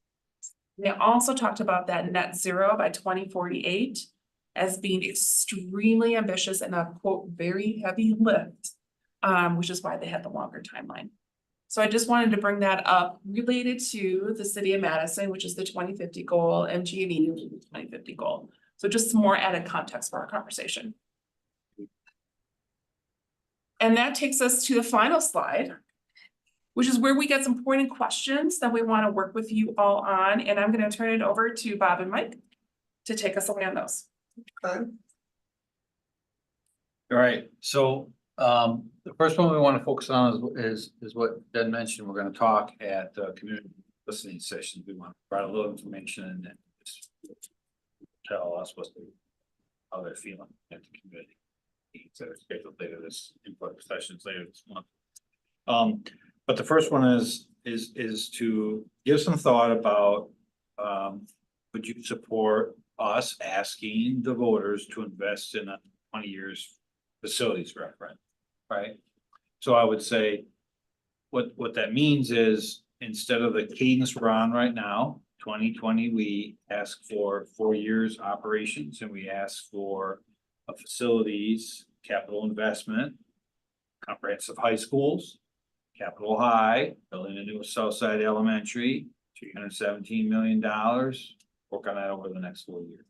They also talked about that net zero by 2048 as being extremely ambitious and a quote, very heavy lift, which is why they had the longer timeline. So I just wanted to bring that up related to the city of Madison, which is the 2050 goal, and G&E, which is the 2050 goal. So just some more added context for our conversation. And that takes us to the final slide, which is where we get some pointed questions that we want to work with you all on. And I'm going to turn it over to Bob and Mike to take us away on those. Okay. All right, so the first one we want to focus on is what Deb mentioned. We're going to talk at community listening sessions. We want to provide a little information and then just tell us how they're feeling at the community. So it's scheduled later this input sessions later this month. But the first one is to give some thought about would you support us asking the voters to invest in a 20 years facilities referendum, right? So I would say what that means is instead of the cadence we're on right now, 2020, we ask for 4 years operations and we ask for a facilities capital investment, comprehensive high schools, Capitol High, building a new Southside Elementary, $317 million. Work on that over the next 4 years.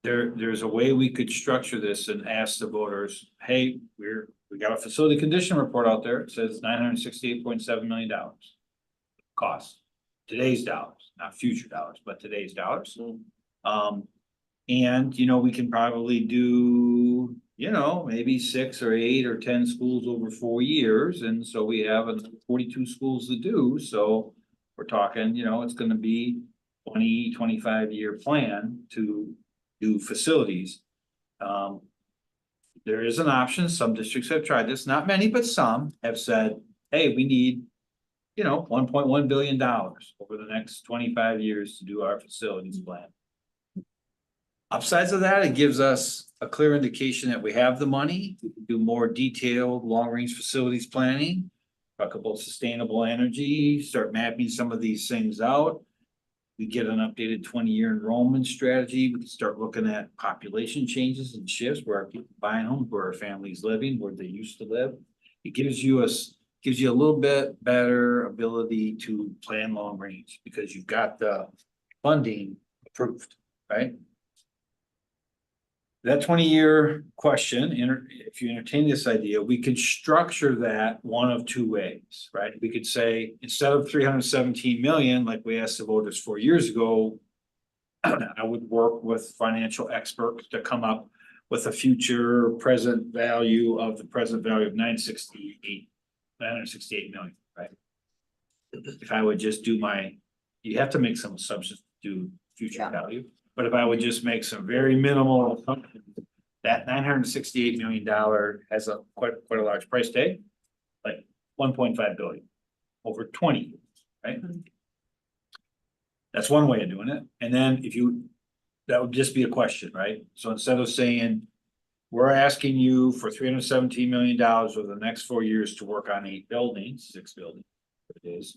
There's a way we could structure this and ask the voters, hey, we got a facility condition report out there. It says $968.7 million cost. Today's dollars, not future dollars, but today's dollars. And we can probably do, maybe 6 or 8 or 10 schools over 4 years. And so we have 42 schools to do. So we're talking, it's going to be 20, 25-year plan to do facilities. There is an option. Some districts have tried this, not many, but some have said, hey, we need, $1.1 billion over the next 25 years to do our facilities plan. Upsides of that, it gives us a clear indication that we have the money. We can do more detailed long-range facilities planning, talk about sustainable energy, start mapping some of these things out. We get an updated 20-year enrollment strategy. We can start looking at population changes and shifts, where are people buying homes, where are families living, where they used to live. It gives you a little bit better ability to plan long range because you've got the funding approved, right? That 20-year question, if you entertain this idea, we could structure that one of two ways, right? We could say, instead of 317 million, like we asked the voters 4 years ago, I would work with financial experts to come up with a future present value of 968 million, right? If I would just do you have to make some assumptions to do future value. But if I would just make some very minimal assumptions, that $968 million has a quite a large price tag, like 1.5 billion over 20 years, right? That's one way of doing it. And then that would just be a question, right? So instead of saying, we're asking you for $317 million over the next 4 years to work on 6 buildings, it is.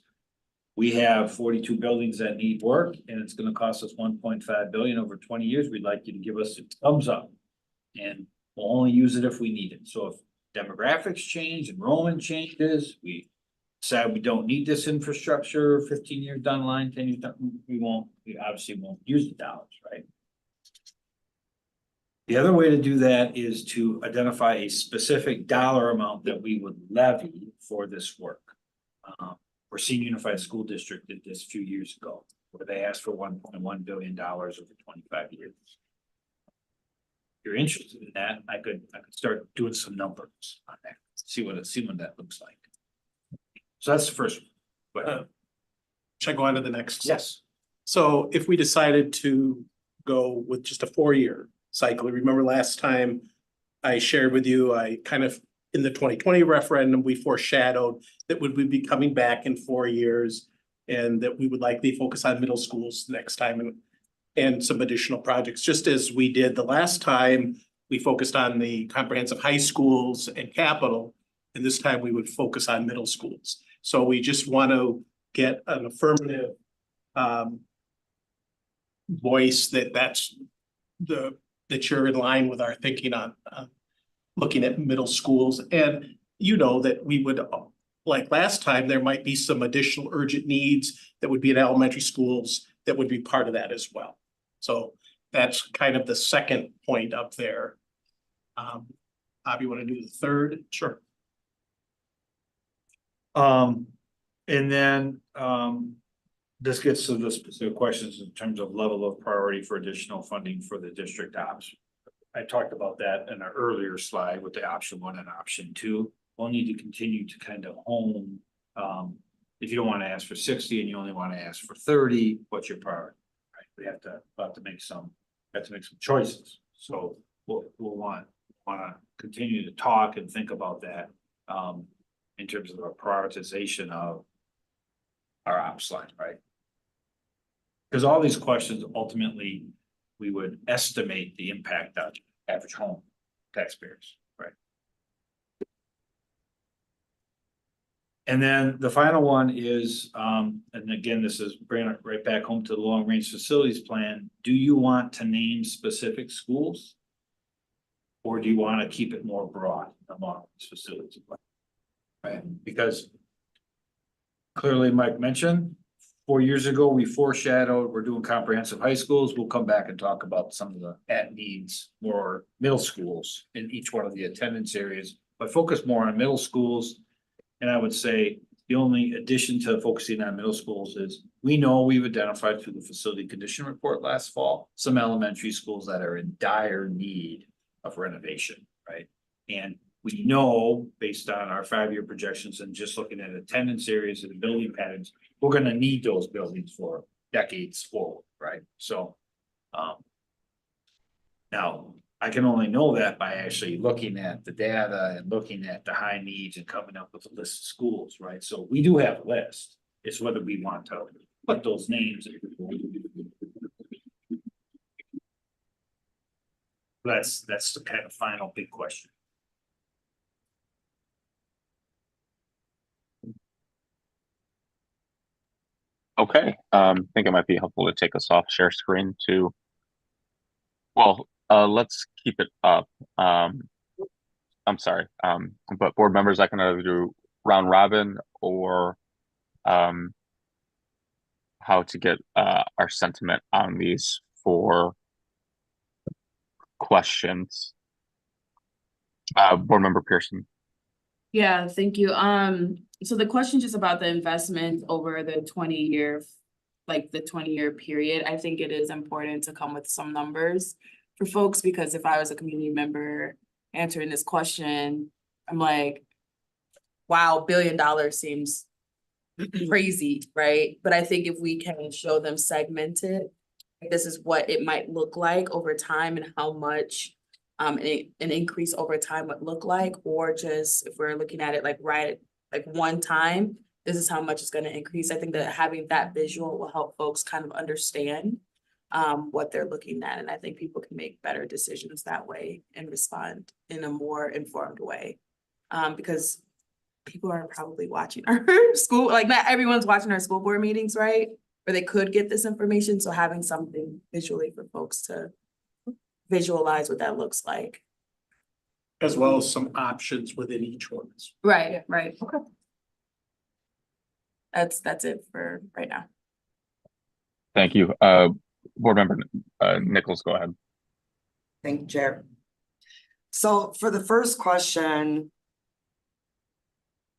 We have 42 buildings that need work and it's going to cost us 1.5 billion over 20 years. We'd like you to give us a thumbs up and we'll only use it if we need it. So if demographics change, enrollment changes, we decide we don't need this infrastructure 15 years down the line, 10 years down, we obviously won't use the dollars, right? The other way to do that is to identify a specific dollar amount that we would levy for this work. Racine Unified School District did this a few years ago, where they asked for $1.1 billion over 25 years. If you're interested in that, I could start doing some numbers on that, see what that looks like. So that's the first one. Should I go on to the next? Yes. So if we decided to go with just a 4-year cycle, remember last time I shared with you, I kind of in the 2020 referendum, we foreshadowed that we would be coming back in 4 years and that we would likely focus on middle schools next time and some additional projects, just as we did the last time we focused on the comprehensive high schools and capital. And this time we would focus on middle schools. So we just want to get an affirmative voice that you're in line with our thinking on looking at middle schools. And you know that we would, like last time, there might be some additional urgent needs that would be in elementary schools that would be part of that as well. So that's kind of the second point up there. Bob, you want to do the third? Sure. And then, this gets to the specific questions in terms of level of priority for additional funding for the district ops. I talked about that in an earlier slide with the option 1 and option 2. We'll need to continue to kind of hone, if you don't want to ask for 60 and you only want to ask for 30, what's your priority? Right? We have to make some choices. So we'll want to continue to talk and think about that, in terms of a prioritization of our ops line, right? Because all these questions, ultimately, we would estimate the impact on average home taxpayers, right? And then the final one is, and again, this is bringing it right back home to the long range facilities plan. Do you want to name specific schools? Or do you want to keep it more broad among facilities plan? Right, because clearly Mike mentioned 4 years ago, we foreshadowed, we're doing comprehensive high schools. We'll come back and talk about some of the at needs more middle schools in each one of the attendance areas, but focus more on middle schools. And I would say the only addition to focusing on middle schools is we know we've identified through the facility condition report last fall, some elementary schools that are in dire need of renovation, right? And we know based on our 5-year projections and just looking at attendance areas and building patterns, we're gonna need those buildings for decades forward, right? So, now I can only know that by actually looking at the data and looking at the high needs and coming up with a list of schools, right? So we do have a list. It's whether we want to put those names. That's the kind of final big question. Okay, I think it might be helpful to take us off share screen to, well, let's keep it up. I'm sorry, but board members, I can either do round robin or how to get our sentiment on these 4 questions. Board member Pearson. Yeah, thank you. So the question just about the investment over the 20-year, like the 20-year period, I think it is important to come with some numbers for folks, because if I was a community member answering this question, I'm like, wow, $1 billion seems crazy, right? But I think if we can show them segmented, this is what it might look like over time and how much an increase over time would look like, or just if we're looking at it like one time, this is how much it's going to increase. I think that having that visual will help folks kind of understand what they're looking at. And I think people can make better decisions that way and respond in a more informed way. Because people are probably watching our school, like not everyone's watching our school board meetings, right? Where they could get this information. So having something visually for folks to visualize what that looks like. As well as some options within each one. Right. Okay. That's it for right now. Thank you. Board member Nichols, go ahead. Thank you, Chair. So for the first question,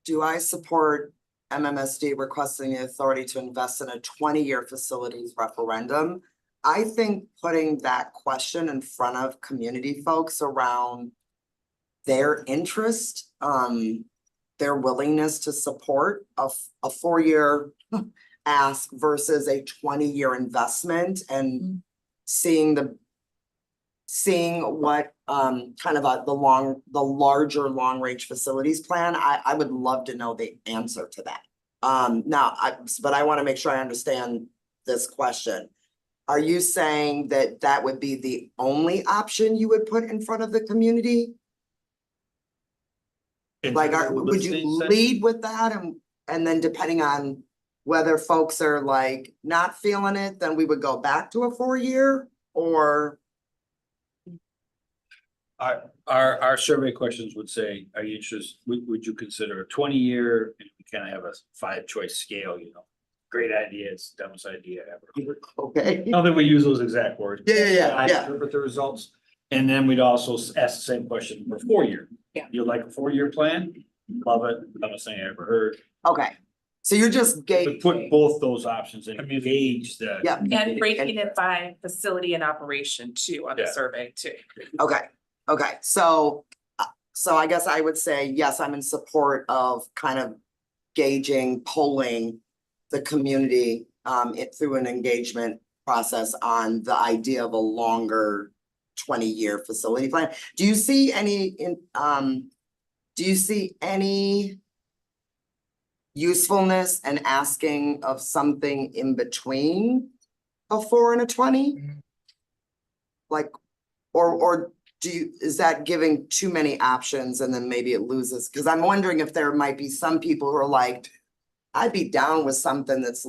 do I support MMSD requesting the authority to invest in a 20-year facilities referendum? I think putting that question in front of community folks around their interest, their willingness to support a 4-year ask versus a 20-year investment, and seeing what kind of the larger long range facilities plan. I would love to know the answer to that. But I want to make sure I understand this question. are you saying that that would be the only option you would put in front of the community? Like, would you lead with that and then depending on whether folks are like not feeling it, then we would go back to a 4-year or? Our survey questions would say, are you interested, would you consider a 20-year? And we kind of have a 5-choice scale, you know, great ideas, dumbest idea ever. Okay. Not that we use those exact words. Yeah. I interpret the results. And then we'd also ask the same question for 4-year. Yeah. You like a 4-year plan? Love it. Dumbest thing I ever heard. Okay, so you're just We put both those options in, gauge the. Yeah. And breaking it by facility and operation too on the Yeah. survey too. Okay, so I guess I would say, yes, I'm in support of kind of gauging, polling the community through an engagement process on the idea of a longer 20-year facility plan. Do you see any usefulness in asking of something in between a 4 and a 20? Like, or is that giving too many options and then maybe it loses? Cause I'm wondering if there might be some people who are like, I'd be down with something that's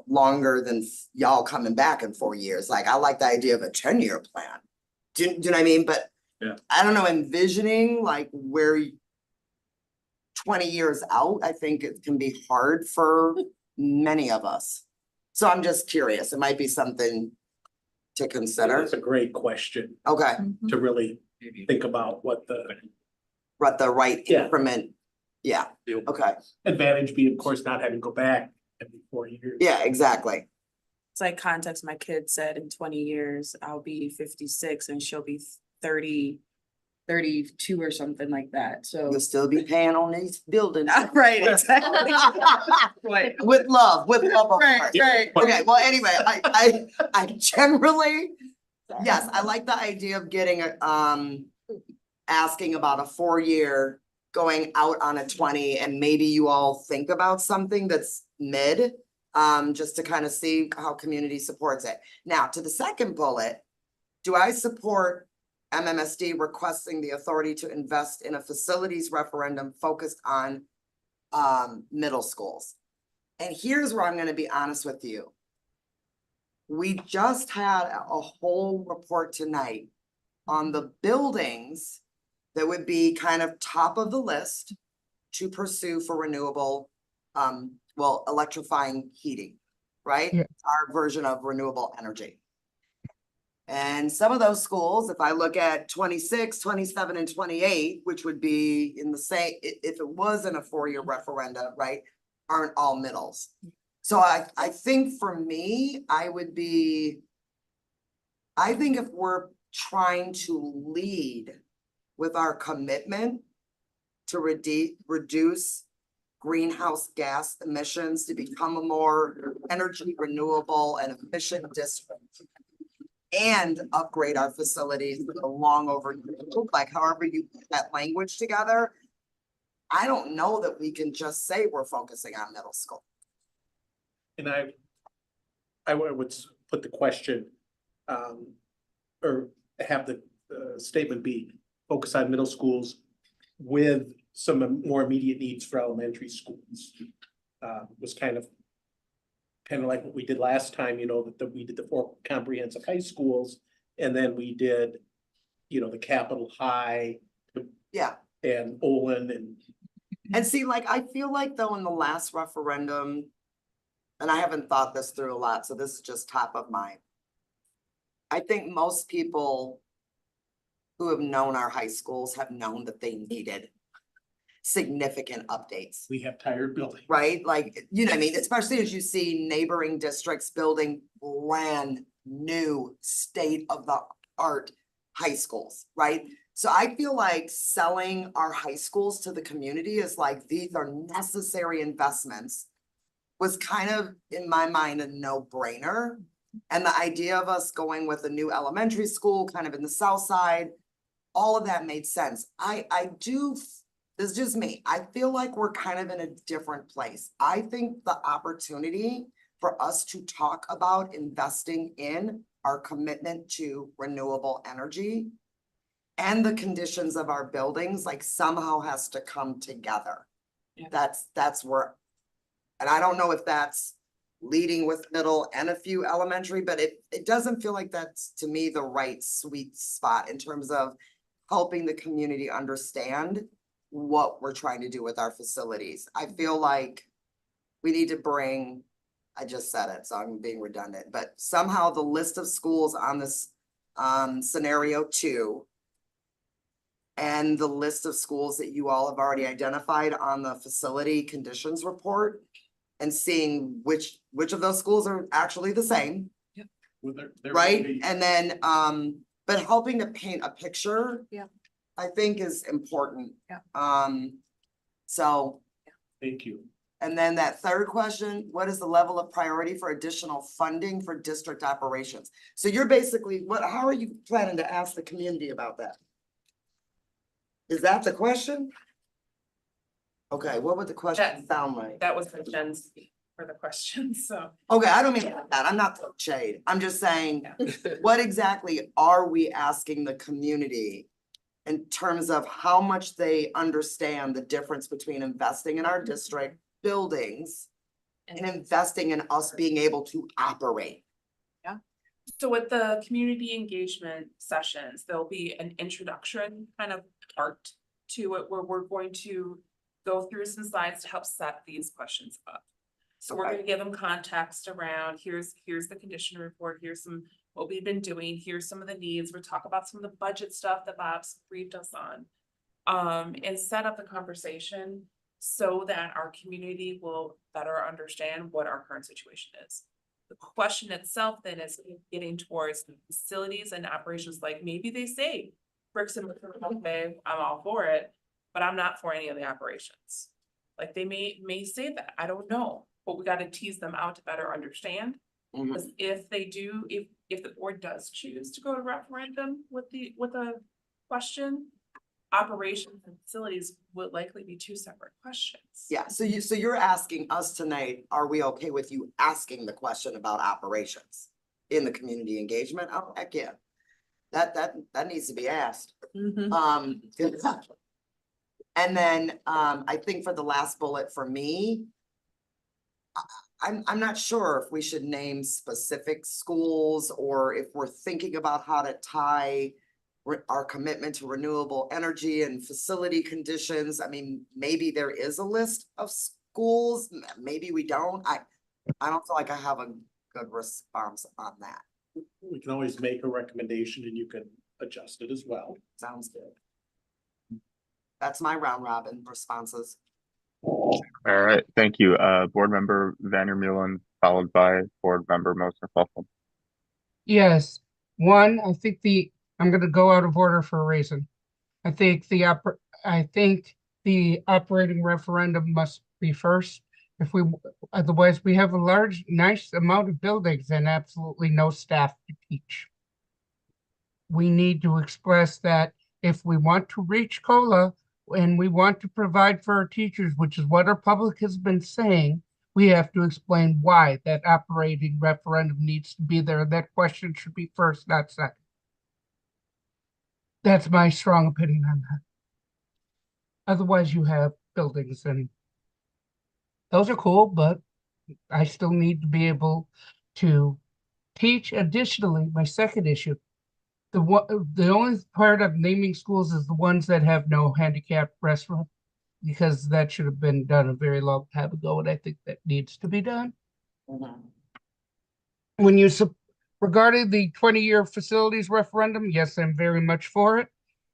longer than y'all coming back in 4 years. Like, I like the idea of a 10-year plan. Do you know what I mean? But Yeah. I don't know, envisioning like where 20 years out, I think it can be hard for many of us. So I'm just curious, it might be something to consider. That's a great question Okay, to really think about what the but the right Yeah. increment, yeah, okay, advantage be, of course, not having to go back every 4 years. yeah, exactly. It's like context, my kid said in 20 years, I'll be 56 and she'll be 32 or something like that, so. You'll still be paying on these buildings. Right, exactly. Right. With love, of Right, course. right. Okay, well, anyway, I generally, yes, I like the idea of getting asking about a 4-year going out on a 20 and maybe you all think about something that's mid, just to kind of see how community supports it. Now, to the second bullet, do I support MMSD requesting the authority to invest in a facilities referendum focused on middle schools? And here's where I'm gonna be honest with you. We just had a whole report tonight on the buildings that would be kind of top of the list to pursue for renewable, electrifying heating, right? Yeah. Our version of renewable energy. And some of those schools, if I look at 26, 27, and 28, which would be in the same, if it wasn't a 4-year referenda, right, aren't all middles. So I think for me, I think if we're trying to lead with our commitment to reduce greenhouse gas emissions to become a more energy renewable and efficient district and upgrade our facilities with a long overdue, like however you put that language together, I don't know that we can just say we're focusing on middle school. And I would put the question, or have the statement be focus on middle schools with some more immediate needs for elementary schools. Was kind of like what we did last time, you know, that we did the 4 comprehensive high schools, and then we did, you know, the Capitol High. Yeah. And Olin And see, like, I feel like though in the last referendum, and I haven't thought this through a lot, so this is just top of mind. I think most people who have known our high schools have known that they needed significant updates. We have tired buildings. Right? Like, you know what I mean? Especially as you see neighboring districts building brand new state of the art high schools, right? So I feel like selling our high schools to the community is like, these are necessary investments was kind of, in my mind, a no-brainer. And the idea of us going with a new elementary school kind of in the south side, all of that made sense. This is just me. I feel like we're kind of in a different place. I think the opportunity for us to talk about investing in our commitment to renewable energy and the conditions of our buildings, like somehow has to come together. Yeah. That's where, and I don't know if that's leading with middle and a few elementary, but it doesn't feel like that's, to me, the right sweet spot in terms of helping the community understand what we're trying to do with our facilities. I feel like we need to bring, I just said it, so I'm being redundant, but somehow the list of schools on this scenario 2 and the list of schools that you all have already identified on the facility conditions report and seeing which of those schools are actually the same, Well, there will right? be- And then, but helping to paint a picture. Yeah. I think is important. Yeah. So, Thank you. and then that third question, what is the level of priority for additional funding for district operations? So you're basically, how are you planning to ask the community about that? Is that the question? Okay, what would the question sound like? That was the Jen's for the question, so. Okay, I don't mean like that. I'm not throwing shade. I'm just saying, what exactly are we asking the community in terms of how much they understand the difference between investing in our district buildings and investing in us being able to operate? So with the community engagement sessions, there'll be an introduction kind of part to it where we're going to go through some slides to help set these questions up. So we're gonna give them context around, here's the condition report, here's what we've been doing, here's some of the needs, we'll talk about some of the budget stuff that Bob's briefed us on. And set up the conversation so that our community will better understand what our current situation is. The question itself then is getting towards the facilities and operations, like maybe they say bricks and mortar, okay, I'm all for it, but I'm not for any of the operations. Like they may say that, I don't know, but we gotta tease them out to better understand. Because if they do, if the board does choose to go to referendum with a question, operations and facilities would likely be 2 separate questions. Yeah, so you're asking us tonight, are we okay with you asking the question about operations in the community engagement? Oh, heck yeah. That needs to be asked. And then, I think for the last bullet for me, I'm not sure if we should name specific schools or if we're thinking about how to tie our commitment to renewable energy and facility conditions. I mean, maybe there is a list of schools, maybe we don't. I don't feel like I have a good response on that. We can always make a recommendation and you can adjust it as well. Sounds good. That's my round robin responses. All right, thank you. Board Member Vandermeulen, followed by Board Member Moser-Fulton. Yes, one, I think I'm gonna go out of order for a reason. I think the operating referendum must be first. Otherwise we have a nice amount of buildings and absolutely no staff to teach. We need to express that if we want to reach COLA and we want to provide for our teachers, which is what our public has been saying, we have to explain why that operating referendum needs to be there. That question should be first, not second. That's my strong opinion on that. Otherwise, you have buildings and those are cool, but I still need to be able to teach. Additionally, my second issue, the only part of naming schools is the ones that have no handicapped restaurant, because that should have been done a very long time ago, and I think that needs to be done. Regarding the 20-year facilities referendum, yes, I'm very much for it,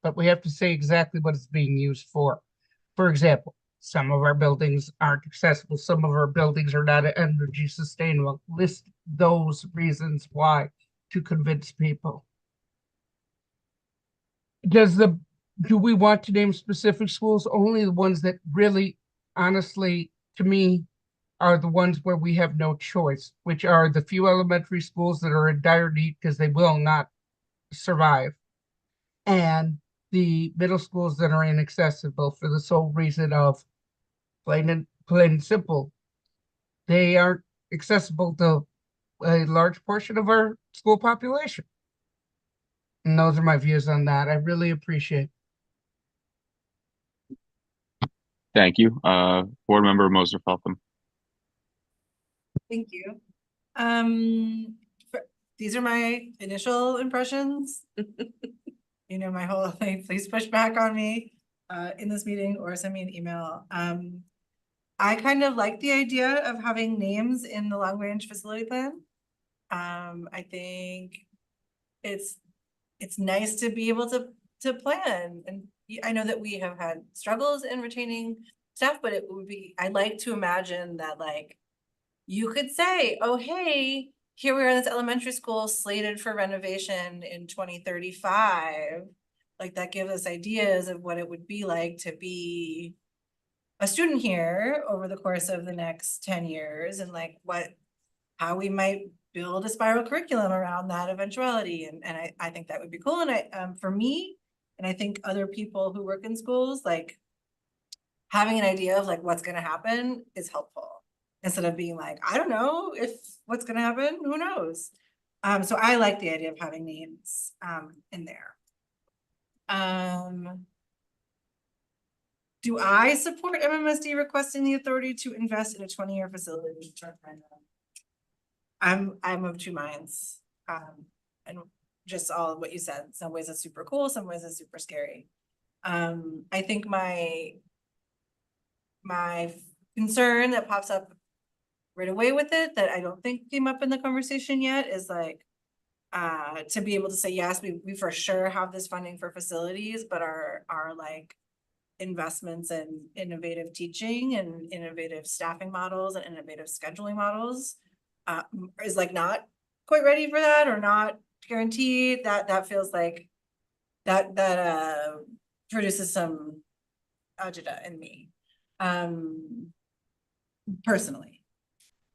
but we have to say exactly what it's being used for. For example, some of our buildings aren't accessible, some of our buildings are not energy sustainable. List those reasons why to convince people. Do we want to name specific schools? Only the ones that really, honestly, to me, are the ones where we have no choice, which are the few elementary schools that are in dire need because they will not survive, and the middle schools that are inaccessible for the sole reason of plain and simple, they aren't accessible to a large portion of our school population. And those are my views on that. I really appreciate. Thank you. Board Member Moser Feltham. Thank you. These are my initial impressions. You know, my whole thing, please push back on me in this meeting or send me an email. I kind of like the idea of having names in the long range facility plan. I think it's nice to be able to plan, and I know that we have had struggles in retaining staff, but it would be, I'd like to imagine that like you could say, oh, hey, here we are in this elementary school slated for renovation in 2035. Like that gives us ideas of what it would be like to be a student here over the course of the next 10 years and like how we might build a spiral curriculum around that eventuality. And I think that would be cool. And for me, and I think other people who work in schools, like having an idea of like what's going to happen is helpful instead of being like, I don't know if what's going to happen, who knows? So I like the idea of having names in there. Do I support MMSD requesting the authority to invest in a 20-year facility? I'm of two minds. And just all of what you said, some ways it's super cool, some ways it's super scary. I think my concern that pops up right away with it that I don't think came up in the conversation yet is like to be able to say, yes, we for sure have this funding for facilities, but our like investments in innovative teaching and innovative staffing models and innovative scheduling models is like not quite ready for that or not guaranteed. That feels like that produces some agita in me personally.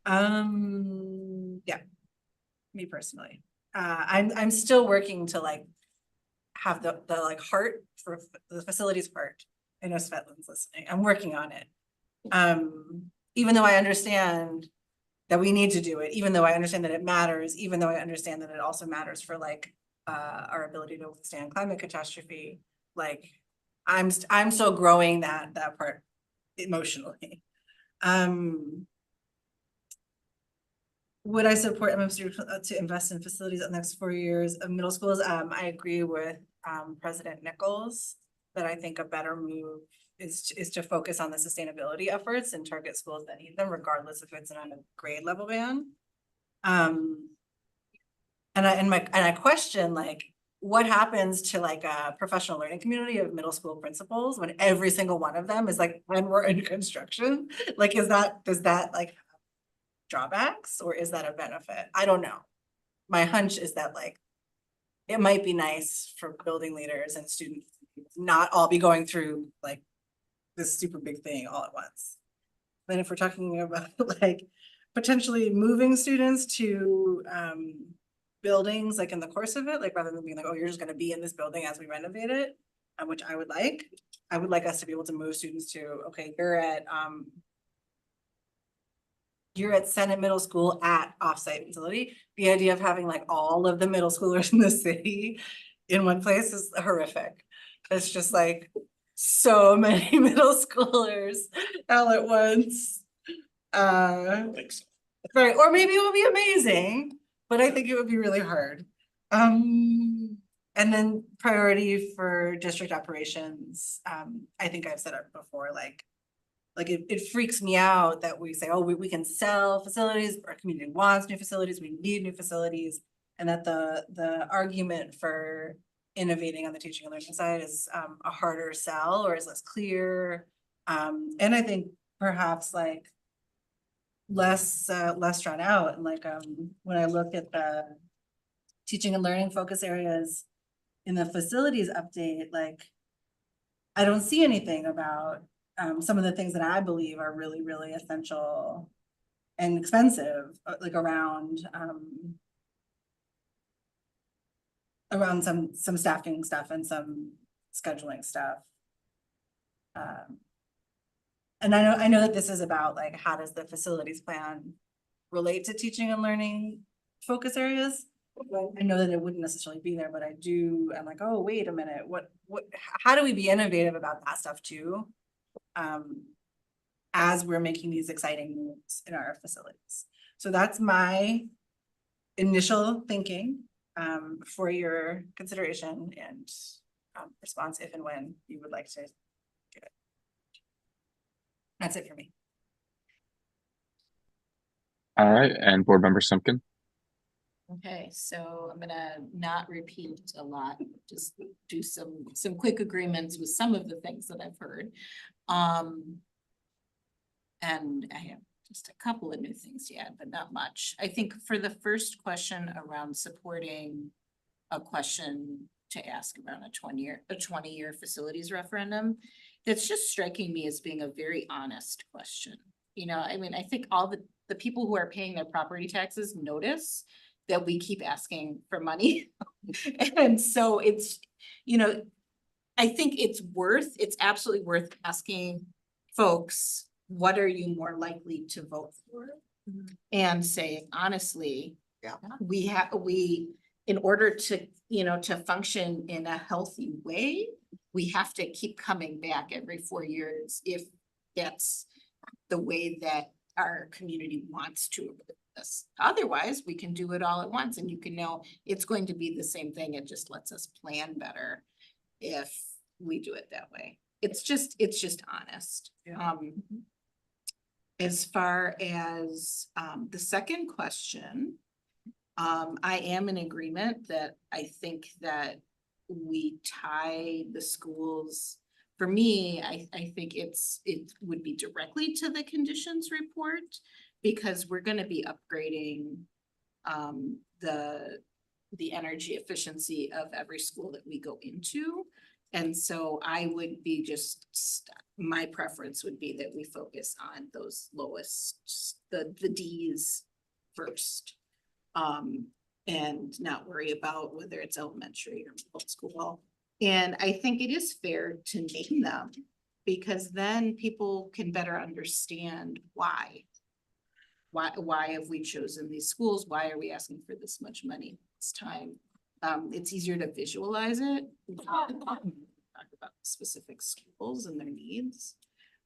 Yeah, me personally. I'm still working to like have the like heart for the facilities part. I know Svetlin's listening. I'm working on it. Even though I understand that we need to do it, even though I understand that it matters, even though I understand that it also matters for like our ability to withstand climate catastrophe, like I'm still growing that part emotionally. Would I support MMC to invest in facilities in the next 4 years of middle schools? I agree with President Nichols that I think a better move is to focus on the sustainability efforts and target schools that need them, regardless if it's on a grade level band. And I question like what happens to like a professional learning community of middle school principals when every single one of them is like when we're in construction. Like does that like drawbacks or is that a benefit? I don't know. My hunch is that like it might be nice for building leaders and students not all be going through like this super big thing all at once. Then if we're talking about like potentially moving students to buildings like in the course of it, like rather than being like, oh, you're just going to be in this building as we renovate it, which I would like us to be able to move students to, okay, you're at Senate Middle School at offsite facility. The idea of having like all of the middle schoolers in the city in one place is horrific. It's just like so many middle schoolers all at once. Right, or maybe it would be amazing, but I think it would be really hard. And then priority for district operations. I think I've said it before, like it freaks me out that we say, oh, we can sell facilities, our community wants new facilities, we need new facilities, and that the argument for innovating on the teaching and learning side is a harder sell or is less clear. And I think perhaps like less drawn out. And like when I look at the teaching and learning focus areas in the facilities update, like I don't see anything about some of the things that I believe are really, really essential and expensive, like around some staffing stuff and some scheduling stuff. And I know that this is about like how does the facilities plan relate to teaching and learning focus areas. I know that it wouldn't necessarily be there, but I'm like, oh, wait a minute, how do we be innovative about that stuff too? As we're making these exciting moves in our facilities. So that's my initial thinking for your consideration and response if and when you would like to do it. That's it for me. All right, and Board Member Simpkin. Okay, so I'm gonna not repeat a lot, just do some quick agreements with some of the things that I've heard. And I have just a couple of new things to add, but not much. I think for the first question around supporting a question to ask around a 20-year facilities referendum, that's just striking me as being a very honest question. You know, I mean, I think all the people who are paying their property taxes notice that we keep asking for money. And so it's, you know, I think it's absolutely worth asking folks, what are you more likely to vote for? And saying, honestly, in order to, you know, to function in a healthy way, we have to keep coming back every 4 years if that's the way that our community wants to approach this. Otherwise, we can do it all at once and you can know it's going to be the same thing. It just lets us plan better if we do it that way. It's just honest. Yeah. As far as the second question, I am in agreement that I think that we tie the schools. For me, I think it would be directly to the conditions report because we're going to be upgrading the energy efficiency of every school that we go into. And so I would be my preference would be that we focus on those lowest, the Ds first. And not worry about whether it's elementary or middle school. And I think it is fair to name them because then people can better understand why. Why have we chosen these schools? Why are we asking for this much money this time? It's easier to visualize it. Talk about specific schools and their needs.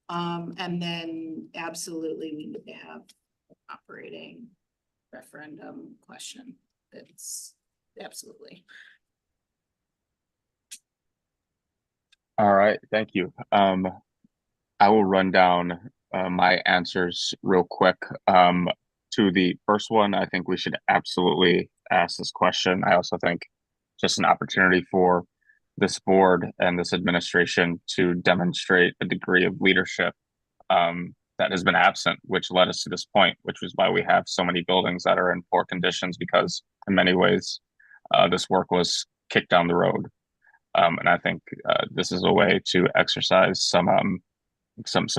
And then absolutely we need to have an operating referendum question. That's absolutely. All right, thank you. I will run down my answers real quick. To the first one, I think we should absolutely ask this question. I also think just an opportunity for this board and this administration to demonstrate a degree of leadership that has been absent, which led us to this point, which was why we have so many buildings that are in poor conditions because in many ways this work was kicked down the road. And I think this is a way to exercise some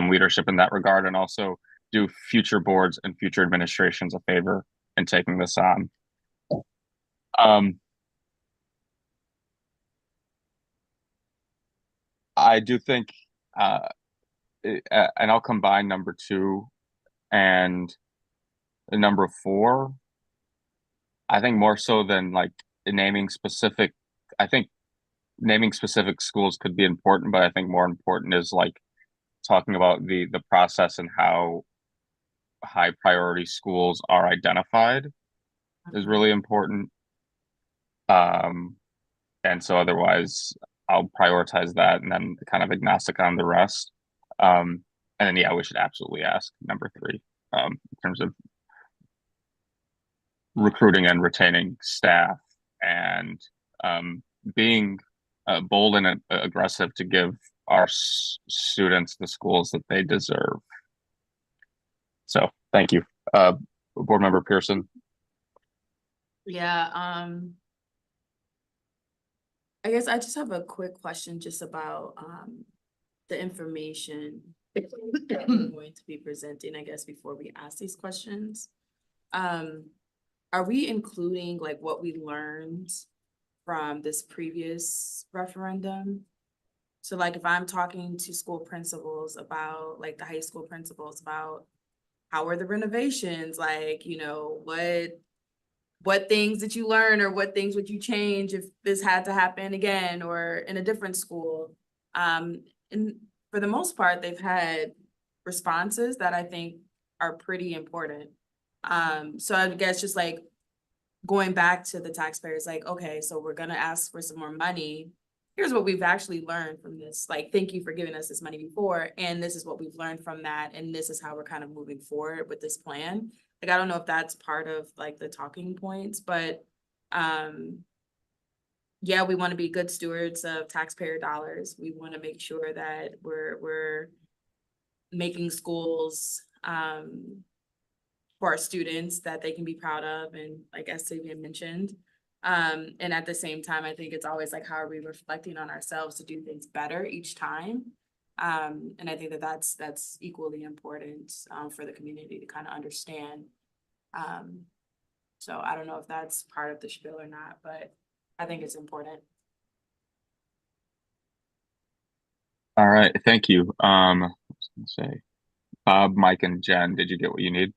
leadership in that regard and also do future boards and future administrations a favor in taking this on. I do think, and I'll combine number 2 and number 4. I think more so than like naming specific, I think naming specific schools could be important, but I think more important is like talking about the process and how high priority schools are identified is really important. And so otherwise I'll prioritize that and then kind of agnostic on the rest. And then, yeah, we should absolutely ask number 3 in terms of recruiting and retaining staff and being bold and aggressive to give our students the schools that they deserve. So thank you. Board Member Pearson. Yeah, I guess I just have a quick question just about the information that we're going to be presenting, I guess, before we ask these questions. Are we including like what we learned from this previous referendum? So like if I'm talking to school principals about like the high school principals about how are the renovations? Like, what things did you learn or what things would you change if this had to happen again or in a different school? And for the most part, they've had responses that I think are pretty important. So I guess just like going back to the taxpayers, like, okay, so we're gonna ask for some more money. Here's what we've actually learned from this. Like, thank you for giving us this money before, and this is what we've learned from that, and this is how we're kind of moving forward with this plan. Like, I don't know if that's part of like the talking points, but yeah, we want to be good stewards of taxpayer dollars. We want to make sure that we're making schools for our students that they can be proud of, and like as Sylvia mentioned. And at the same time, I think it's always like, how are we reflecting on ourselves to do things better each time? And I think that that's equally important for the community to kind of understand. So I don't know if that's part of the spiel or not, but I think it's important. All right, thank you. I was gonna say, Bob, Mike, and Jen, did you get what you need?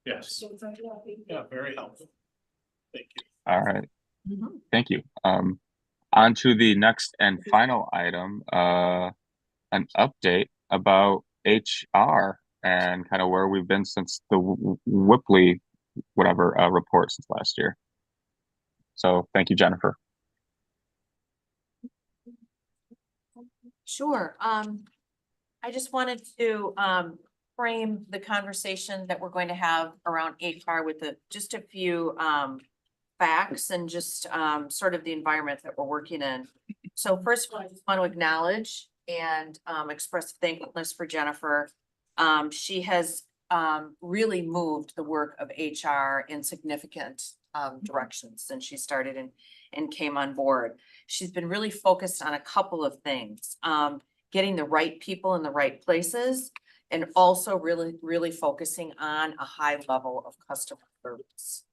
Yes. Yeah, very helpful. Thank you. All right, thank you. On to the next and final item, an update about HR and kind of where we've been since the Whipley, whatever, report since last year. So thank you, Jennifer. Sure. I just wanted to frame the conversation that we're going to have around HR with just a few facts and just sort of the environment that we're working in. So first of all, I just want to acknowledge and express thankfulness for Jennifer. She has really moved the work of HR in significant directions since she started and came on board. She's been really focused on a couple of things, getting the right people in the right places, and also really focusing on a high level of customer service.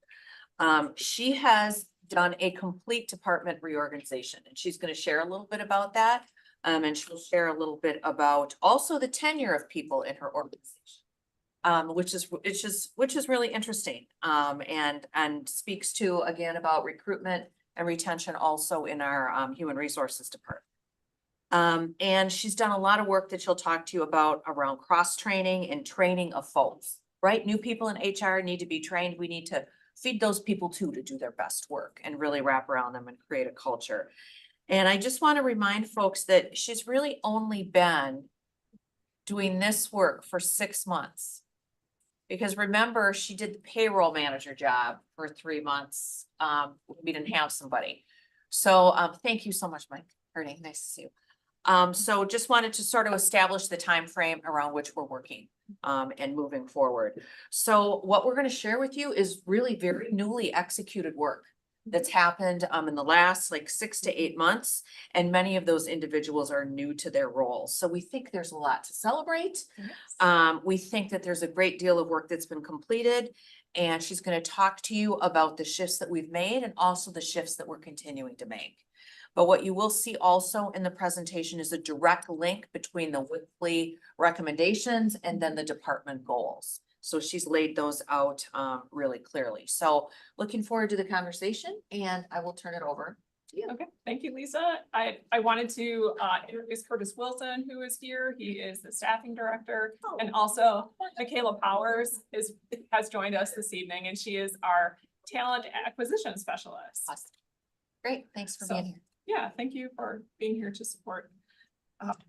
She has done a complete department reorganization, and she's going to share a little bit about that. And she'll share a little bit about also the tenure of people in her organization, which is really interesting, and speaks to, again, about recruitment and retention also in our human resources department. And she's done a lot of work that she'll talk to you about around cross-training and training of folks, right? New people in HR need to be trained. We need to feed those people too to do their best work and really wrap around them and create a culture. And I just want to remind folks that she's really only been doing this work for 6 months. Because remember, she did the payroll manager job for 3 months. We didn't have somebody. So thank you so much, Mike. Ernie, nice to see you. So just wanted to sort of establish the time frame around which we're working and moving forward. So what we're going to share with you is really very newly executed work that's happened in the last like 6 to 8 months. And many of those individuals are new to their roles. So we think there's a lot to celebrate. Yes. We think that there's a great deal of work that's been completed. And she's going to talk to you about the shifts that we've made and also the shifts that we're continuing to make. But what you will see also in the presentation is a direct link between the Whipley recommendations and then the department goals. So she's laid those out really clearly. So looking forward to the conversation, and I will turn it over to you. Okay, thank you, Lisa. I wanted to introduce Curtis Wilson, who is here. He is the staffing director, and also Michaela Powers has joined us this evening, and she is our talent acquisition specialist. Awesome. Great, thanks for being here. Yeah, thank you for being here to support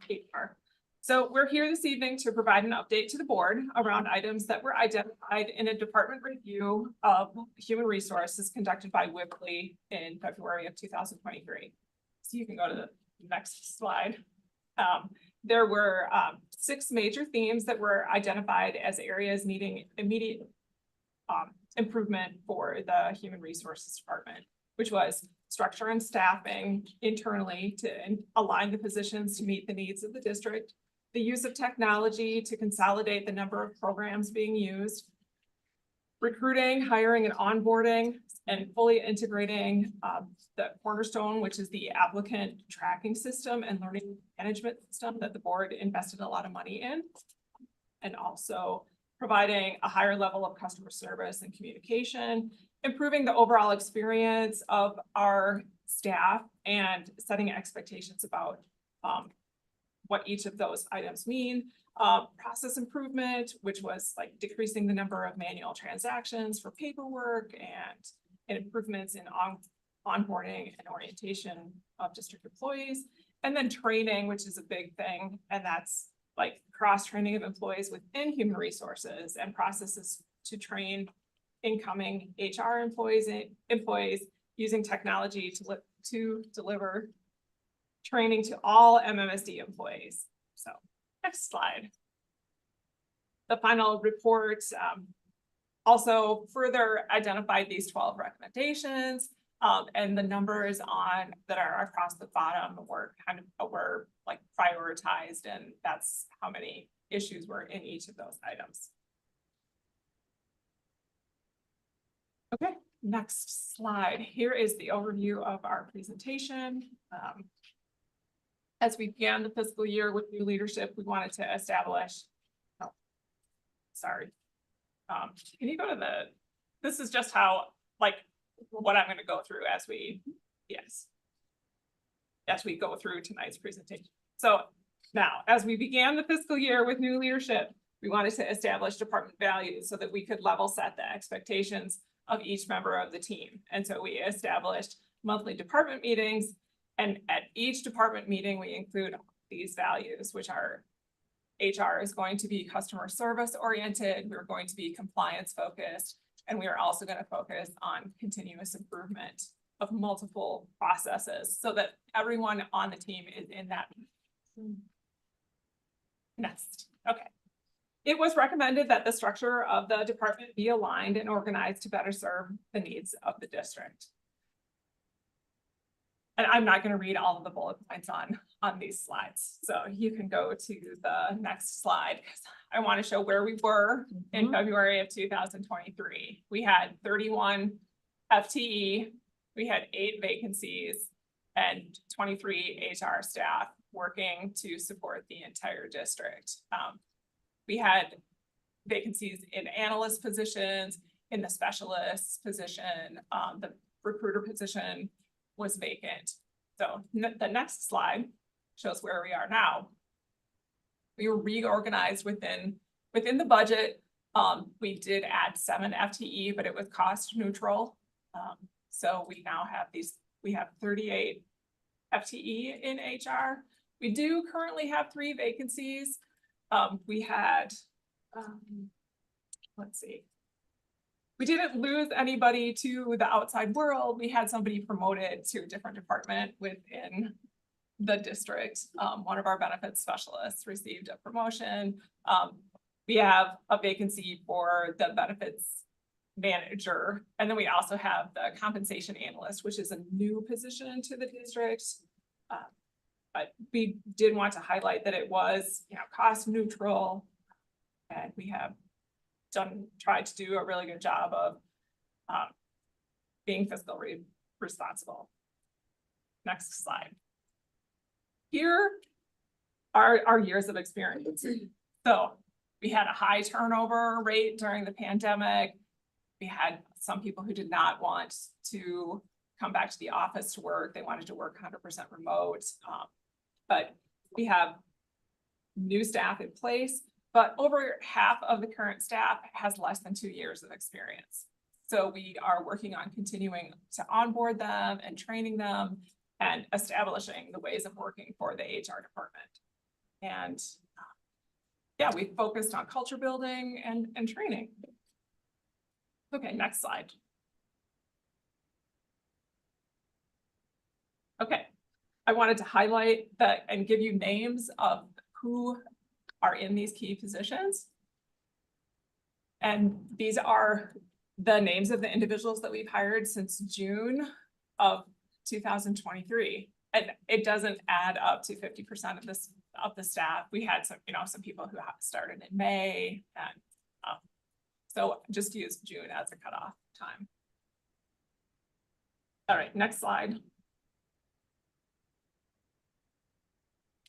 HR. So we're here this evening to provide an update to the board around items that were identified in a department review of human resources conducted by Whipley in February of 2023. So you can go to the next slide. There were 6 major themes that were identified as areas needing immediate improvement for the human resources department, which was structure and staffing internally to align the positions to meet the needs of the district, the use of technology to consolidate the number of programs being used, recruiting, hiring, and onboarding, and fully integrating the Cornerstone, which is the applicant tracking system and learning management system that the board invested a lot of money in. and also providing a higher level of customer service and communication, improving the overall experience of our staff, and setting expectations about what each of those items mean. Process improvement, which was like decreasing the number of manual transactions for paperwork, and improvements in onboarding and orientation of district employees. And then training, which is a big thing, and that's like cross-training of employees within human resources and processes to train incoming HR employees using technology to deliver training to all MMSD employees. So next slide. The final report also further identified these 12 recommendations, and the numbers that are across the bottom were like prioritized, and that's how many issues were in each of those items. Okay, next slide. Here is the overview of our presentation. As we began the fiscal year with new leadership, we wanted to establish, can you go to this is just how, like, what I'm gonna go through as we go through tonight's presentation. So now, as we began the fiscal year with new leadership, we wanted to establish department values so that we could level set the expectations of each member of the team. And so we established monthly department meetings, and at each department meeting, we include these values, which are HR is going to be customer service oriented, we're going to be compliance focused, and we are also going to focus on continuous improvement of multiple processes so that everyone on the team is in that. Next, okay. It was recommended that the structure of the department be aligned and organized to better serve the needs of the district. And I'm not going to read all of the bullet points on these slides. So you can go to the next slide, because I want to show where we were in February of 2023. We had 31 FTE, we had 8 vacancies, and 23 HR staff working to support the entire district. We had vacancies in analyst positions, in the specialist position, the recruiter position was vacant. So the next slide shows where we are now. We were reorganized within the budget. We did add 7 FTE, but it was cost neutral. So we now have we have 38 FTE in HR. We do currently have 3 vacancies. We had, let's see. We didn't lose anybody to the outside world. We had somebody promoted to a different department within the district. One of our benefits specialists received a promotion. We have a vacancy for the benefits manager. And then we also have the compensation analyst, which is a new position to the district. But we did want to highlight that it was, cost neutral, and we have tried to do a really good job of being fiscally responsible. Next slide. Here are our years of experience. So we had a high turnover rate during the pandemic. We had some people who did not want to come back to the office to work. They wanted to work 100% remote. But we have new staff in place, but over half of the current staff has less than 2 years of experience. So we are working on continuing to onboard them and training them and establishing the ways of working for the HR department. And yeah, we focused on culture building and training. Okay, next slide. Okay, I wanted to highlight that and give you names of who are in these key positions. And these are the names of the individuals that we've hired since June of 2023. And it doesn't add up to 50% of the staff. We had some people who have started in May, and so just use June as a cutoff time. All right, next slide.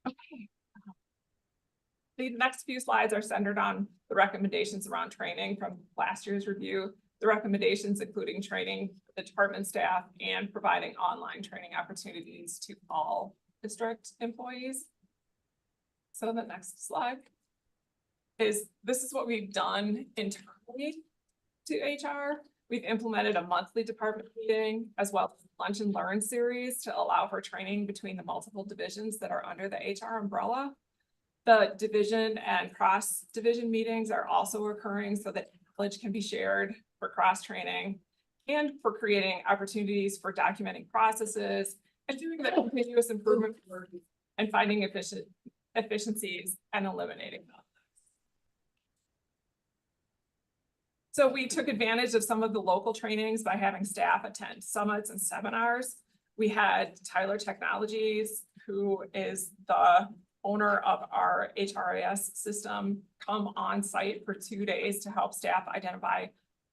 Okay. The next few slides are centered on the recommendations around training from last year's review. The recommendations including training the department staff and providing online training opportunities to all district employees. So the next slide is, this is what we've done internally to HR. We've implemented a monthly department meeting as well as lunch and learn series to allow for training between the multiple divisions that are under the HR umbrella. The division and cross-division meetings are also occurring so that knowledge can be shared for cross-training and for creating opportunities for documenting processes and doing the continuous improvement work and finding efficiencies and eliminating them. So we took advantage of some of the local trainings by having staff attend summits and seminars. We had Tyler Technologies, who is the owner of our HRIS system, come on site for 2 days to help staff identify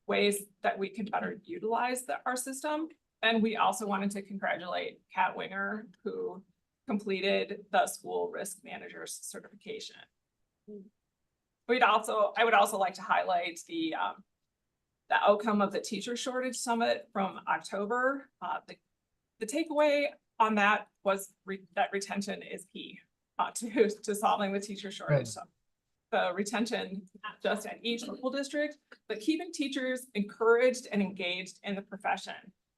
ways that we can better utilize our system. And we also wanted to congratulate Kat Winger, who completed the school risk manager's certification. I would also like to highlight the outcome of the teacher shortage summit from October. The takeaway on that was that retention is key to solving the teacher shortage. So the retention, not just at each local district, but keeping teachers encouraged and engaged in the profession.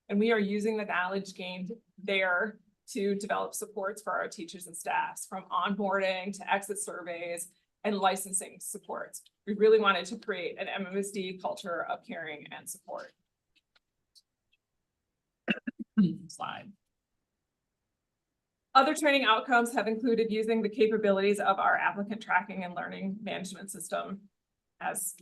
And we are using the knowledge gained there to develop supports for our teachers and staffs, from onboarding to exit surveys and licensing supports. We really wanted to create an MMSD culture of caring and support. Slide. Other training outcomes have included using the capabilities of our applicant tracking and learning management system. As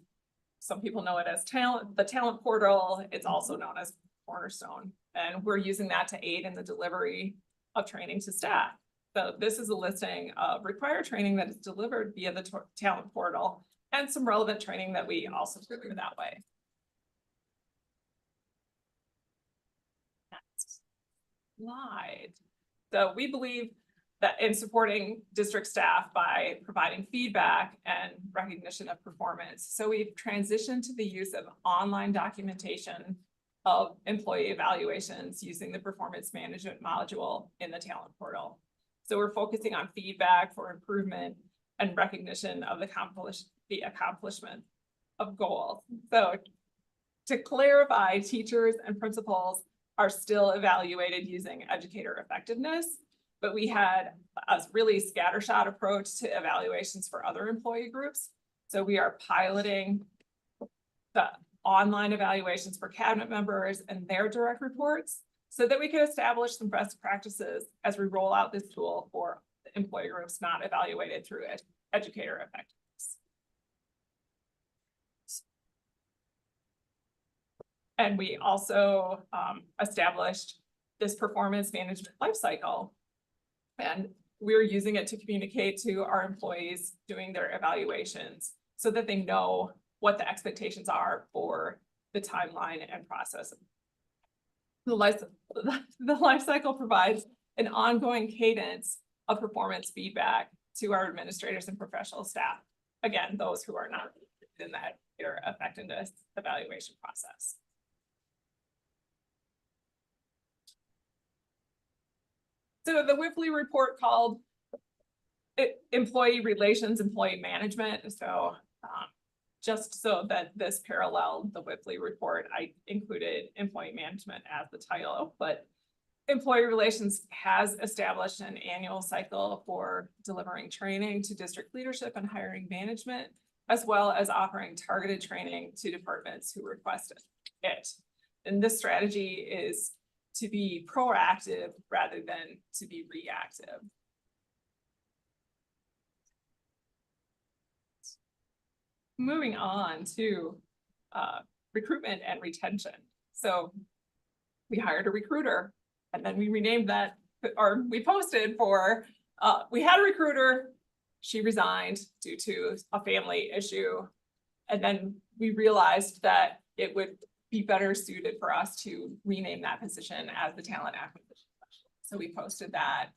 some people know it as the talent portal, it's also known as Cornerstone. And we're using that to aid in the delivery of training to staff. So this is a listing of required training that is delivered via the talent portal and some relevant training that we also deliver that way. Next slide. So we believe that in supporting district staff by providing feedback and recognition of performance. So we've transitioned to the use of online documentation of employee evaluations using the performance management module in the talent portal. So we're focusing on feedback for improvement and recognition of the accomplishment of goals. So to clarify, teachers and principals are still evaluated using educator effectiveness, but we had a really scattershot approach to evaluations for other employee groups. So we are piloting the online evaluations for cabinet members and their direct reports so that we can establish some best practices as we roll out this tool for employee groups not evaluated through educator effectiveness. And we also established this performance management lifecycle. And we're using it to communicate to our employees doing their evaluations so that they know what the expectations are for the timeline and process. The life cycle provides an ongoing cadence of performance feedback to our administrators and professional staff. Again, those who are not in that effectiveness evaluation process. So the Whipley report called Employee Relations, Employee Management. So just so that this paralleled the Whipley report, I included employee management as the title, but employee relations has established an annual cycle for delivering training to district leadership and hiring management, as well as offering targeted training to departments who requested it. And this strategy is to be proactive rather than to be reactive. Moving on to recruitment and retention. So we hired a recruiter and then we renamed that, or we posted for, we had a recruiter, she resigned due to a family issue. And then we realized that it would be better suited for us to rename that position as the talent acquisition specialist. So we posted that.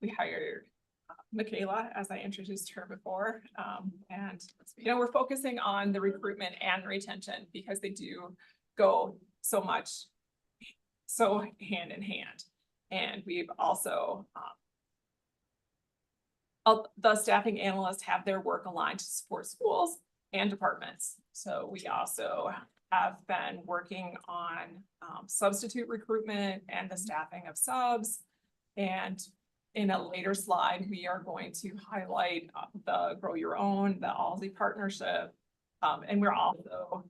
We hired Michaela, as I introduced her before. And, you know, we're focusing on the recruitment and retention because they do go so hand in hand. And we've also, the staffing analysts have their work aligned to support schools and departments. So we also have been working on substitute recruitment and the staffing of subs. And in a later slide, we are going to highlight the Grow Your Own, the ALSI partnership. And we're also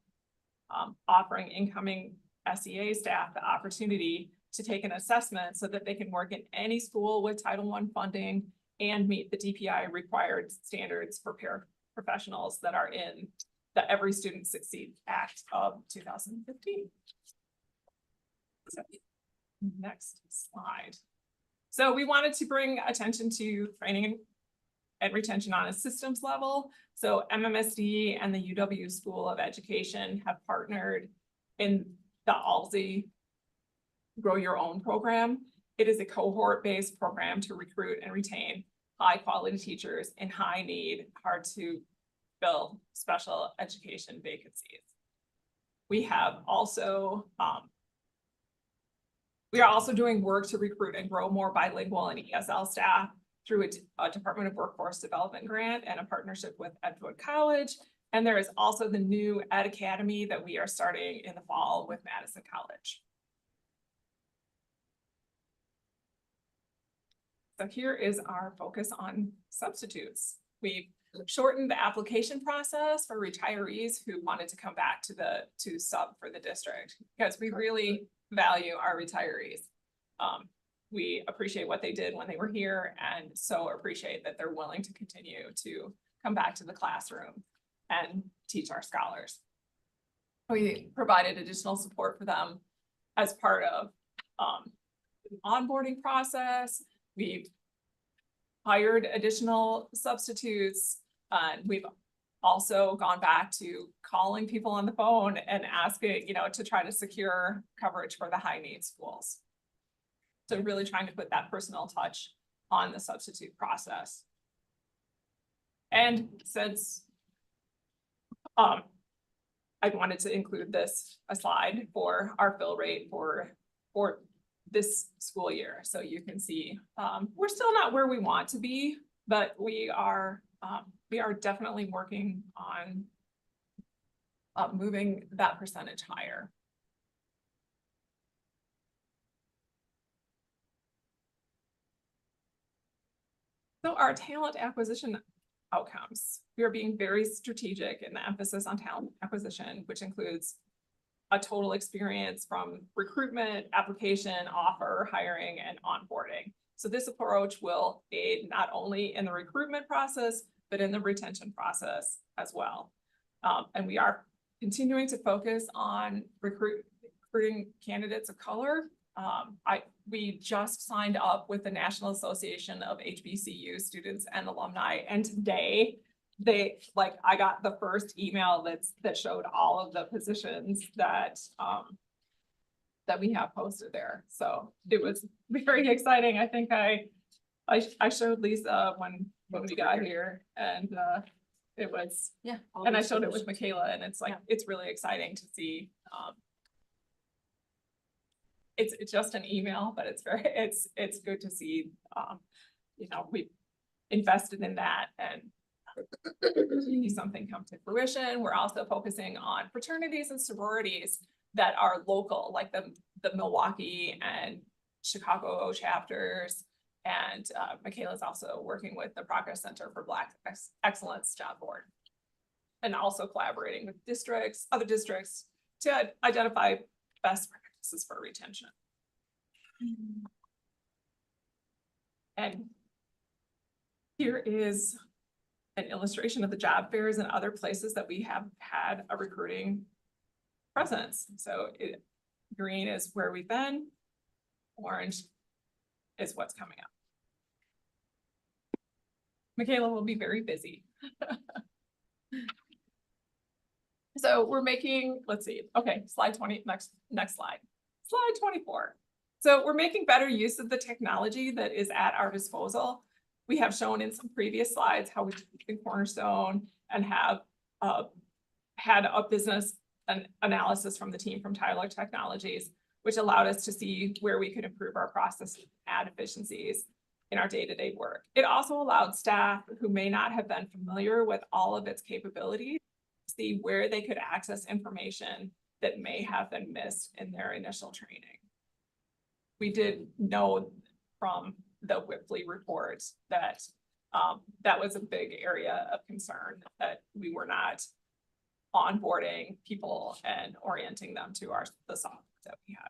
offering incoming SEA staff the opportunity to take an assessment so that they can work in any school with Title I funding and meet the DPI required standards for paraprofessionals that are in the Every Student Succeeds Act of 2015. So, next slide. So we wanted to bring attention to training and retention on a systems level. So MMSD and the UW School of Education have partnered in the ALSI Grow Your Own program. It is a cohort-based program to recruit and retain high-quality teachers in high-need, hard-to-fill special education vacancies. We have also we are also doing work to recruit and grow more bilingual and ESL staff through a Department of Workforce Development grant and a partnership with Edgewood College. And there is also the new Ed Academy that we are starting in the fall with Madison College. So here is our focus on substitutes. We've shortened the application process for retirees who wanted to come back to sub for the district because we really value our retirees. We appreciate what they did when they were here and so appreciate that they're willing to continue to come back to the classroom and teach our scholars. We provided additional support for them as part of the onboarding process. We've hired additional substitutes and we've also gone back to calling people on the phone and asking, you know, to try to secure coverage for the high need schools. So really trying to put that personal touch on the substitute process. And since I wanted to include a slide for our fill rate for this school year. So you can see we're still not where we want to be, but we are definitely working on moving that percentage higher. So our talent acquisition outcomes. We are being very strategic in the emphasis on talent acquisition, which includes a total experience from recruitment, application, offer, hiring, and onboarding. So this approach will aid not only in the recruitment process, but in the retention process as well. And we are continuing to focus on recruiting candidates of color. We just signed up with the National Association of HBCU Students and Alumni, and today I got the first email that showed all of the positions that we have posted there. So it was very exciting. I think I showed Lisa when we got here, and it was, yeah, and I showed it with Michaela, and it's like, yeah, it's really exciting to see. It's just an email, but it's good to see, you know, we've invested in that and see something come to fruition. We're also focusing on fraternities and sororities that are local, like the Milwaukee and Chicago chapters. And Michaela's also working with the Progress Center for Black Excellence Job Board, and also collaborating with other districts to identify best practices for retention. And here is an illustration of the job fairs and other places that we have had a recruiting presence. So green is where we've been, orange is what's coming up. Michaela will be very busy. So we're making, let's see, okay, slide 20, next slide. Slide 24. So we're making better use of the technology that is at our disposal. We have shown in some previous slides how we in Cornerstone and have had a business analysis from the team from Tyler Technologies, which allowed us to see where we could improve our process, add efficiencies in our day-to-day work. It also allowed staff who may not have been familiar with all of its capabilities to see where they could access information that may have been missed in their initial training. We did know from the Whipley report that that was a big area of concern, that we were not onboarding people and orienting them to the software that we had.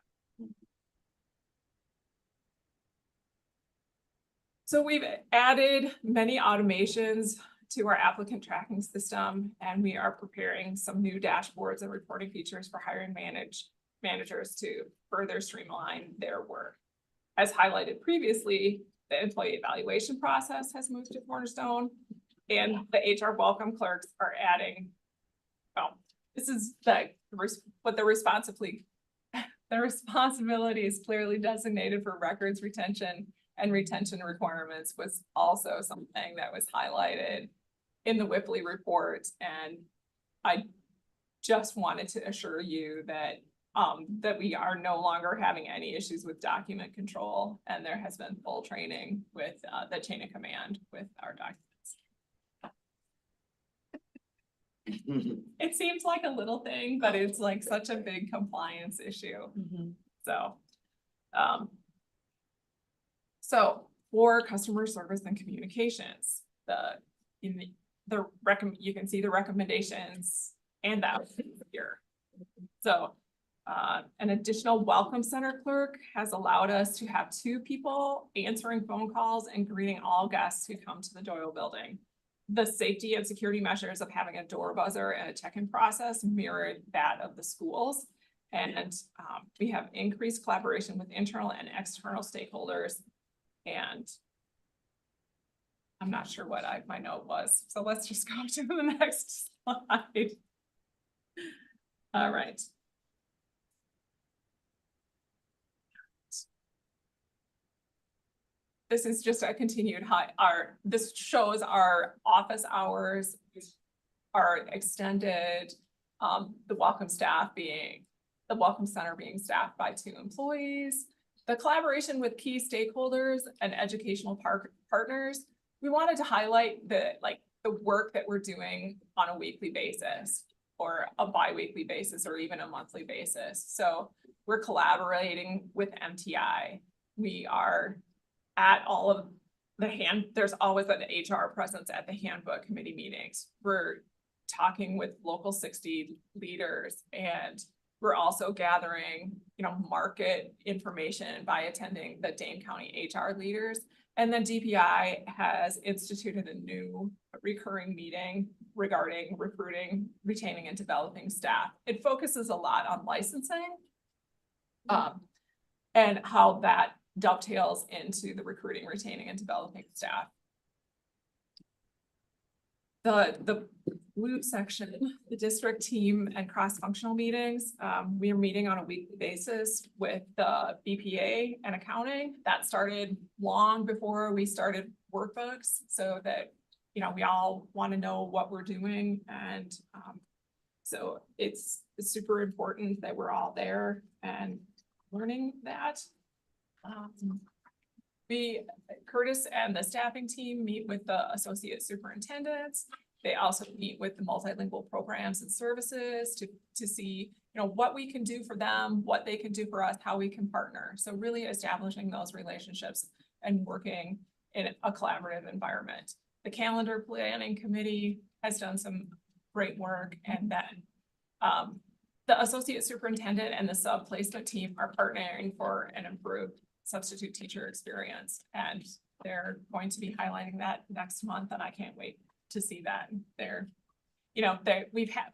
So we've added many automations to our applicant tracking system, and we are preparing some new dashboards and reporting features for hiring managers to further streamline their work. As highlighted previously, the employee evaluation process has moved to Cornerstone, and the HR welcome clerks are adding, well, this is what the responsibilities clearly designated for records retention and retention requirements was also something that was highlighted in the Whipley report. And I just wanted to assure you that that we are no longer having any issues with document control, and there has been full training with the chain of command with our documents. It seems like a little thing, but it's like such a big compliance issue. So, for customer service and communications, you can see the recommendations and that here. So, an additional welcome center clerk has allowed us to have 2 people answering phone calls and greeting all guests who come to the Doyle building. The safety and security measures of having a door buzzer and a check-in process mirrored that of the schools. And we have increased collaboration with internal and external stakeholders. And I'm not sure what my note was, so let's just go to the next slide. All right. This is just a continued this shows our office hours are extended, the welcome center being staffed by 2 employees. The collaboration with key stakeholders and educational partners. We wanted to highlight the work that we're doing on a weekly basis or a bi-weekly basis or even a monthly basis. So we're collaborating with MTI. We are at all of there's always an HR presence at the handbook committee meetings. We're talking with local 60 leaders, and we're also gathering, market information by attending the Dane County HR leaders. And then DPI has instituted a new recurring meeting regarding recruiting, retaining, and developing staff. It focuses a lot on licensing and how that dovetails into the recruiting, retaining, and developing staff. The blue section, the district team and cross-functional meetings, we are meeting on a weekly basis with the BPA and accounting. That started long before we started workbooks, so that we all want to know what we're doing, and so it's super important that we're all there and learning that. Curtis and the staffing team meet with the associate superintendents. They also meet with the multilingual programs and services to see, what we can do for them, what they can do for us, how we can partner. So really establishing those relationships and working in a collaborative environment. The calendar planning committee has done some great work, and then the associate superintendent and the sub-placement team are partnering for an improved substitute teacher experience, and they're going to be highlighting that next month, and I can't wait to see that. We've had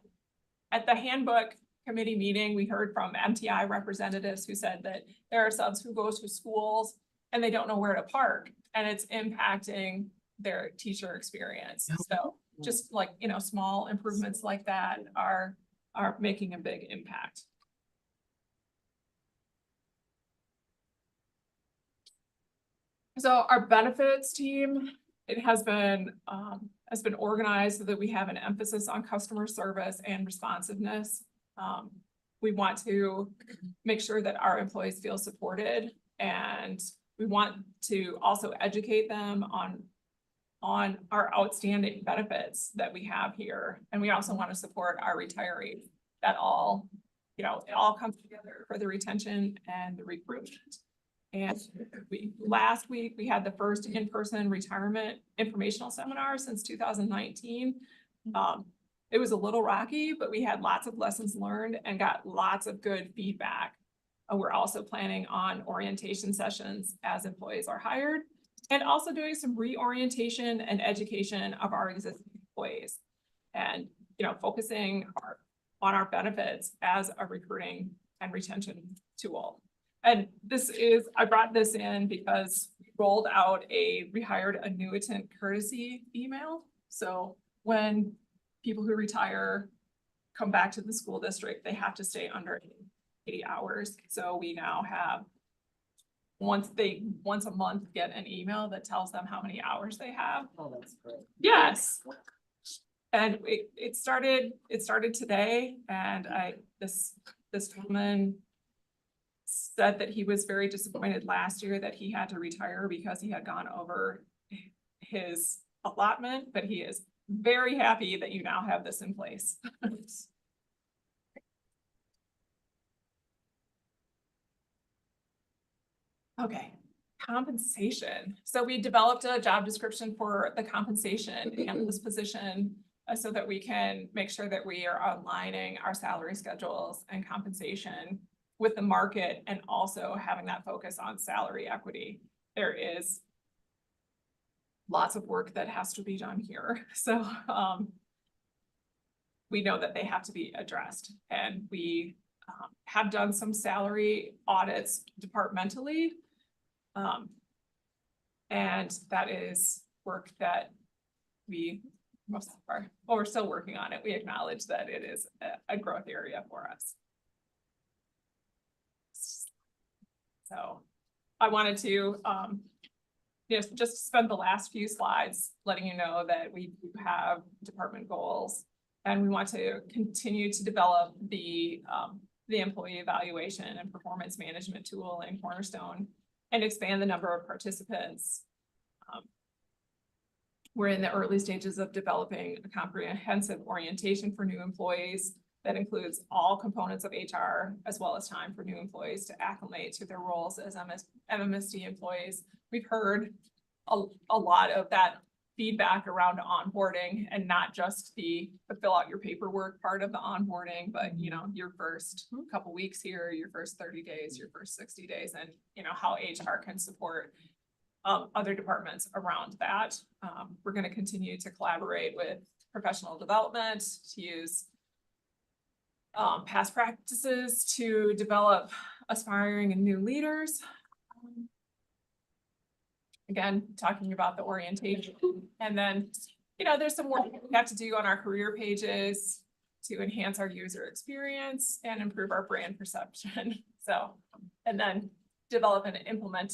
at the handbook committee meeting, we heard from MTI representatives who said that there are subs who go to schools and they don't know where to park, and it's impacting their teacher experience. So just small improvements like that are making a big impact. So our benefits team it has been organized so that we have an emphasis on customer service and responsiveness. We want to make sure that our employees feel supported, and we want to also educate them on our outstanding benefits that we have here. And we also want to support our retirees. That all, it all comes together for the retention and the recruitment. And last week, we had the first in-person retirement informational seminar since 2019. It was a little rocky, but we had lots of lessons learned and got lots of good feedback. We're also planning on orientation sessions as employees are hired, and also doing some reorientation and education of our existing employees, and focusing on our benefits as a recruiting and retention tool. And I brought this in because we rolled out a rehired annuitant courtesy email. So when people who retire come back to the school district, they have to stay under 80 hours. So we now have, once a month, get an email that tells them how many hours they have. Oh, that's great. Yes. And it started today, and this woman said that he was very disappointed last year that he had to retire because he had gone over his allotment, but he is very happy that you now have this in place. Okay, compensation. So we developed a job description for the compensation and this position so that we can make sure that we are aligning our salary schedules and compensation with the market, and also having that focus on salary equity. There is lots of work that has to be done here. So we know that they have to be addressed, and we have done some salary audits departmentally. And that is work that we're still working on it. We acknowledge that it is a growth area for us. So I wanted to just spend the last few slides letting you know that we do have department goals, and we want to continue to develop the employee evaluation and performance management tool in Cornerstone, and expand the number of participants. We're in the early stages of developing a comprehensive orientation for new employees that includes all components of HR, as well as time for new employees to acclimate to their roles as MMSD employees. We've heard a lot of that feedback around onboarding, and not just the fill out your paperwork part of the onboarding, but your first couple weeks here, your first 30 days, your first 60 days, and how HR can support other departments around that. We're going to continue to collaborate with professional development to use past practices to develop aspiring and new leaders. Again, talking about the orientation, and then, there's some work we have to do on our career pages to enhance our user experience and improve our brand perception. So, and then develop and implement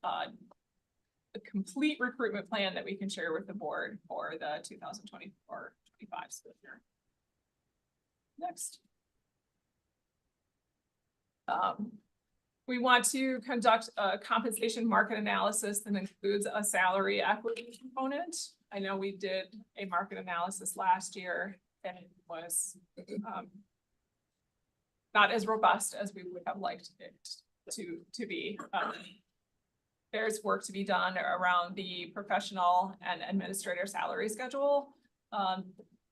a complete recruitment plan that we can share with the board for the 2024-25 school year. Next. We want to conduct a compensation market analysis that includes a salary equity component. I know we did a market analysis last year, and it was not as robust as we would have liked it to be. There's work to be done around the professional and administrator salary schedule.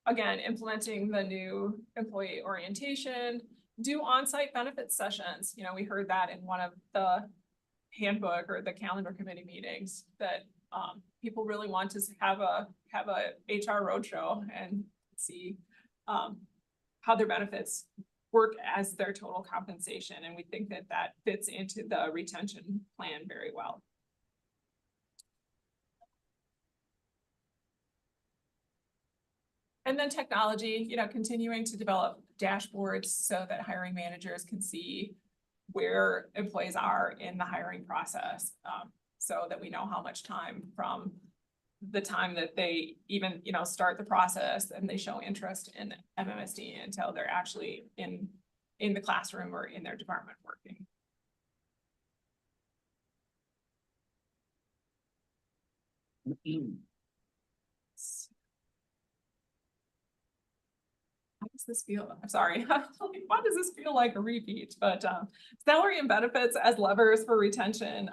Again, implementing the new employee orientation, do on-site benefits sessions. We heard that in one of the handbook or the calendar committee meetings, that people really want to have a HR roadshow and see how their benefits work as their total compensation. And we think that that fits into the retention plan very well. And then technology, continuing to develop dashboards so that hiring managers can see where employees are in the hiring process, so that we know how much time from the time that they even, start the process and they show interest in MMSD until they're actually in the classroom or in their department working. How does this feel? I'm sorry. Why does this feel like a repeat? But salary and benefits as levers for retention.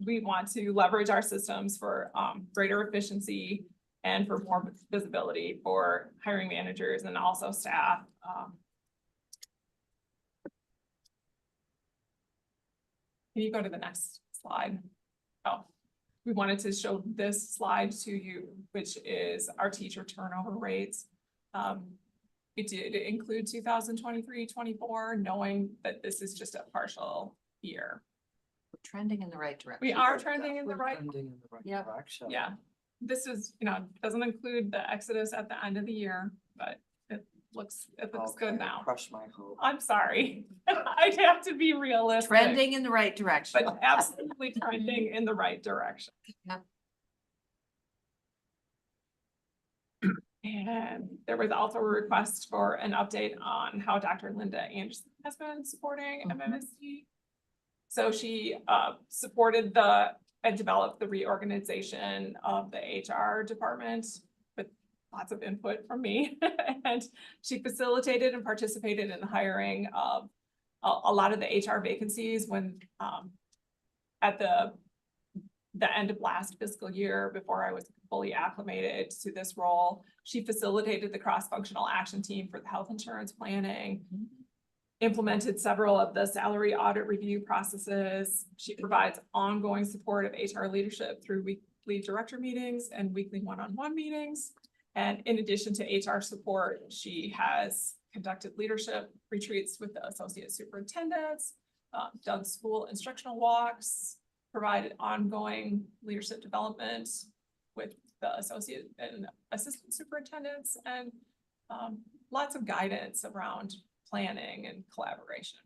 We want to leverage our systems for greater efficiency and for more visibility for hiring managers and also staff. Can you go to the next slide? Oh, we wanted to show this slide to you, which is our teacher turnover rates. We did include 2023-24, knowing that this is just a partial year. We're trending in the right direction. We are trending in the right. Yeah. direction. Yeah, this is, doesn't include the exodus at the end of the year, but it looks good now. Crush my hope. I'm sorry. I'd have to be realistic. Trending in the right direction. But absolutely trending in the right direction. Yep. And there was also a request for an update on how Dr. Linda Anderson has been supporting MMSD. So she supported and developed the reorganization of the HR department with lots of input from me. And she facilitated and participated in the hiring of a lot of the HR vacancies when at the end of last fiscal year, before I was fully acclimated to this role. She facilitated the cross-functional action team for the health insurance planning, implemented several of the salary audit review processes. She provides ongoing support of HR leadership through weekly director meetings and weekly one-on-one meetings. And in addition to HR support, she has conducted leadership retreats with the associate superintendents, done school instructional walks, provided ongoing leadership development with the associate and assistant superintendents, and lots of guidance around planning and collaboration.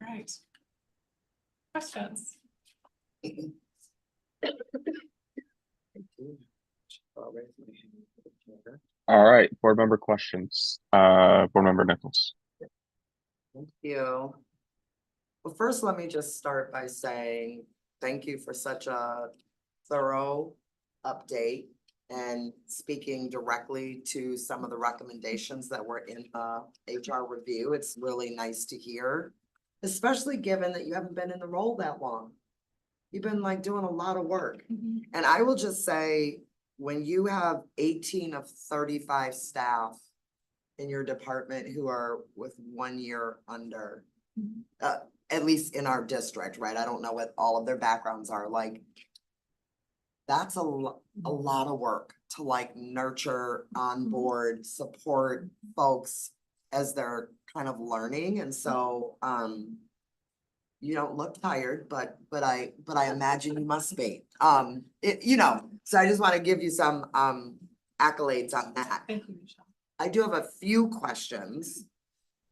Right. Questions? All right, board member questions. Board member Nichols. Thank you. Well, first, let me just start by saying thank you for such a thorough update and speaking directly to some of the recommendations that were in the HR review. It's really nice to hear, especially given that you haven't been in the role that long. You've been like doing a lot of work. And I will just say, when you have 18 of 35 staff in your department who are with 1 year under, at least in our district, right? I don't know what all of their backgrounds are like. That's a lot of work to like nurture, onboard, support folks as they're kind of learning. And so, you don't look tired, but I imagine you must be. So I just want to give you some accolades on that. Thank you, Michelle. I do have a few questions.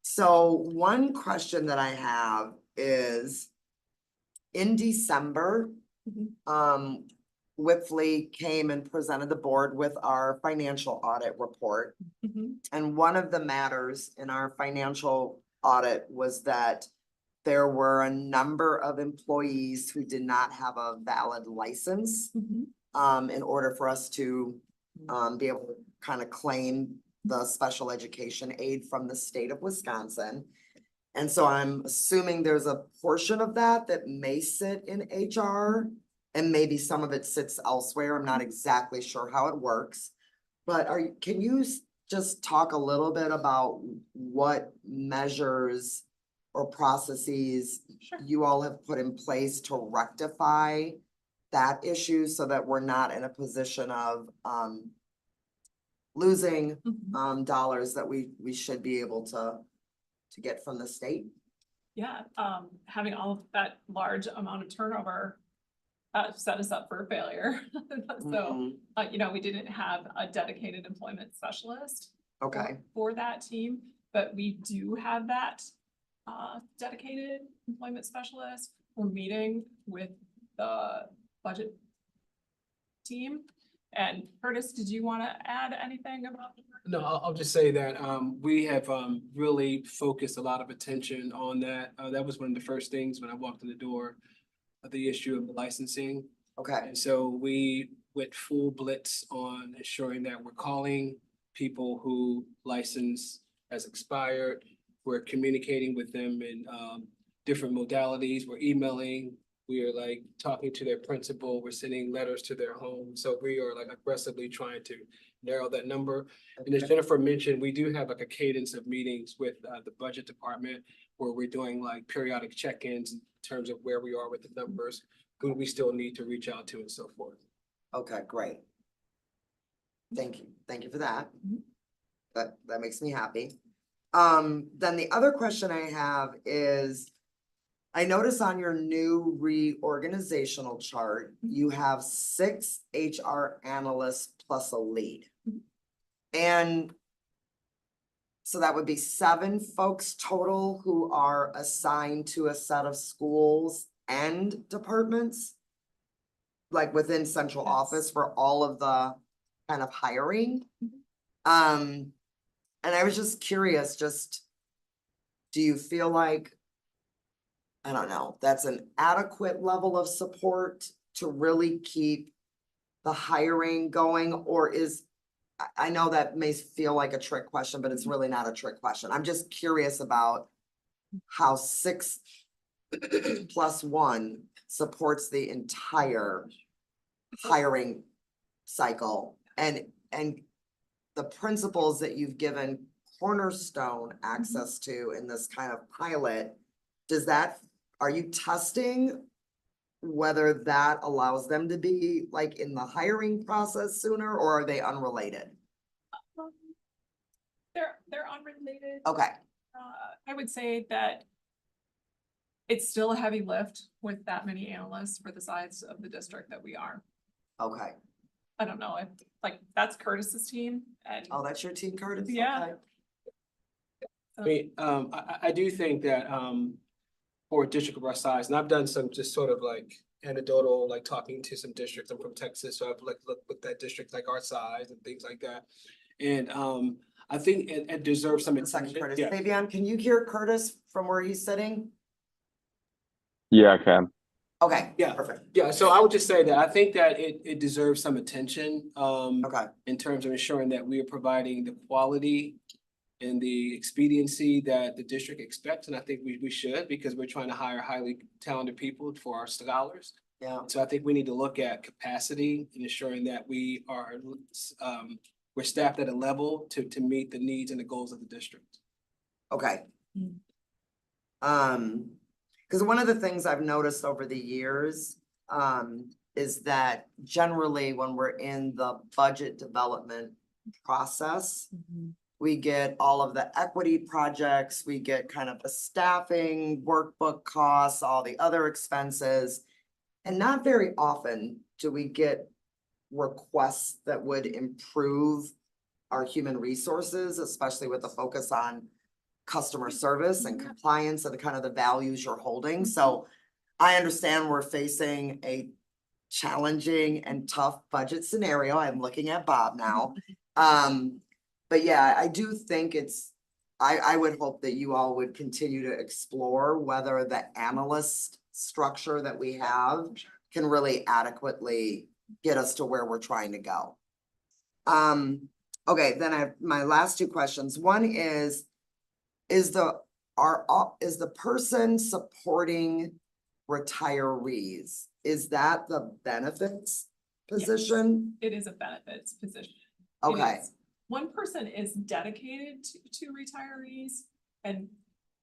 So one question that I have is, in December, Whipfly came and presented the board with our financial audit report. And one of the matters in our financial audit was that there were a number of employees who did not have a valid license in order for us to be able to kind of claim the special education aid from the state of Wisconsin. And so I'm assuming there's a portion of that that may sit in HR and maybe some of it sits elsewhere. I'm not exactly sure how it works. But can you just talk a little bit about what measures or processes you all have put in place to rectify that issue so that we're not in a position of losing dollars that we should be able to get from the state? Yeah, having all of that large amount of turnover set us up for failure. So, we didn't have a dedicated employment specialist for that team, but we do have that dedicated employment specialist. We're meeting with the budget team. And Curtis, did you want to add anything about? No, I'll just say that we have really focused a lot of attention on that. That was one of the first things when I walked in the door, the issue of the licensing. Okay, And so we went full blitz on ensuring that we're calling people who license has expired. We're communicating with them in different modalities. We're emailing. We are like talking to their principal. We're sending letters to their home. So we are like aggressively trying to narrow that number. And as Jennifer mentioned, we do have like a cadence of meetings with the budget department where we're doing like periodic check-ins in terms of where we are with the numbers, who we still need to reach out to and so forth. okay, great. Thank you. Thank you for that. That makes me happy. Then the other question I have is, I notice on your new reorganizational chart, you have 6 HR analysts plus a lead. And so that would be 7 folks total who are assigned to a set of schools and departments, like within central office for all of the kind of hiring. And I was just curious, do you feel like, I don't know, that's an adequate level of support to really keep the hiring going? Or I know that may feel like a trick question, but it's really not a trick question. I'm just curious about how 6 plus 1 supports the entire hiring cycle, and the principles that you've given Cornerstone access to in this kind of pilot. Are you testing whether that allows them to be like in the hiring process sooner, or are they unrelated? They're unrelated. Okay, I would say that it's still a heavy lift with that many analysts for the size of the district that we are. okay. I don't know if, like, that's Curtis's team and. Oh, that's your team, Curtis? Yeah. Okay. I mean, I do think that for a district of our size, and I've done some just sort of like anecdotal, like talking to some districts. I'm from Texas, so I've like looked at that district like our size and things like that. And I think it deserves some attention. Curtis. Yeah. Fabian, can you hear Curtis from where he's sitting? Yeah, I can. Okay, Yeah. perfect. Yeah, so I would just say that I think that it deserves some attention Okay, in terms of ensuring that we are providing the quality and the expediency that the district expects. And I think we should, because we're trying to hire highly talented people for our scholars. yeah, So I think we need to look at capacity and ensuring that we are we're staffed at a level to meet the needs and the goals of the district. okay. Because one of the things I've noticed over the years, is that generally when we're in the budget development process, we get all of the equity projects, we get kind of the staffing, workbook costs, all the other expenses. And not very often do we get requests that would improve our human resources, especially with the focus on customer service and compliance and the kind of the values you're holding. So I understand we're facing a challenging and tough budget scenario. I'm looking at Bob now. But yeah, I do think I would hope that you all would continue to explore whether the analyst structure that we have can really adequately get us to where we're trying to go. Okay, then I have my last 2 questions. One is the person supporting retirees, is that the benefits position? It is a benefits position. Okay, One person is dedicated to retirees, and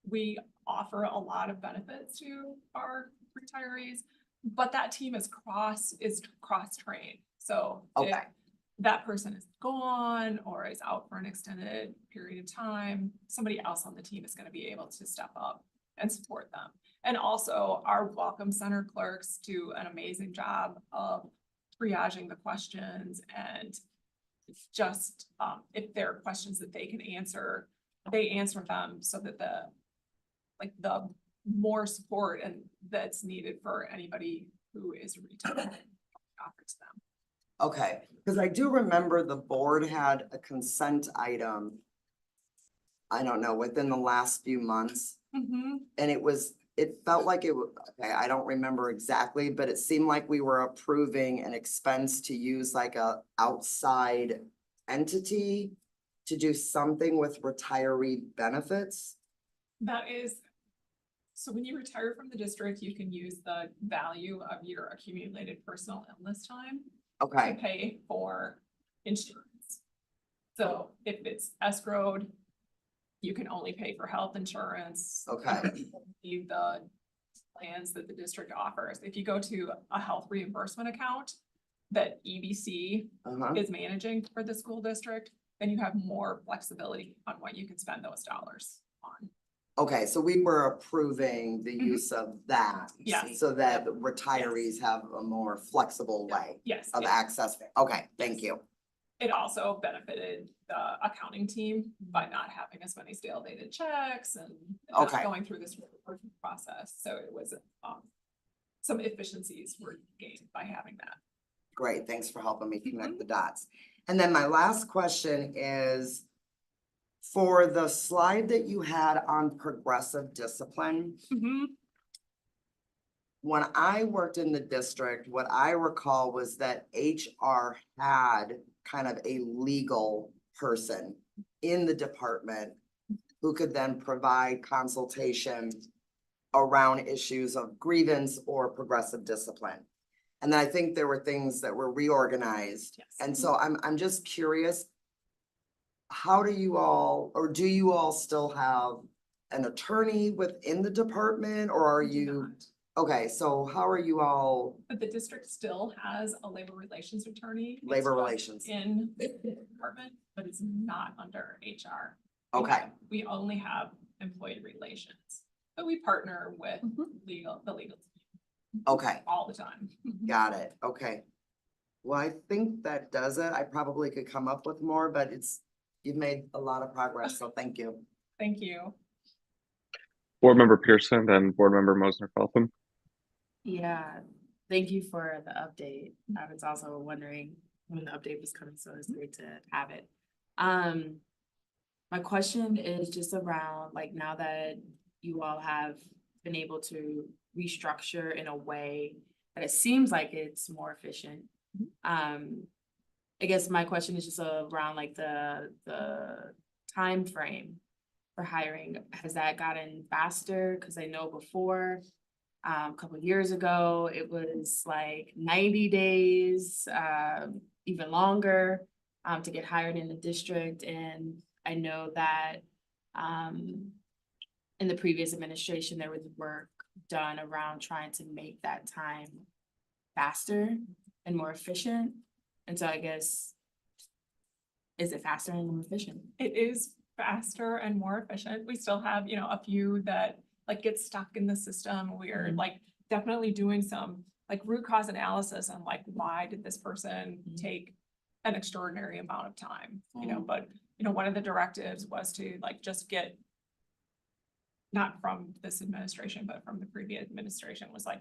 we offer a lot of benefits to our retirees, but that team is cross-trained. So if okay, that person is gone or is out for an extended period of time, somebody else on the team is going to be able to step up and support them. And also our welcome center clerks do an amazing job of triaging the questions, and it's just if there are questions that they can answer, they answer them so that the more support and that's needed for anybody who is retired offered to them. Okay, because I do remember the board had a consent item. I don't know, within the last few months, Mhm. and it felt like it was, okay, I don't remember exactly, but it seemed like we were approving an expense to use like a outside entity to do something with retiree benefits. That is, so when you retire from the district, you can use the value of your accumulated personal illness time to Okay, pay for insurance. So if it's escrowed, you can only pay for health insurance. okay, The plans that the district offers. If you go to a health reimbursement account that EBC uh-huh, is managing for the school district, then you have more flexibility on what you can spend those dollars on. okay, so we were approving the Mhm. use of that. Yes. So that the retirees have a more flexible way Yes, of it- access. Okay, thank you. it also benefited the accounting team by not having as many stale dated checks and just Okay. going through this reporting process. So it was, some efficiencies were gained by having that. Great, thanks for helping me connect the dots. And then my last question is, for the slide that you had on progressive discipline, when I worked in the district, what I recall was that HR had kind of a legal person in the department who could then provide consultation around issues of grievance or progressive discipline. And I think there were things that were reorganized. Yes. And so I'm just curious, how do you all, or do you all still have an attorney within the department, or are We do you? not. Okay, so how are you all, But the district still has a labor relations attorney. It's Labor just relations. in the department, but it's not under HR. okay, We only have employee relations, but we partner with the legal team okay, all the time. got it, okay. Well, I think that does it. I probably could come up with more, but you've made a lot of progress, so thank you. Thank you. Board Member Pearson, then Board Member Mosner Feltham. Yeah, thank you for the update. I was also wondering when the update was coming, so it's great to have it. My question is just around, like, now that you all have been able to restructure in a way that it seems like it's more efficient. I guess my question is just around like the time frame for hiring. Has that gotten faster? Cause I know before, a couple of years ago, it was like 90 days, even longer, to get hired in the district. And I know that, in the previous administration, there was work done around trying to make that time faster and more efficient. And so I guess, is it faster and more efficient? It is faster and more efficient. We still have, a few that like get stuck in the system. We're like definitely doing some like root cause analysis on like, why did this person take an extraordinary amount of time, but one of the directives was to like just get, not from this administration, but from the previous administration, was like,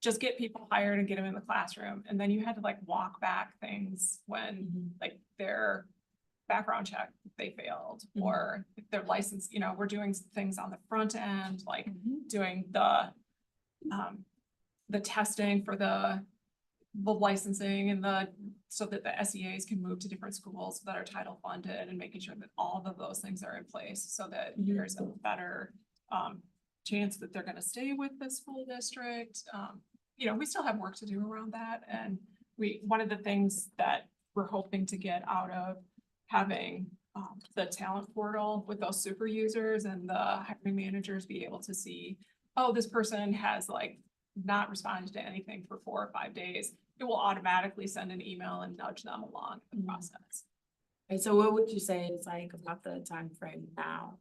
just get people hired and get them in the classroom. And then you had to like walk back things when like their background check, they failed, or if their license, we're doing things on the front end, like doing the testing for the licensing and so that the SEAs can move to different schools that are title funded, and making sure that all of those things are in place so that there's a better chance that they're gonna stay with the school district. We still have work to do around that. And one of the things that we're hoping to get out of having the talent portal with those super users and the hiring managers be able to see, oh, this person has like not responded to anything for 4 or 5 days. It will automatically send an email and nudge them along the process. And so what would you say is like about the time frame now?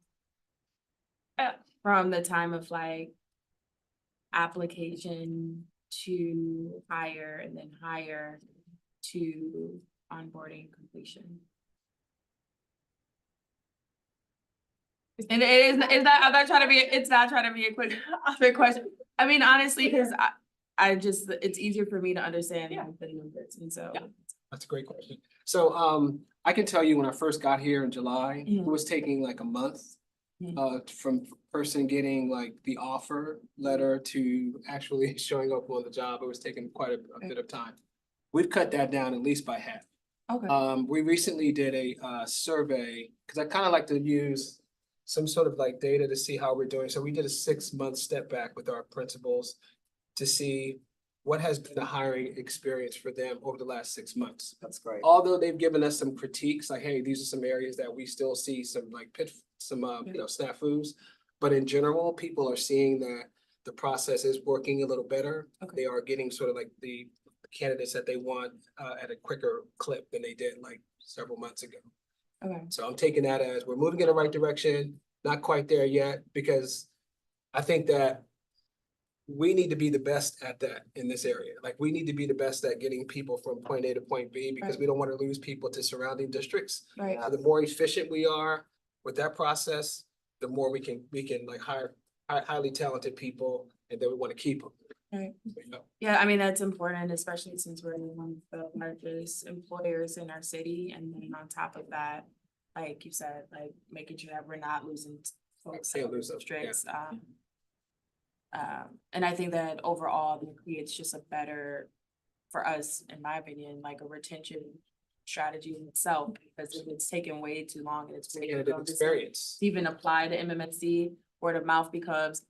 Uh, From the time of like application to hire, and then hire to onboarding completion? And it's not trying to be a quick question. I mean, honestly, because I just, it's easier for me to understand the numbers, and so. Yeah. That's a great question. So, I can tell you when I first got here in July, it was taking like a month. From person getting like the offer letter to actually showing up on the job, it was taking quite a bit of time. We've cut that down at least by half. Okay. We recently did a survey, because I kind of like to use some sort of like data to see how we're doing. So we did a 6-month step back with our principals to see what has been the hiring experience for them over the last 6 months. That's great. Although they've given us some critiques, like, hey, these are some areas that we still see some like snafus. But in general, people are seeing that the process is working a little better. They are getting sort of like the candidates that they want at a quicker clip than they did like several months ago. Okay. So I'm taking that as we're moving in the right direction, not quite there yet, because I think that we need to be the best at that in this area. Like, we need to be the best at getting people from point A to point B, because we don't want to lose people to surrounding districts. Right. The more efficient we are with that process, the more we can like hire highly talented people, and then we want to keep them. Right. Yeah. Yeah, I mean, that's important, especially since we're one of the largest employers in our city. And then on top of that, like you said, like making sure that we're not losing folks. Can't lose them, yeah. Districts. And I think that overall it creates just a better, for us, in my opinion, like a retention strategy in itself, because if it's taken way too long and it's Yeah, the experience. to even apply to MMSC, word of mouth becomes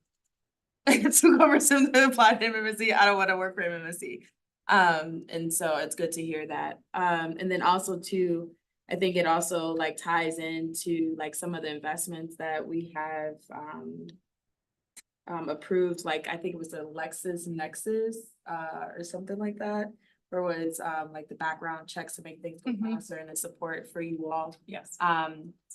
it's too cumbersome to apply to MMSC. I don't want to work for MMSC. And so it's good to hear that. And then also too, I think it also like ties into like some of the investments that we have approved, like I think it was the LexisNexis or something like that, where it was like the background checks to make things go faster and the support for you all. Yes.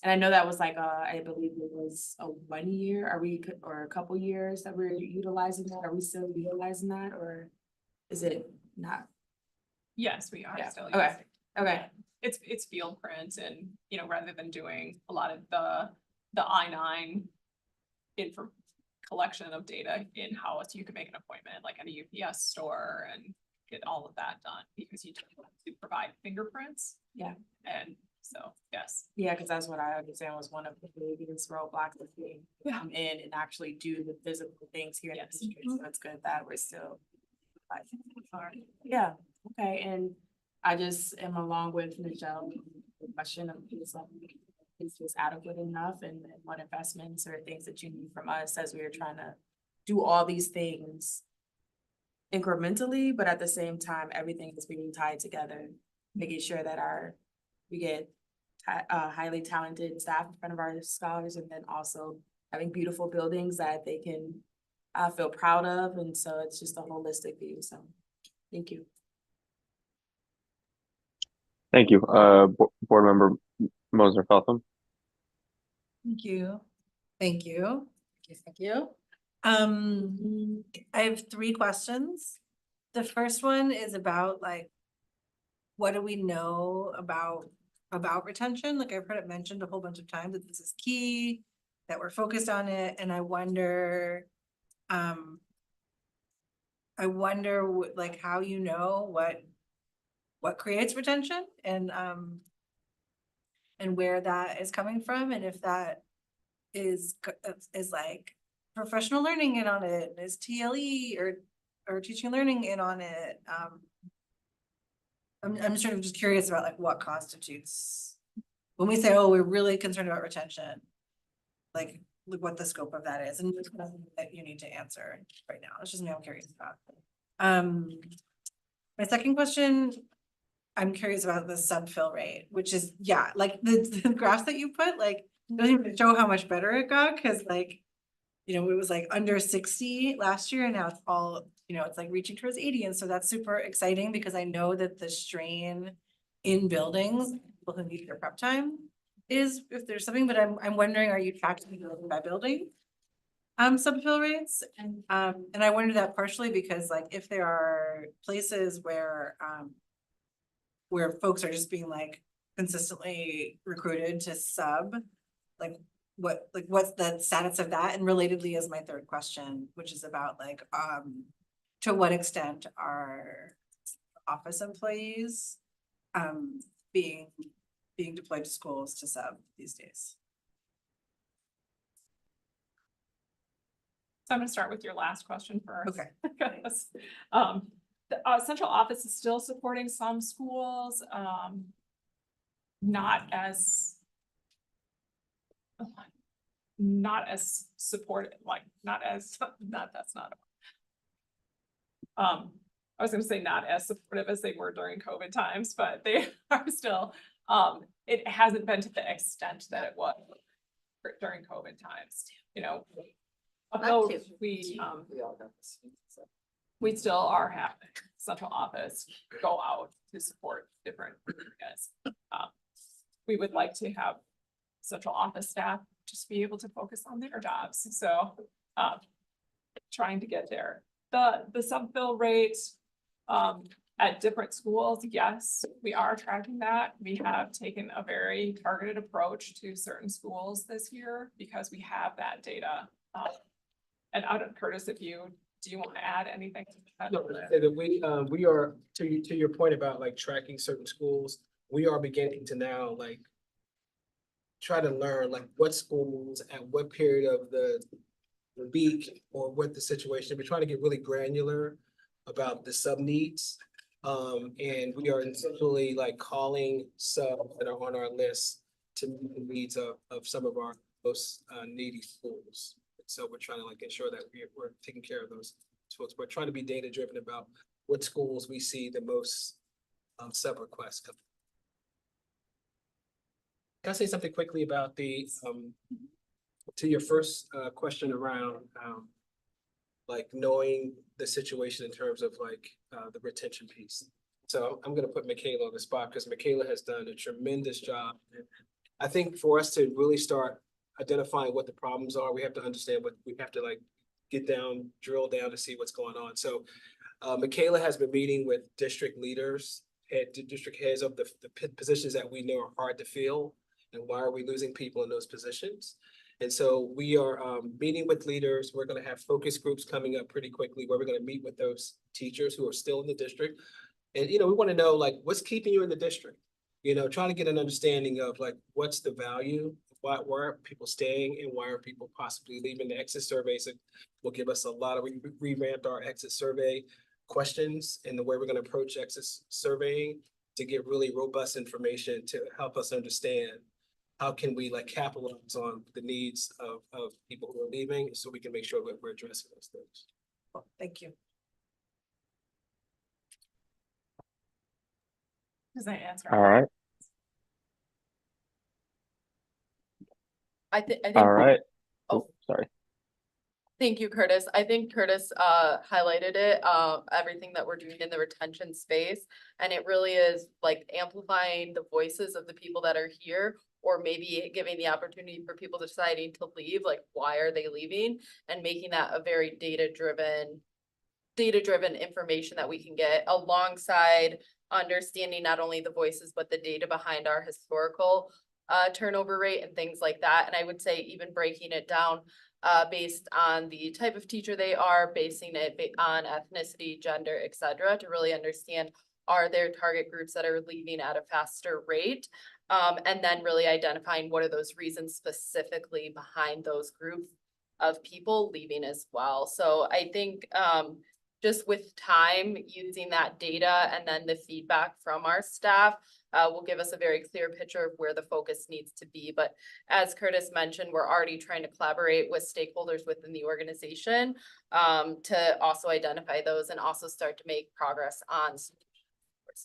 And I know that was like I believe it was a 1 year, or a couple years that we're utilizing that. Are we still utilizing that, or is it not? Yes, we are Yeah. still. Okay. using it. Okay. It's field print, and rather than doing a lot of the I-9 info collection of data in-house, you can make an appointment like at a UPS store and get all of that done, because you just have to provide fingerprints. Yeah. And so, yes. Yeah, because that's what I understand was one of the biggest roadblocks of being come in and actually do the physical things here in the district. So it's good that we're still. Yeah, okay, and I just am along with Michelle, the question of is this adequate enough, and what investments or things that you need from us as we are trying to do all these things incrementally, but at the same time, everything is being tied together, making sure that we get highly talented staff in front of our scholars, and then also having beautiful buildings that they can feel proud of. And so it's just a holistic view. So thank you. Thank you. Board Member Moser Feltham. Thank you. Thank you. Thank you. I have 3 questions. The first one is about like, what do we know about retention? Like, I've heard it mentioned a whole bunch of times that this is key, that we're focused on it, and I wonder like how what creates retention, and where that is coming from, and if that is like professional learning in on it, and is TLE or teaching and learning in on it. I'm sort of just curious about like what constitutes when we say, oh, we're really concerned about retention, like what the scope of that is, and there's nothing that you need to answer right now. It's just me I'm curious about. My second question, I'm curious about the subfill rate, which is, yeah, like the graphs that you put, like, doesn't even show how much better it got, because like, it was like under 60 last year, and now it's all, it's like reaching towards 80. And so that's super exciting, because I know that the strain in buildings, people who need their prep time, is if there's something, but I'm wondering, are you tracking building by building subfill rates? And I wonder that partially because like if there are places where folks are just being like consistently recruited to sub, what's the status of that? And relatedly is my third question, which is about like to what extent are office employees being deployed to schools to sub these days? So I'm gonna start with your last question first. Okay. Because, the central office is still supporting some schools, not as supported, like, that's not. I was gonna say not as supportive as they were during COVID times, but they are still, it hasn't been to the extent that it was during COVID times, you know. Although we still are having central office go out to support different areas. We would like to have central office staff just be able to focus on their jobs, so trying to get there. The sub-bill rate at different schools, yes, we are tracking that. We have taken a very targeted approach to certain schools this year because we have that data. And out of Curtis, do you want to add anything to that? No, that we are, to your point about like tracking certain schools, we are beginning to now like try to learn like what schools at what period of the week or what the situation. We're trying to get really granular about the sub needs. And we are essentially like calling subs that are on our list to meet the needs of some of our most needy schools. So we're trying to like ensure that we're taking care of those schools. We're trying to be data driven about what schools we see the most sub requests come. Can I say something quickly about the to your first question around like knowing the situation in terms of like the retention piece. So I'm gonna put Michaela on the spot because Michaela has done a tremendous job. I think for us to really start identifying what the problems are, we have to understand what we have to like get down, drill down to see what's going on. So Michaela has been meeting with district leaders, district heads of the positions that we know are hard to fill, and why are we losing people in those positions. And so we are meeting with leaders. We're going to have focus groups coming up pretty quickly where we're going to meet with those teachers who are still in the district. And, you know, we want to know like what's keeping you in the district, you know, trying to get an understanding of like what's the value, why are people staying and why are people possibly leaving. The exit surveys will give us a lot of, we revamped our exit survey questions and the way we're going to approach exit surveying to get really robust information to help us understand how can we like capitalize on the needs of people who are leaving so we can make sure that we're addressing those things. Well, thank you. Does that answer? All right. I think. All right. Oh, sorry. Thank you, Curtis. I think Curtis highlighted it, everything that we're doing in the retention space. And it really is like amplifying the voices of the people that are here, or maybe giving the opportunity for people deciding to leave, like why are they leaving, and making that a very data-driven information that we can get alongside understanding not only the voices, but the data behind our historical turnover rate and things like that. And I would say even breaking it down based on the type of teacher they are, basing it on ethnicity, gender, etc., to really understand are there target groups that are leaving at a faster rate, and then really identifying what are those reasons specifically behind those groups of people leaving as well. So I think just with time, using that data and then the feedback from our staff will give us a very clear picture of where the focus needs to be. But as Curtis mentioned, we're already trying to collaborate with stakeholders within the organization to also identify those and also start to make progress on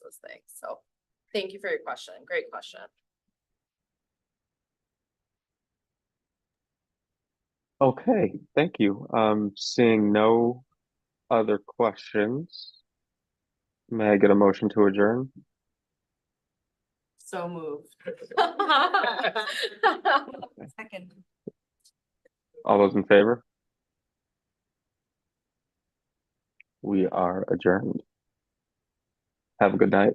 those things. So thank you for your question. Great question. Okay, thank you. Seeing no other questions, may I get a motion to adjourn? So moved. Second. All those in favor? We are adjourned. Have a good night.